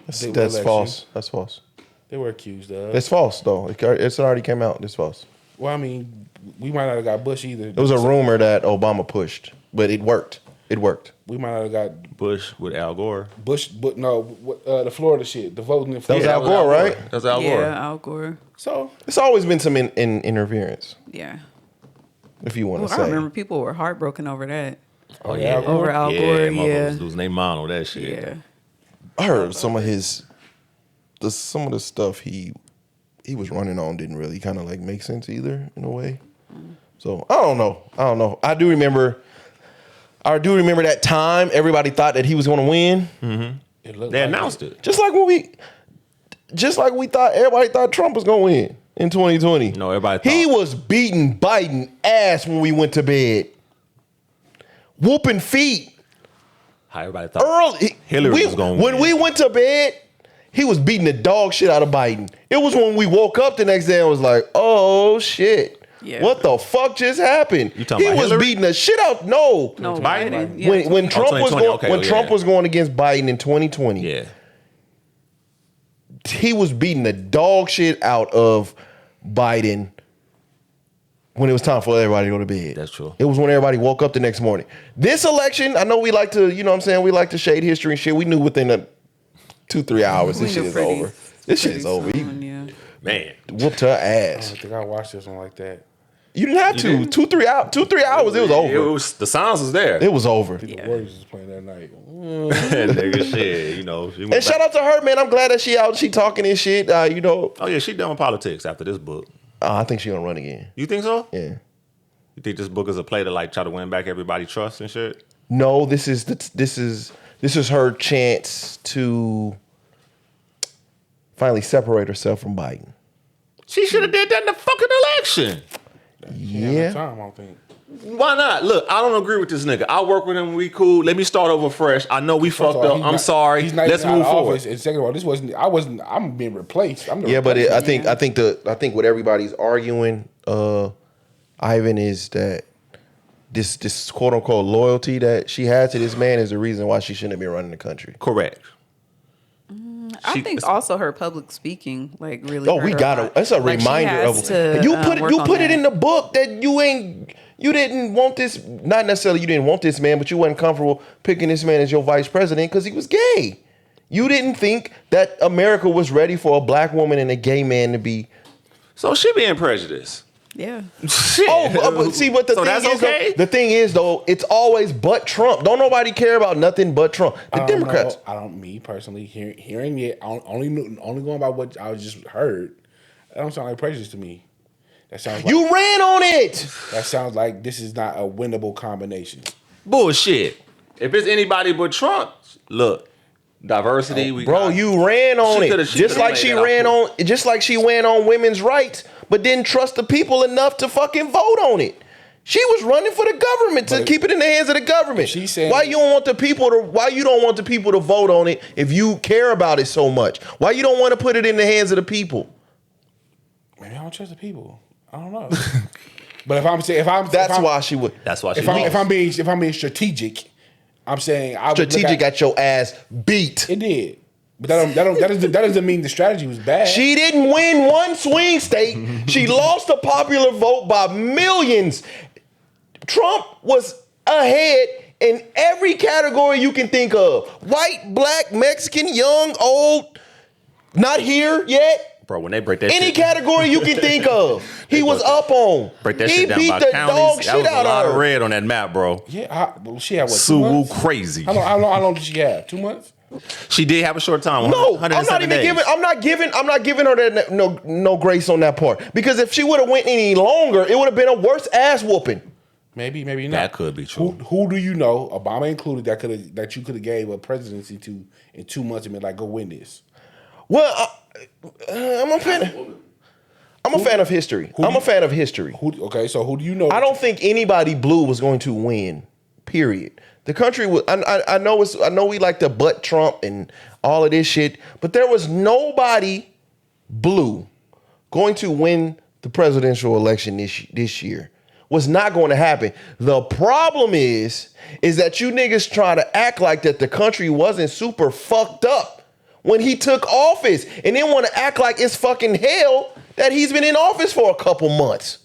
That's false. That's false. They were accused of. It's false, though. It's already came out. It's false. Well, I mean, we might not have got Bush either. It was a rumor that Obama pushed, it worked. It worked. We might not have got Bush with Al Gore. Bush, but no, the Florida shit, the voting in That Florida. was Al Gore, right? That was Al Gore. Yeah, Al Gore. So It's always been some interference, Yeah. if you want Well, to I say. remember people were heartbroken over that. oh yeah, Al Gore? Over Al Gore, motherfuckers yeah. losing their mind on that shit. Yeah. I heard some of the stuff he was running on didn't really kind of like make sense either in a way. So I don't know. I do remember that time everybody thought that he was going to win. It looked They like announced it. Just like we thought everybody thought Trump was going to win in 2020. No, everybody He thought. was beating Biden ass when we went to bed. Whooping feet. How everybody thought. Early. Hillary was gonna When win. we went to bed, he was beating the dog shit out of Biden. It was when we woke up the next day and was like, oh shit. Yeah. What the fuck just happened? You talking he about was Hillary? beating the shit out. No. No, Biden? Biden. Yeah. When Trump was 2020, going okay, when yeah. Trump was going against Biden in 2020, Yeah. he was beating the dog shit out of Biden when it was time for everybody to go to bed. That's true. It was when everybody woke up the next morning. This election, I know we like to, you know what I'm saying, we like to shade history and shit. We knew within 2-3 hours this We shit knew is pretty- over. This shit pretty is over. He soon, yeah. Man. whooped her I ass. don't think I watched this one like that. You didn't have to. didn't? 2-3 hours. 2-3 hours. It was over. It was, the sounds was there. It was over. The Yeah. Warriors was playing that night. Nigga, shit, you know. She went And shout back. out to her, man. I'm glad that she out. She talking and shit. You know. Oh, yeah, she done with politics after this book. I think she gonna run again. You think so? Yeah. You think this book is a play to like try to win back everybody's trust and shit? No, this is her chance to finally separate herself from Biden. She should have did that in the fucking election. Yeah. Time, I don't think. Why not? Look, I don't agree with this nigga. I work with him. We cool. Let me start over fresh. I know we First fucked of all, up. he's I'm not- sorry. he's not Let's even out move of forward. office. And second of all, I'm being replaced. I'm the Yeah, but I replacement. think what everybody's arguing, Ivan, is that this quote unquote loyalty that she has to this man is the reason why she shouldn't be running the country. Correct. I think also her public speaking, like, really. Oh, hurt we her got to. lot. That's a Like, she reminder has of to, you work put on it in the that. book that you didn't want this. Not necessarily you didn't want this man, but you wasn't comfortable picking this man as your vice president because he was gay. You didn't think that America was ready for a black woman and a gay man to be. So she being prejudiced. Yeah. Shit. But see, but the So thing that's is, okay? the thing is though, it's always but Trump. Don't nobody care about nothing but Trump. The I don't Democrats. know. I don't. Me personally, hearing it, only going by what I just heard. That don't sound like prejudice to me. That sounds like You ran on it. that sounds like this is not a winnable combination. Bullshit. If it's anybody but Trump, look, diversity. We Bro, got- you ran on She it. coulda Just like played she that out ran quick. on just like she ran on women's rights, but didn't trust the people enough to fucking vote on it. She was running for the government to But keep it in the hands of the government. She's saying- why you don't want the people to vote on it if you care about it so much? Why you don't want to put it in the hands of the people? Maybe I don't trust the people. I don't know. But if I'm That's why she would. That's why she if I'm lost. being strategic, I'm saying I would look Strategic at, got your ass beat. it did. But that doesn't mean the strategy was bad. She didn't win one swing state. She lost a popular vote by millions. Trump was ahead in every category you can think of. White, black, Mexican, young, old, not here yet. Bro, when they break that Any shit, category you can think of, he was up on. break that He shit down beat by the counties. dog That shit was a out lot of of her. red on that map, bro. Yeah, she had what? 2 Suwu months? crazy. How long did she have? 2 months? She did have a short time. No, 107 I'm not even days. giving. I'm not giving her that no grace on that part, because if she would have went any longer, it would have been a worse ass whooping. Maybe not. That could be true. Who do you know, Obama included, that you could have gave a presidency to in 2 months and been like, go win this? Well, I'm a fan. I'm a fan of history. I'm a fan of history. Okay, so who do you know? I don't think anybody blue was going to win. Period. The country was. I know we like to butt Trump and all of this shit, but there was nobody blue going to win the presidential election this year. Was not going to happen. The problem is that you niggas try to act like that the country wasn't super fucked up when he took office, and then want to act like it's fucking hell that he's been in office for a couple months.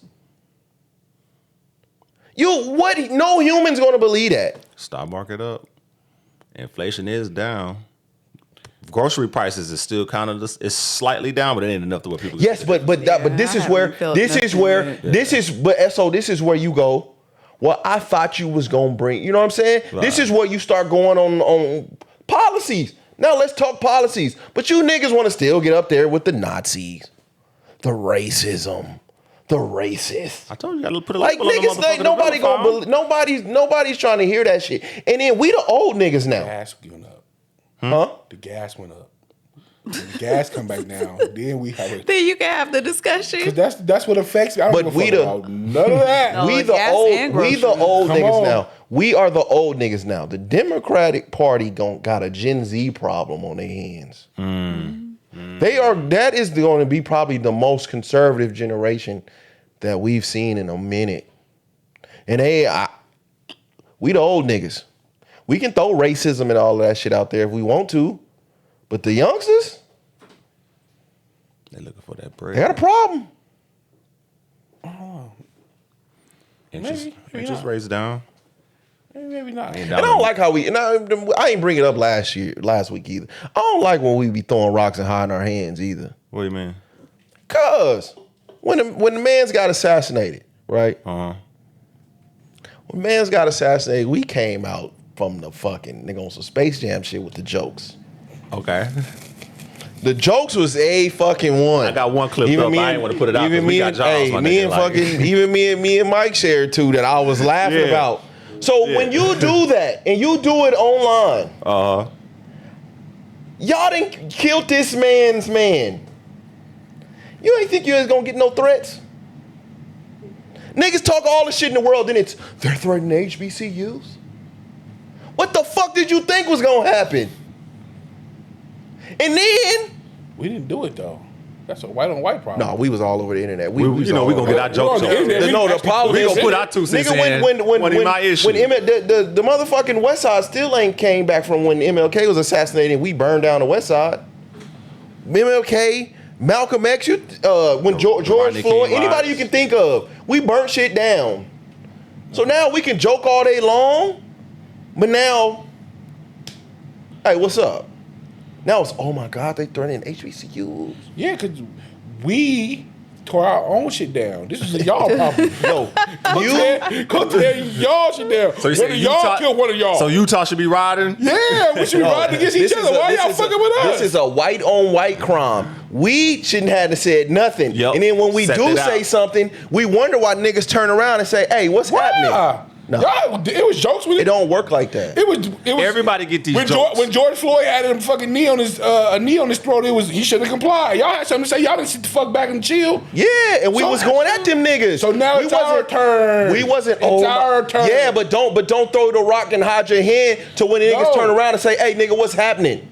No human's gonna believe that. Stock market up. Inflation is down. Grocery prices is still kind of it's slightly down, but it ain't enough to what people. Yes, but this is where you go. Well, I thought you was gonna bring. You know what I'm saying? Right. This is where you start going on policies. Now let's talk policies. But you niggas want to still get up there with the Nazis, the racism, the racist. I told you, gotta put a like niggas think nobody gonna believe, nobody's trying to hear that shit. And then we the old niggas now. Gas went up. Huh? The gas went up. When the gas come back down, then we have it. Then you can have the discussion. Because that's what affects me. I don't give a fuck about none of that. No, we the old niggas now. We are the old niggas now. The Democratic Party got a Gen Z problem on their hands. That is going to be probably the most conservative generation that we've seen in a minute. And we the old niggas. We can throw racism and all of that shit out there if we want to. But the youngsters, they looking for that bread. they got a problem. Interest rates down. Maybe not. And I don't like how I ain't bring it up last week either. I don't like when we be throwing rocks and hiding our hands either. What do you mean? Cause when the man's got assassinated, right? When the man's got assassinated, we came out from the fucking nigga on some Space Jam shit with the jokes. Okay. The jokes was a fucking one. I got one clip up. I ain't want to put it out because we got jobs. Even me and Mike shared two that I was laughing about. So when you do that and you do it online, y'all done killed this man's man. You ain't think you was gonna get no threats? Niggas talk all the shit in the world, then they're threatening HBCUs. What the fuck did you think was gonna happen? And then we didn't do it though. That's a white on white problem. No, we was all over the internet. We gonna get our jokes on. No, the problem we is gonna put our 2 cents nigga, in. The motherfucking West Side still ain't came back from when MLK was assassinated. We burned down the West Side. MLK, Malcolm X, when George Floyd, anybody you can think of, we burnt shit down. So now we can joke all day long, but now, hey, what's up? Now it's, oh my God, they threatening HBCUs. Yeah, because we tore our own shit down. This is a y'all problem. Yo, go tear y'all shit down. So one of y'all killed one of y'all. So Utah should be riding? Yeah, we should be riding against each other. Why y'all fucking with us? This is a white on white crime. We shouldn't have said nothing. Yep. And then when we do say something, we wonder why niggas turn around and say, hey, what's happening? No. It was jokes with it. It don't work like that. It was everybody get these jokes. When George Floyd had a fucking knee on his throat, he should have complied. Y'all had something to say. Y'all didn't sit the fuck back and chill. Yeah, and we was going at them niggas. So now it's our turn. We wasn't. It's our turn. Yeah, but don't throw the rock and hide your hand to when the niggas turn around and say, hey, nigga, what's happening?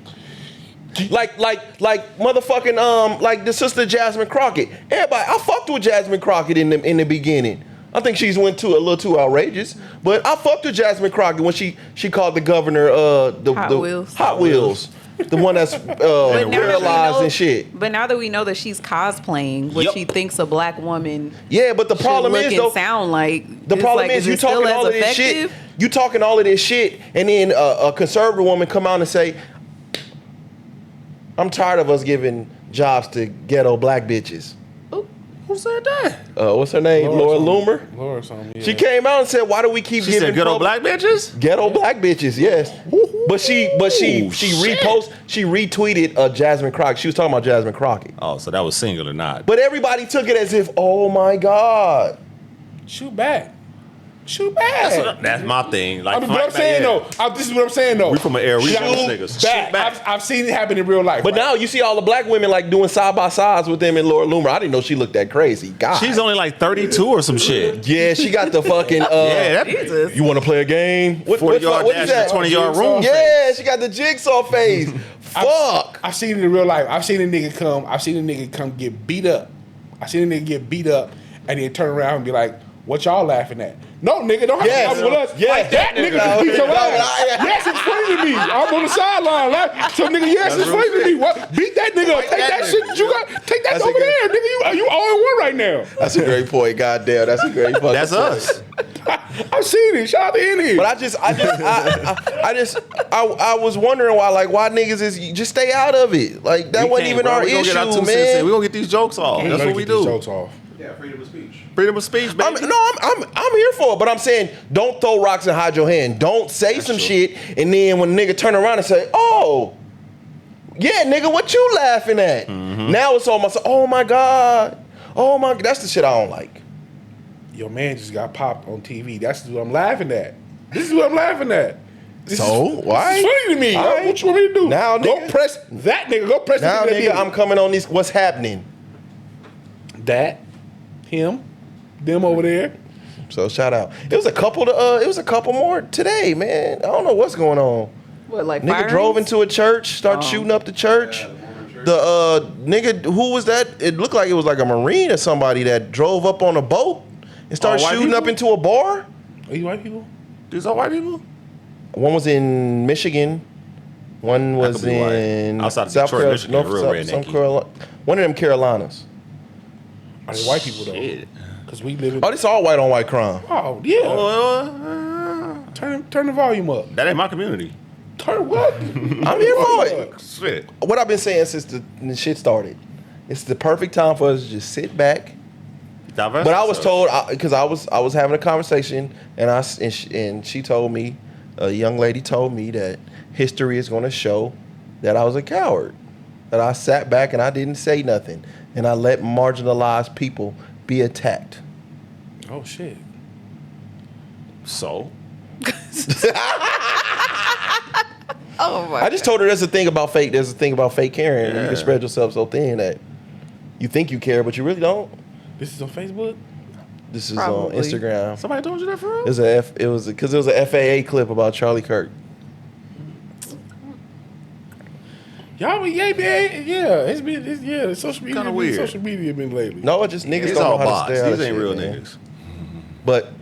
Like motherfucking like the sister Jasmine Crockett. Everybody, I fucked with Jasmine Crockett in the beginning. I think she's went a little too outrageous, but I fucked with Jasmine Crockett when she called the governor Hot Wheels. The one that's paralyzed and shit. But now that we know that she's cosplaying what she thinks a black woman but the problem is though, sound like. The problem is you talking all of this shit. You talking all of this shit, and then a conservative woman come out and say, I'm tired of us giving jobs to ghetto black bitches. Who said that? What's her name? Laura Loomer. Laura something. Yeah. She came out and said, "Why do we keep She giving said ghetto black bitches? ghetto black bitches?" Yes, but she retweeted Jasmine Crockett. She was talking about Jasmine Crockett. Oh, so that was singular, not. But everybody took it as if, oh my God. Shoot back. Shoot back. That's my thing. Like, I mean, what I'm saying though, this is what I'm saying though. We from an era. We Shoot got those niggas. back. Shoot back. I've seen it happen in real life. But now you see all the black women like doing side by sides with them and Laura Loomer. I didn't know she looked that crazy. God. She's only like 32 or some shit. Yeah, she got the fucking. Yeah, that You want to play a game? 40-yard what dash is that? in a 20-yard room. Yeah, she got the jigsaw face. Fuck. I've seen it in real life. I've seen a nigga come get beat up. I seen a nigga get beat up and then turn around and be like, "What y'all laughing at?" No, nigga, don't have to laugh with us. Yes. Like that nigga just beat your ass. Yes, it's funny to me. I'm on the sideline. Like, so nigga, yes, it's funny to me. What? Beat that nigga up. Take that shit that you got. Take that over there, nigga. You all in one right now. That's a great point. Goddamn, that's a great fucking That's point. us. I've seen it. Shout out to Indian. But I was wondering why niggas is just stay out of it. Like that wasn't even our issue, man. We gonna get these jokes off. That's what we do. Jokes off. Yeah, freedom of speech. Freedom of speech, baby. I'm here for it, but I'm saying don't throw rocks and hide your hand. Don't say some shit and then when a nigga turn around and say, "Oh, yeah, nigga, what you laughing at?" Now it's almost, "Oh my God, oh my," that's the shit I don't like. Your man just got popped on TV. That's what I'm laughing at. This is what I'm laughing at. Why? It's funny to me. Right. What you want me to do? Now, go nigga. press that nigga. Go press Now, the nigga, I'm coming on these. What's happening? That, him, them over there. So shout out. It was a couple more today, man. I don't know what's going on. What, like Nigga firings? drove into a church, started shooting up the church. Yeah, the Mormon church. The nigga, who was that? It looked like it was like a Marine or somebody that drove up on a boat and started white shooting up people? into a bar. Are you white people? These are white people? One was in Michigan. One was could be white. in Outside of South Detroit, Carolina. Michigan, real rednecky. One of them Carolinas. Are they white people though? Shit. Because we live in. Oh, this all white on white crime. Oh yeah. Turn the volume up. That ain't my community. Turn what? I'm here for it. Shit. What I've been saying since the shit started, it's the perfect time for us to just sit back. Diverse. But I was told because I was having a conversation and she told me, a young lady told me that history is going to show that I was a coward, that I sat back and I didn't say nothing and I let marginalized people be attacked. Oh shit. So? Oh my! I just told her there's a thing about fake caring. Yeah. You can spread yourself so thin that you think you care, but you really don't. This is on Facebook? This is Probably. on Instagram. Somebody told you that for real? It was because it was a FAA clip about Charlie Kirk. Y'all, yeah, man. Yeah, social media. Kinda weird. Social media been lately. No, it just niggas It's don't all know how bots. to stay out These of ain't shit, real man. niggas. But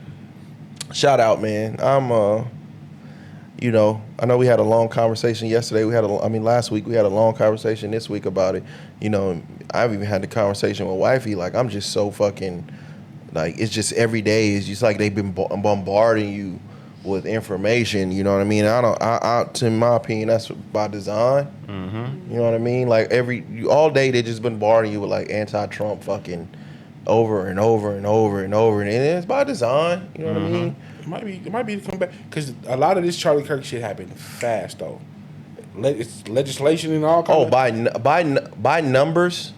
shout out, man. I know we had a long conversation yesterday. Last week we had a long conversation this week about it. You know, I've even had the conversation with wifey. Like, I'm just so fucking, like, it's just every day. It's just like they've been bombarding you with information. You know what I mean? In my opinion, that's by design. You know what I mean? Like all day they just been bombarding you with like anti-Trump fucking over and over and over and over, and it's by design. You know what I mean? It might be to come back because a lot of this Charlie Kirk shit happened fast though. It's legislation and all. By numbers,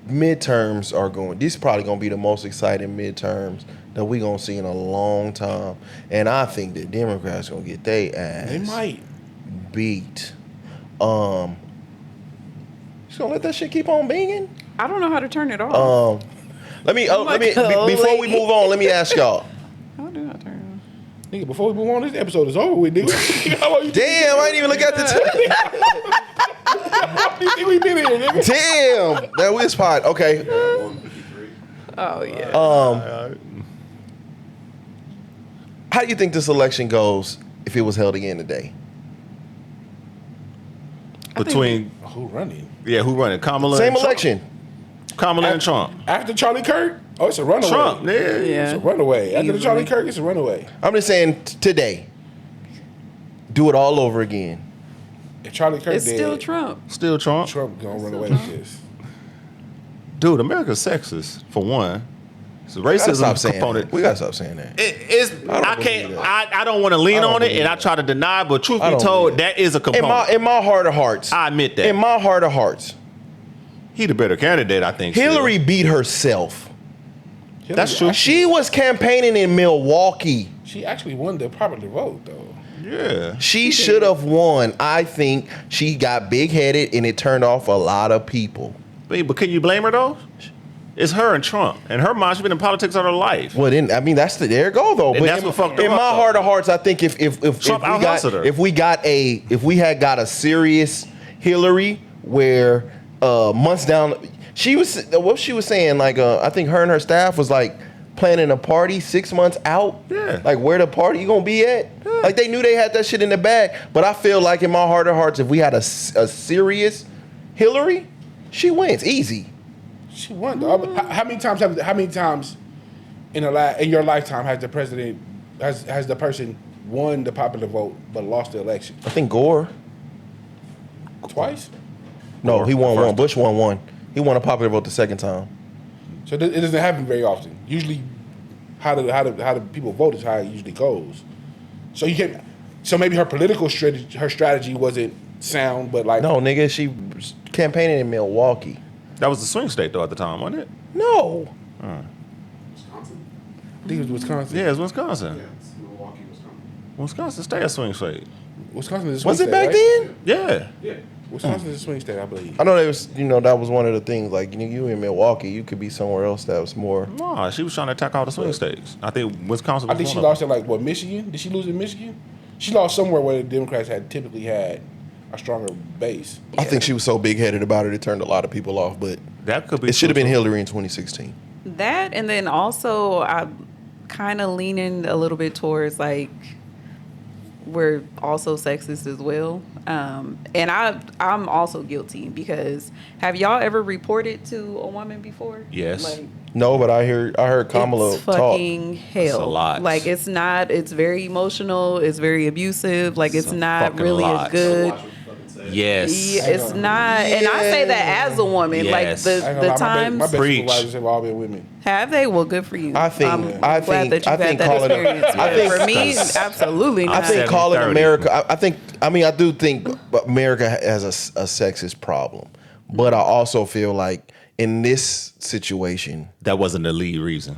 midterms are going. This is probably going to be the most exciting midterms that we gonna see in a long time, and I think the Democrats gonna get their ass. They might beat. Just gonna let that shit keep on binging. I don't know how to turn it off. Let me before we lady. move on, let me ask y'all. How do I turn it Nigga, before we move on, this episode is over with, nigga. How long you Damn, I didn't even look at the time. think we been here, nigga? Damn, that was pot. Okay. off? Oh yeah. How do you think this election goes if it was held again today? Between, Who running? who running? Kamala Same and Trump. election. Kamala and Trump. After Charlie Kirk? Oh, it's a runaway. Trump, yeah. It's a runaway. After the Easily. Charlie Kirk, it's a runaway. I'm just saying today. Do it all over again. If Charlie Kirk It's dead, still Trump. Still Trump. Trump gonna run away with this. Dude, America's sexist, for one. It's a We gotta racism stop saying component. that. We gotta stop saying that. I can't. I don't want to lean on it, and I try to deny. But truth be told, that is a component. In my heart of hearts, I admit that. In my heart of hearts, he the better candidate, I think. Hillary beat herself. That's true. She was campaigning in Milwaukee. She actually won the popular vote, though. Yeah. She should have won. I think she got big headed, and it turned off a lot of people. But can you blame her though? It's her and Trump. And her mind, she's been in politics all her life. Well, then that's there you go though. And But that's what fucked her in up, my though. heart of hearts, I think if Trump out-hustled her. if we had got a serious Hillary where months down, she was saying like I think her and her staff was like planning a party 6 months out. Yeah. Like where the party you gonna be at? Yeah. Like they knew they had that shit in the bag. But I feel like in my heart of hearts, if we had a serious Hillary, she wins easy. She won, though. How many times in your lifetime has the president has the person won the popular vote but lost the election? I think Gore. Twice. No, Gore, he won first one. Bush won one. He won a popular vote the second time. So it doesn't happen very often. Usually, how the people vote is how it usually goes. So you can, so maybe her political strategy wasn't sound, but like No, nigga, she was campaigning in Milwaukee. That was the swing state though at the time, wasn't it? No. Wisconsin? I think it was Wisconsin. Yeah, it was Wisconsin. Yeah, it's Milwaukee, Wisconsin. Wisconsin stay a swing state. Wisconsin is a swing Was it state, back right? then? Yeah. Yeah. Wisconsin is a swing state, I believe. I know that was, that was one of the things. Like, you in Milwaukee, you could be somewhere else that was more. No, she was trying to attack all the swing states. I think Wisconsin was I think she one of lost at like Michigan? Did she lose in Michigan? She lost somewhere where the Democrats had typically had a stronger base. I think she was so big headed about it, it turned a lot of people off. But them. That could be. it should have true, been too. Hillary in 2016. That, and then also I'm kind of leaning a little bit towards like we're also sexist as well. And I'm also guilty because have y'all ever reported to a woman before? Yes. Like, No, but I heard Kamala it's talk. fucking hell. It's a lot. Like it's very emotional. It's very abusive. Like it's It's a not fucking really lot. a good. Watch what you fucking say. Yes. Yeah, it's not, and I say that as a woman. Yes. Like I ain't the gonna lie, my times best Preach. supervisors have all been women. have they? Well, good for you. I think- I'm I glad think- that you've I think had that calling- experience. I But think- for me, absolutely not. I think 70-30. calling America. I do think America has a sexist problem, but I also feel like in this situation, That wasn't the lead reason.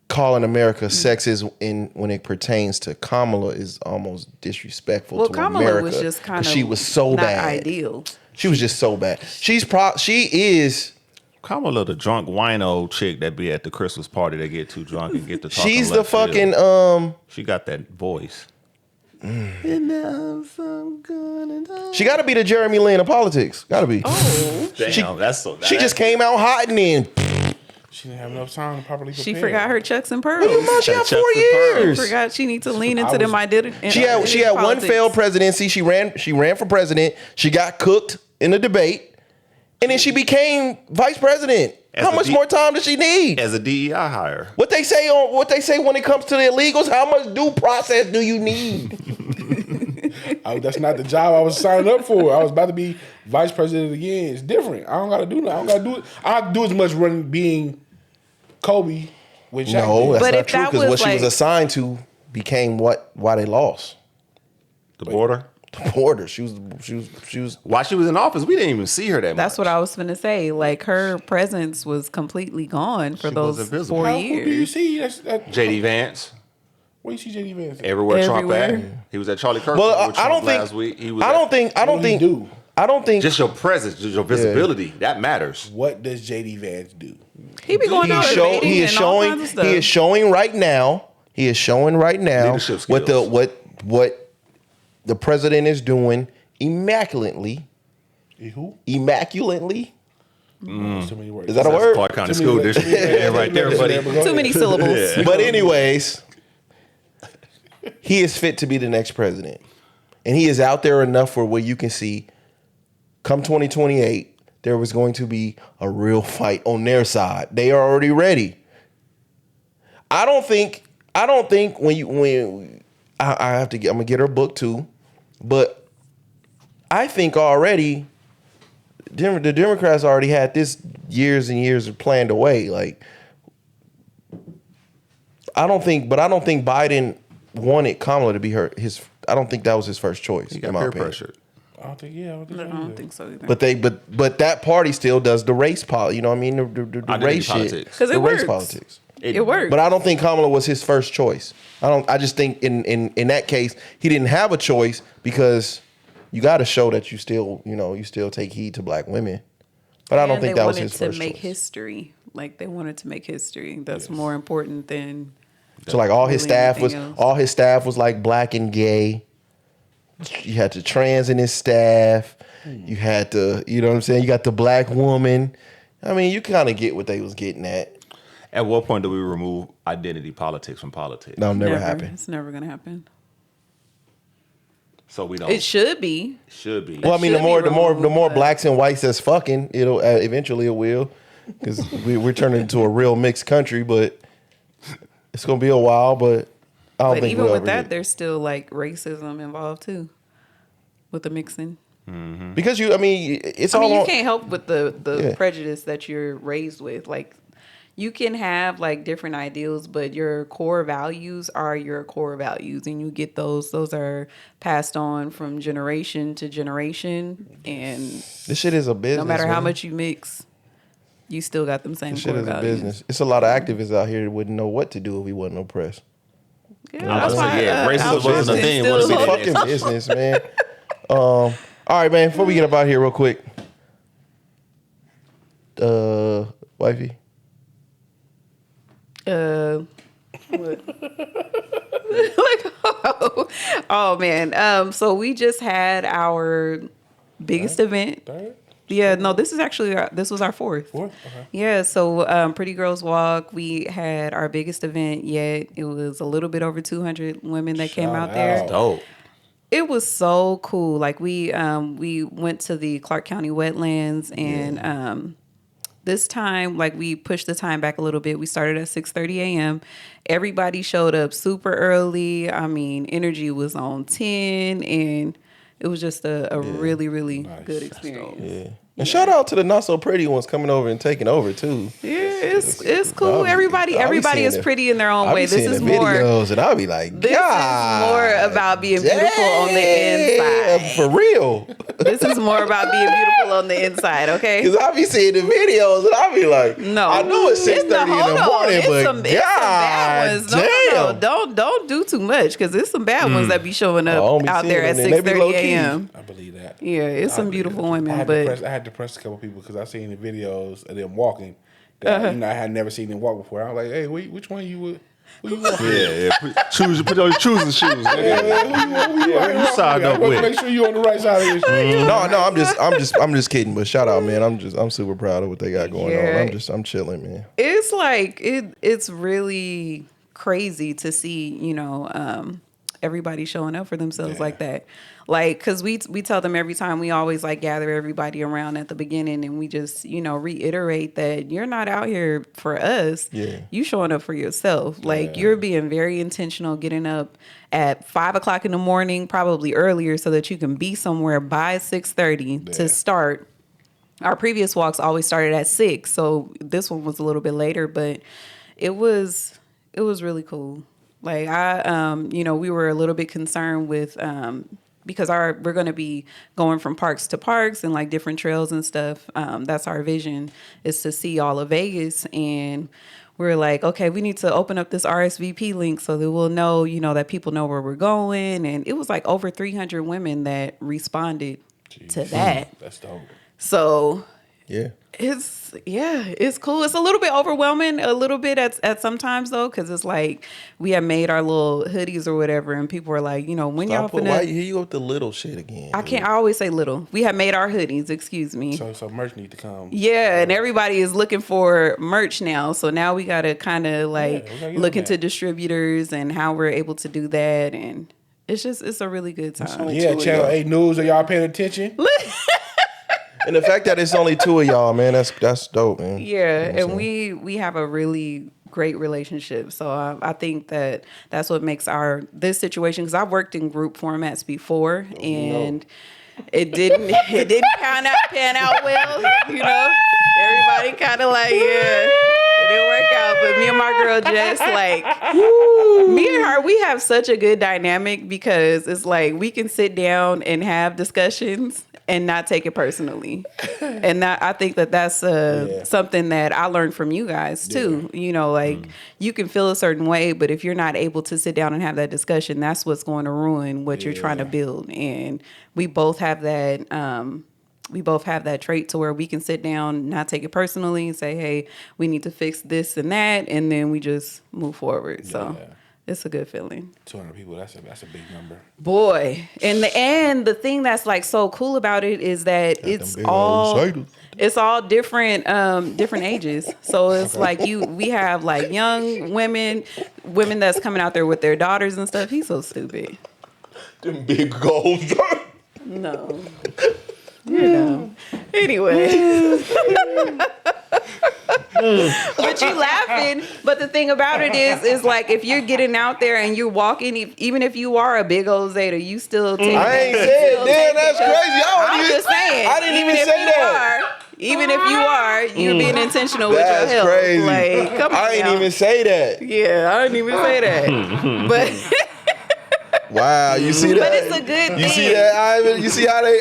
calling America sexist when it pertains to Kamala is almost disrespectful well, to Kamala America. was just kind of she was so not bad. ideal. She was just so bad. She is. Kamala, the drunk wino chick that be at the Christmas party that get too drunk and get to talking. She's the left field. fucking She got that voice. She got to be the Jeremy Lin of politics. Got to be. Oh, Damn, that's so. She just came out hot and then. She didn't have enough time to properly prepare. she forgot her chucks and pearls. What do you mean? She had Chucks 4 and pearls. years. Forgot she needs to lean into I them was- identity. She had one failed presidency. She ran for president. She got cooked in the debate, and then she became vice president. As How a much D- more time does she need? as a DEI hire. What they say when it comes to the illegals? How much due process do you need? That's not the job I was signing up for. I was about to be vice president again. It's different. I don't got to do that. I don't got to do it. I have to do as much running being Kobe with Shaq. No, that's But not if true that because what was she was like- assigned to became why they lost. The border. The border. She was. While she was in office, we didn't even see her that much. That's what I was finna say. Like her presence was completely gone for She those was invisible. 4 Who do you years. see? JD Vance. Where you see JD Vance? Everywhere Trump at. Everywhere. He was at Charlie Kirk. Well, with I Trump don't think. last week. He was I don't think. What do he do? I don't think. Just your presence, just your visibility. That matters. What does JD Vance do? He be going out debating He is and all showing. kinds of stuff. He is showing right now. He is showing right now Leadership what skills. what the president is doing immaculately. Who? Immaculately. Too many words. Is that a That's word? Clark County Too School many- District. too many- Yeah, right there, buddy. Too many syllables. But anyways, he is fit to be the next president. And he is out there enough for where you can see come 2028, there was going to be a real fight on their side. They are already ready. I don't think when I have to get, I'm gonna get her book too, but I think already the Democrats already had this years and years planned away. Like, I don't think Biden wanted Kamala to be his. I don't think that was his first choice. He got in my peer opinion. pressure. I don't think. Yeah, I don't think, I so don't either. think so either. But that party still does the race politics. You know what I mean? The Identity race politics. shit. 'Cause it the race works. politics. It worked. But I don't think Kamala was his first choice. I just think in that case he didn't have a choice because you got to show that you still take heed to black women. But I don't And think they that was wanted his to first make choice. history. Like they wanted to make history. That's more important than. So like all his really anything staff was like black and gay. You had the trans in his staff. You had the, you know what I'm saying? You got the black woman. I mean, you kind of get what they was getting at. At what point do we remove identity politics from politics? That'll never happen. It's never gonna happen. So we don't. It should be. Should be. Well, I mean, the should be more removed, but- blacks and whites that's fucking, it'll eventually it will, because we're turning into a real mixed country. But it's gonna be a while. But I don't But think even we'll with ever that, get- there's still like racism involved too, with the mixing. because it's I all mean, you on, can't help with the Yeah. prejudice that you're raised with. Like, you can have like different ideals, but your core values are your core values, and you get those. Those are passed on from generation to generation, and this shit is a business. no matter how man. much you mix, you still got them same This shit core is a values. business. It's a lot of activists out here that wouldn't know what to do if we wasn't oppressed. Yeah, I was that's gonna say, why, yeah, racism Alpha wasn't a is thing. still What It's a about holding- it? fucking business, man. All right, man. Before we get up out here, real quick, wifey. What? Like, oh man. So we just had our biggest event. Third? Yeah, no, this is actually this was our fourth. Fourth? Okay. Yeah, so Pretty Girls Walk, we had our biggest event yet. It was a little bit over 200 women that came Shout out there. out. Dope. It was so cool. Like we went to the Clark County wetlands, and this time, like, we pushed the time back a little bit. We started at 6:30 a.m. Everybody showed up super early. I mean, energy was on 10, and it was just a really, really good experience. Yeah. And shout out to the not so pretty ones coming over and taking over too. Yeah, it's cool. I'll be everybody seeing is the- pretty in their own I'll way. be This seeing is the more. videos, and I'll be like, This is more about being beautiful on the inside. For real. This is more about being beautiful on the inside. Okay. Because I'll be seeing the videos, and I'll be like, No, I know it's 6:30 in the morning, It's but some bad God ones. damn. Don't do too much, because there's some bad ones that be showing up I don't be out there at seeing them, they be 6:30 low-key. a.m. I believe that. Yeah, it's some beautiful women, but I had to press a couple people because I seen the videos of them walking. That, I had never seen them walk before. I was like, hey, which one you would? Who you walking? Yeah. Put on your choosing shoes. Who you signed up with? Make sure you on the right side of this. No, I'm just kidding. But shout out, man. I'm super proud of what they got going Yeah. on. I'm chilling, man. it's like it's really crazy to see, everybody showing up for themselves like that. Like, because we tell them every time, we always like gather everybody around at the beginning, and we just reiterate that you're not out here for us. Yeah. You showing up for yourself. Like, you're being very intentional, getting up at 5 o'clock in the morning, probably earlier, so that you can be somewhere by 6:30 to start. Our previous walks always started at 6, so this one was a little bit later, but it was really cool. Like, we were a little bit concerned with because we're going to be going from parks to parks and like different trails and stuff. That's our vision, is to see all of Vegas, and we're like, okay, we need to open up this RSVP link so that we'll know, that people know where we're going. And it was like over 300 women that responded to that. That's dope. So Yeah. it's cool. It's a little bit overwhelming, a little bit at sometimes though, because it's like we have made our little hoodies or whatever, and people are like, when y'all Why finna. here you go with the little shit again? I always say little. We have made our hoodies. Excuse me. So merch need to come. Yeah, and everybody is looking for merch now. So now we got to kind of like we gotta get look on into that. distributors and how we're able to do that, and it's a really good time. Yeah, Channel 8 News, are y'all paying attention? And the fact that it's only two of y'all, man, that's dope, man. Yeah, You know what I'm and we have a really great relationship. So I think that's what makes this situation, because I've worked in group formats before, and It didn't pan out well, you know. Everybody kind of like, yeah, it didn't work out. But me and my girl Jess, like, me and her, we have such a good dynamic because it's like we can sit down and have discussions and not take it personally. And I think that's something that I learned from you guys too. You know, like you can feel a certain way, but if you're not able to sit down and have that discussion, that's what's going to ruin what you're trying to build. And we both have that. We both have that trait to where we can sit down, not take it personally, and say, "Hey, we need to fix this and that," and then we just move forward. So it's a good feeling. 200 people, that's a big number. Boy, and the thing that's like so cool about it is that it's all different different ages. So it's like we have like young women that's coming out there with their daughters and stuff. He's so stupid. Them big goals. No. You know. Anyway. But you laughing. But the thing about it is like if you're getting out there and you're walking, even if you are a big old Zeta, you still take. I ain't saying, damn, that's crazy. I'm just saying. I didn't even say that. Even if you are, you're being intentional with your health. That's crazy. Like, come on. I ain't even say that. Yeah, I didn't even say that. But. Wow, you see that? But it's a good thing. You see that, Ivan? You see how they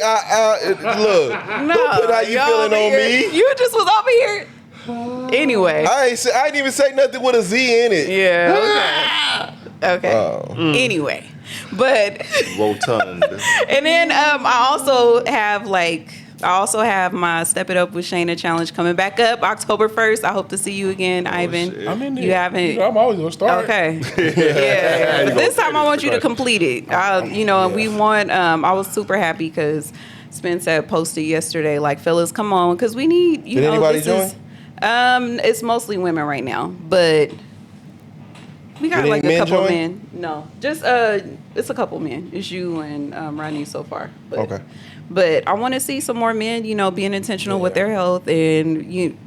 look? No, don't put how you feeling on me. You just was over here. Anyway, I ain't even say nothing with a Z in it. Yeah. Okay. Anyway, but Rotund. and then I also have my Step It Up with Shayna challenge coming back up October 1st. I hope to see you again, Ivan. Shit. I'm in there. You haven't. I'm always gonna start. Okay. Yeah. This time I want you to complete it. We want. I was super happy because Spence had posted yesterday, like, fellas, come on, because we need. Did anybody join? It's mostly women right now, but we got Did like any a men couple join? men. No, just it's a couple men. It's you and Ronnie so far. But, Okay. But I want to see some more men, being intentional with their health. And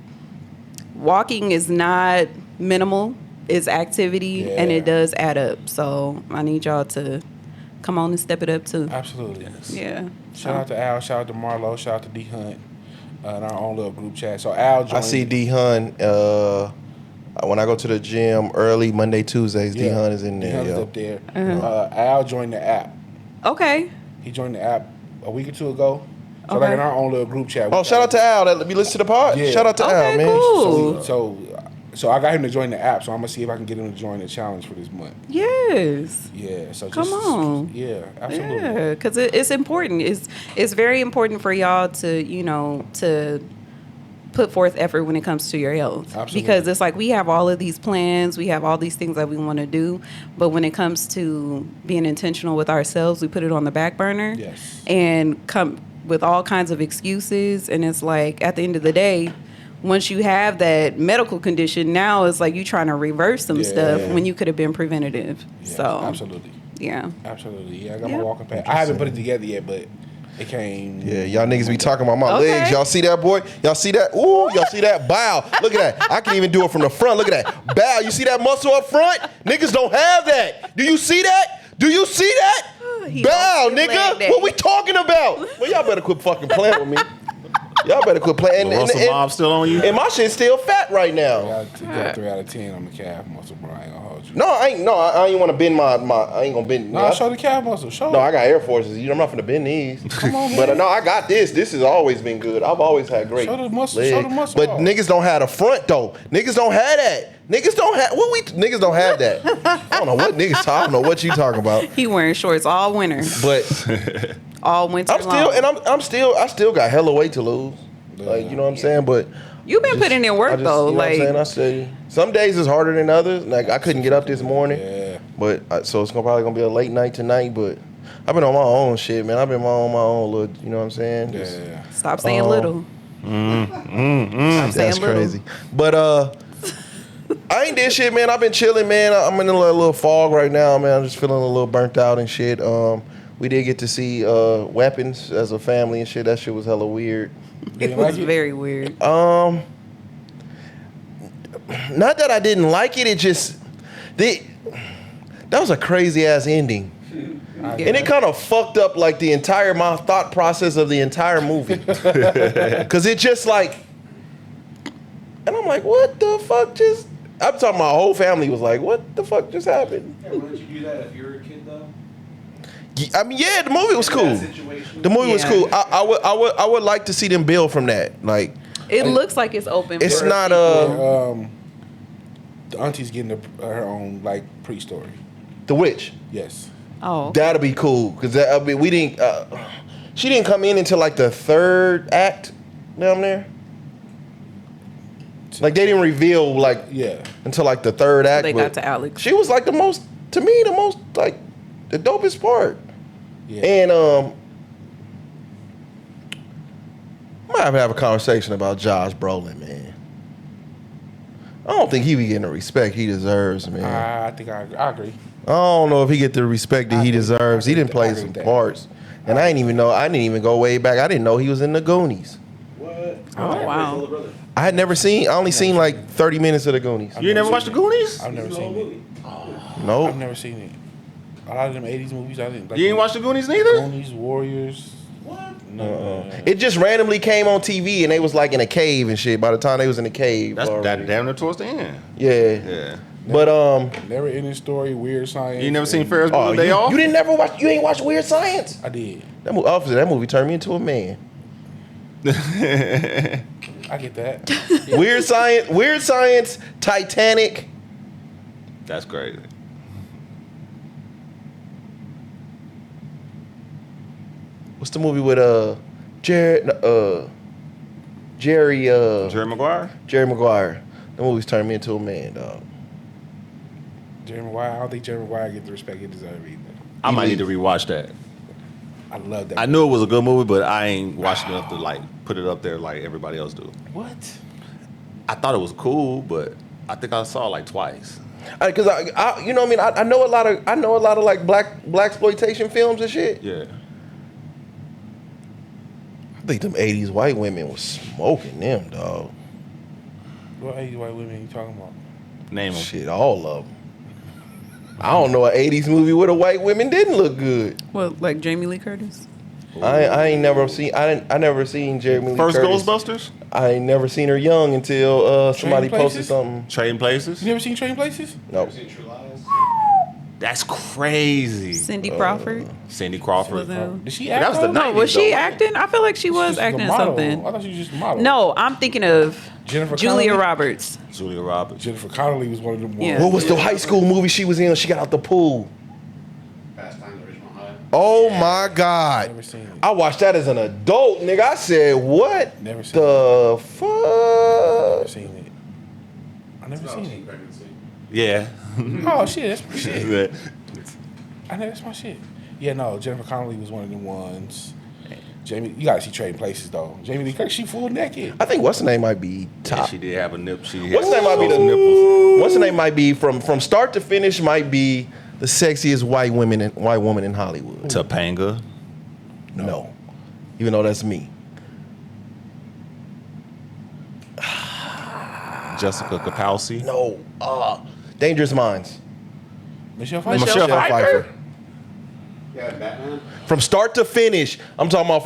walking is not minimal. It's activity, and it does add up. So I need y'all to come on and step it up too. Absolutely. Yeah. Shout out to Al. Shout out to Marlo. Shout out to D Hunt. In our own little group chat. So Al joined. I see D Hun. When I go to the gym early Monday, Tuesdays, D Hun is in D there. Hunt is Yo. up there. Al joined the app. Okay. He joined the app a week or two ago. So Okay. like in our own little group chat. Oh, shout out to Al. That we listen to the pod. Yeah. Shout out to Al, man. Cool. So I got him to join the app. So I'm gonna see if I can get him to join the challenge for this month. Yes. Yeah. So Come on. Yeah, absolutely. Yeah, because it's important. It's very important for y'all to to put forth effort when it comes to your health. Absolutely. Because it's like we have all of these plans, we have all these things that we want to do, but when it comes to being intentional with ourselves, we put it on the back burner. Yes. And come with all kinds of excuses, and it's like at the end of the day, once you have that medical condition, now it's like you trying to reverse some stuff when you could have been preventative. Yeah, So absolutely. Yeah. Absolutely. Yeah, I got my walking pad. I haven't put it together yet, but it came. Yeah, y'all niggas be talking about my Okay. legs. Y'all see that, boy? Y'all see that? Ooh, y'all see that? Bow. Look at that. I can even do it from the front. Look at that. Bow. You see that muscle up front? Niggas don't have that. Do you see that? Do you see that? He Bow, don't feel like nigga. that. What we talking about? Well, y'all better quit fucking playing with me. Y'all better quit playing. The muscle mob still on you? And my shit's still fat right now. Got 3 out of 10 on the calf muscle, bro. I ain't gonna hold you. No, I ain't want to bend my. I ain't gonna bend. No, show the calf muscle. Show No, it. I got Air Forces. I'm not finna bend these. Come on, man. But no, I got this. This has always been good. I've always had great Show the muscle- legs. show the muscle But off. niggas don't have the front though. Niggas don't have that. Niggas don't have niggas don't have that. I don't know what niggas I don't know what you talking about. He wearing shorts all winter, But all winter I'm long. still and I still got hella weight to lose. Like, you know what I'm saying? But You've been putting in work though. you know Like what I'm saying? I say some days is harder than others. Like I couldn't get up this morning. Yeah. But so it's probably gonna be a late night tonight. But I've been on my own shit, man. I've been on my own little. You know what I'm saying? Just- Yeah. stop saying little. Stop saying That's little. crazy. But I ain't did shit, man. I've been chilling, man. I'm in a little fog right now, man. I'm just feeling a little burnt out and shit. We did get to see Weapons as a family and shit. That shit was hella weird. It was very weird. Not that I didn't like it. It just that was a crazy ass ending. And it kind of fucked up like my thought process of the entire movie. Cause it just like, and I'm like, what the fuck just, I'm talking my whole family was like, what the fuck just happened? Yeah, wouldn't you do that if you were a kid though? I mean, yeah, the movie was cool. The movie was cool. I would like to see them build from that. Like, it looks like it's open. it's for not people. The auntie's getting her own like pre-story. The Witch. Yes. Oh, That'll be cool because I mean, we didn't. She didn't come in until like the third act down there. Like they didn't reveal like until like the third act. they got to Alex. She was like the most like the dopest part. Yeah. And I might have a conversation about Josh Brolin, man. I don't think he be getting the respect he deserves, man. I think I agree. I don't know if he get the respect that he deserves. He didn't play some parts. And I didn't even go way back. I didn't know he was in the Goonies. What? Oh, wow. I only seen like 30 minutes of the Goonies. You never watched the Goonies? I've never seen it. No. I've never seen it. A lot of them 80s movies, I didn't. Like, You ain't watch the Goonies neither? Goonies, Warriors. What? No. It just randomly came on TV and they was like in a cave and shit. By the time they was in the cave. That's already. that damn near towards the end. Yeah. Yeah. But Never Ending Story, Weird Science. You ain't never seen and- Ferris Bueller Day Off? You ain't watch Weird Science? I did. That movie turned me into a man. I get that. Weird Science, Titanic. That's crazy. What's the movie with Jerry Jerry Maguire? The movies turned me into a man, dog. Jerry Maguire. I don't think Jerry Maguire gets the respect he deserves either. I might need to rewatch that. I love that. I knew it was a good movie, but I ain't watched enough to like put it up there like everybody else do. What? I thought it was cool, but I think I saw it like twice. Because I you know what I mean. I know a lot of like black exploitation films and shit. Yeah. I think them 80s white women was smoking them, dog. What 80s white women you talking about? Name them. Shit, all of them. I don't know an 80s movie where the white women didn't look good. Well, like Jamie Lee Curtis. I ain't never seen. I never seen Jamie Lee First Curtis. Ghostbusters? I ain't never seen her young until somebody Trading posted Places? something. Trading Places? You never seen Trading Places? No. Seen True Lies? That's crazy. Cindy Crawford. Cindy Crawford. Was in- Did she That act? was the though? night. No, was 90s she though. acting? I feel like she was She's a acting in model. something. I thought she was just a model. No, I'm thinking of Jennifer Julia Connelly? Roberts. Julia Roberts. Jennifer Connelly was one of them. Yeah. ones. What was the high school movie she was in? She got out the pool. Fast Times at Ridgemont High. Oh my God. Never seen it. I watched that as an adult, nigga. I said, what Never seen the Never fuck? seen it. I never It's about seen teen it. pregnancy. Yeah. Oh shit, that's my shit. Yeah. I know that's my shit. Yeah, no, Jennifer Connelly was one of them ones. Jamie, you gotta see Trading Places though. Jamie Lee Curtis, she full naked. I think what's the name might be top. She did have a nip. What's the name might be some nipples. the What's the name might be from start to finish might be the sexiest white woman in Hollywood. Topanga. No. Even though that's me. Jessica Kapowski. No. Dangerous Minds. Michelle Pfeiffer. Michelle Pfeiffer. Yeah, Batman. From start to finish, I'm talking about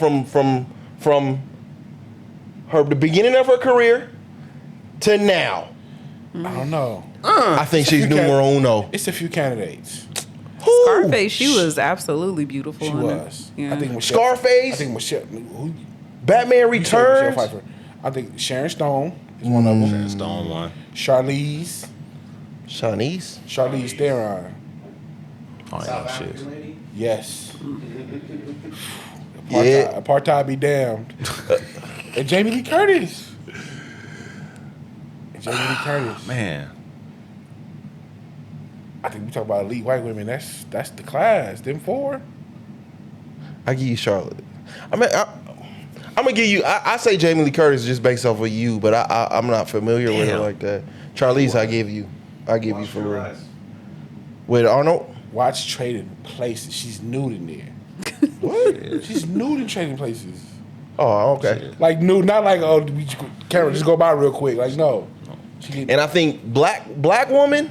from her the beginning of her career to now. I don't know. I think she's numero uno. It's a few candidates. Who? Scarface, she was absolutely beautiful. She in it. was. Yeah. I think Michelle, Scarface? I think Michelle. Who, Batman you said Michelle Returns. Pfeiffer. I think Sharon Stone is one of them. Stone one. Charlize Shanice. Theron. Oh South yeah, shit. African lady. Yes. Yeah. Apartheid be damned. And Jamie Lee Curtis. Man. I think we talk about elite white women. That's the class. Them four. I give you Charlotte. I'm gonna give you. I say Jamie Lee Curtis just based off of you, but I'm not familiar with her Damn. like that. Charlize, I give you Watch for Your real. Eyes. With Arnold. Watch Trading Places. She's nude in there. What? She's nude in Trading Places. Oh, okay. Like nude, not like camera just go by real quick. Like no. She get, And I think black woman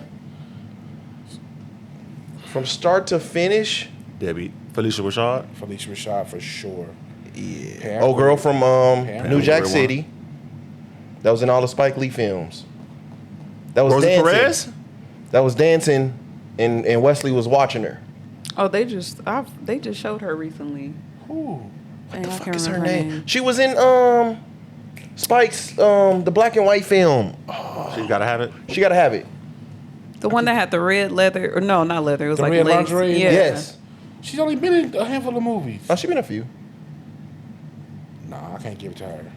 from start to finish. Debbie. Felicia Rashad. Felicia Rashad for sure. Yeah. Pam Old girl Grier. from Pam New Jack Grier City. That was in all the Spike Lee films. That was Rosa dancing. Perez. That was dancing, and Wesley was watching her. Oh, they just showed her recently. Ooh. What the fuck is her name? She was in Spike's the black and white film. She gotta have it. She gotta have it. The one that had the red leather, or no, not leather. It was The like red legs. lingerie? Yeah. Yes. She's only been in a handful of movies. Oh, she been in a few. Nah, I can't give it to her.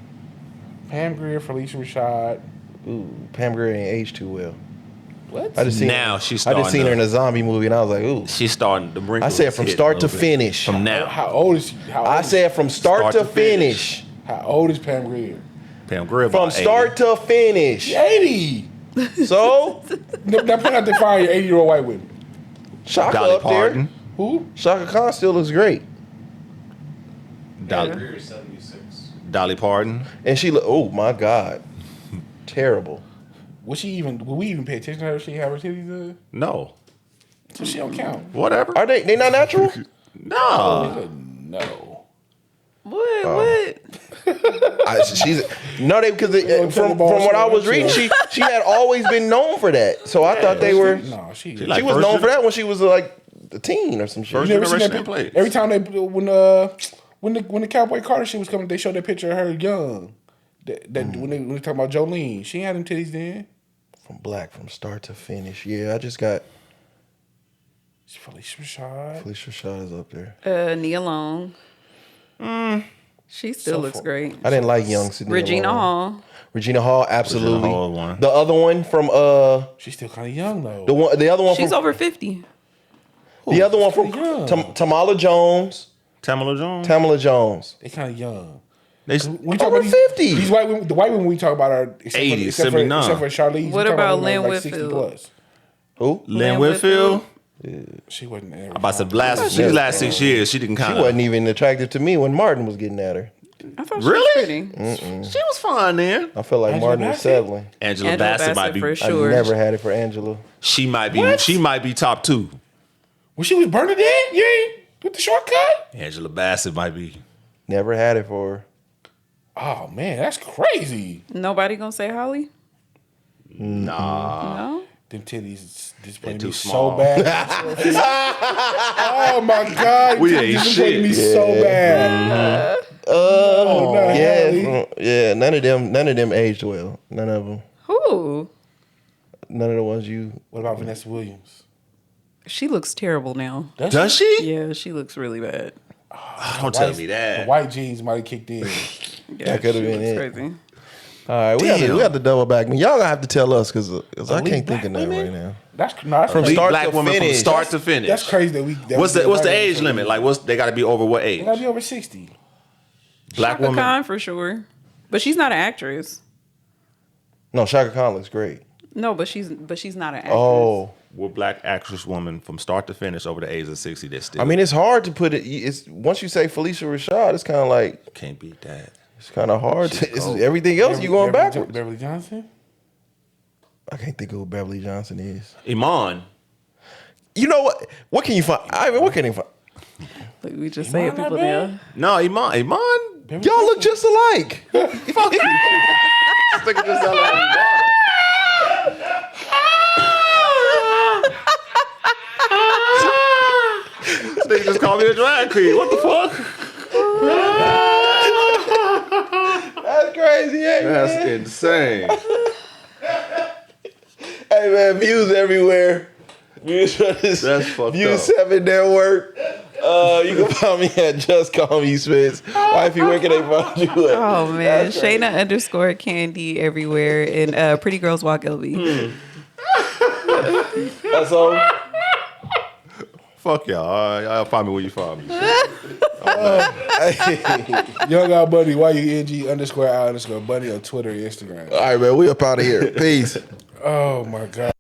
Pam Grier, Felicia Rashad. Ooh, Pam Grier ain't aged too well. What? I just seen Now her. she's I just starting seen her to- in a zombie movie, and I was like, ooh. She's starting to wrinkles. I said from hit start a to little bit. finish. From now. How old is she? I said from start to finish. How old is Pam Grier? Pam Grier. From about start 80. to finish. 80. So, Now put out the fire 80-year-old white women. Shaka Dolly up Parton. there. Who? Shaka Khan still looks great. Dolly, Grier is 76. Dolly Parton. And she look, oh my God. Terrible. Would we even pay attention to her if she have her titties? No. So she don't count. Whatever. Are they not natural? No. No. What? She's no, they because don't tell from the boss what I what was I'm reading, saying. she had always been known for that. So I thought they were. No, she. She like She was first known gen- for that when she was like a teen or some shit. First You never seen generation that plates. every time when the Cowboy Carter shit was coming, they showed that picture of her young. When they talking about Jolene, she ain't had them titties then. From start to finish. Yeah, I just got Felicia Rashad. Felicia Rashad is up there. Nia Long. She still looks great. I didn't like young Sydney Regina Long. Hall. Regina Hall, absolutely. Regina Hall one. The other one from She's still kind of young though. the other one She's from over 50. the other one from pretty young. Tamala Jones. Tamala Jones. Tamala Jones. They kind of young. They, When we talk Over about 50. These white women, the white women we talk about are 80, except 79. for Charlize. What we talk about women Lynn like 60 Whitfield? plus. Who? Lynn Lynn Whitfield. She wasn't there. I'm about to blast. These last 6 years, she didn't She kind wasn't even attractive to me when Martin was getting at her. I thought Really? she was pretty. She was fine then. I felt like Angela Martin was Bassett? settling. Angela, Angela Bassett might be. for I sure. never had it for Angela. She might be. She might be top 2. When she was Bernadette, you ain't with the shortcut. Angela Bassett might be. Never had it for her. Oh man, that's crazy. Nobody gonna say Holly? Nah. No. Them titties disappointed too me so small. bad. Oh my god, We titties ain't disappointed me shit. so bad. Oh, not Hallie. Yeah, none of them aged well. None of them. Who? None of the ones you. What about Vanessa Williams? She looks terrible now. Does she? Yeah, she looks really bad. Don't tell me The that. white jeans might have kicked in. Yeah, That could've she been looks it. crazy. All right, we have to double back. Y'all gonna have to tell us because I can't think of that right now. That's From crazy. start Black to women finish. from start to finish. That's crazy that we. What's the age limit? Like, they got to be over what age? They gotta be over 60. Black Shaka woman. Khan for sure, but she's not an actress. No, Shaka Khan looks great. No, but she's not an actress. Oh, What black actress woman from start to finish over the age of 60 that still I mean, it's hard to put it. It's once you say Felicia Rashad, it's kind of like can't beat that. it's kind of hard. She's It's cold. everything else you going backwards. Beverly Johnson. I can't think of who Beverly Johnson is. Iman. You know what? What can you find? I mean, what can you find? Like we just saying not people bad. there. No, Iman. Y'all look just alike. Fuck you. This nigga just sound like Iman. This nigga just called me a drag queen. What the fuck? That's crazy, ain't it? That's insane. Hey man, views everywhere. Views for this. That's fucked Views up. 7 Network. You can find me at Just Call Me Spence. Wifey, where can they find you at? Oh man, Shayna_Candy everywhere and Pretty Girls Walk LB. That's all. Fuck y'all. All right, y'all find me where you find me. Young Out Buddy, YUNG_out_Buddy on Twitter and Instagram. All right, man. We up out of here. Peace. Oh my god.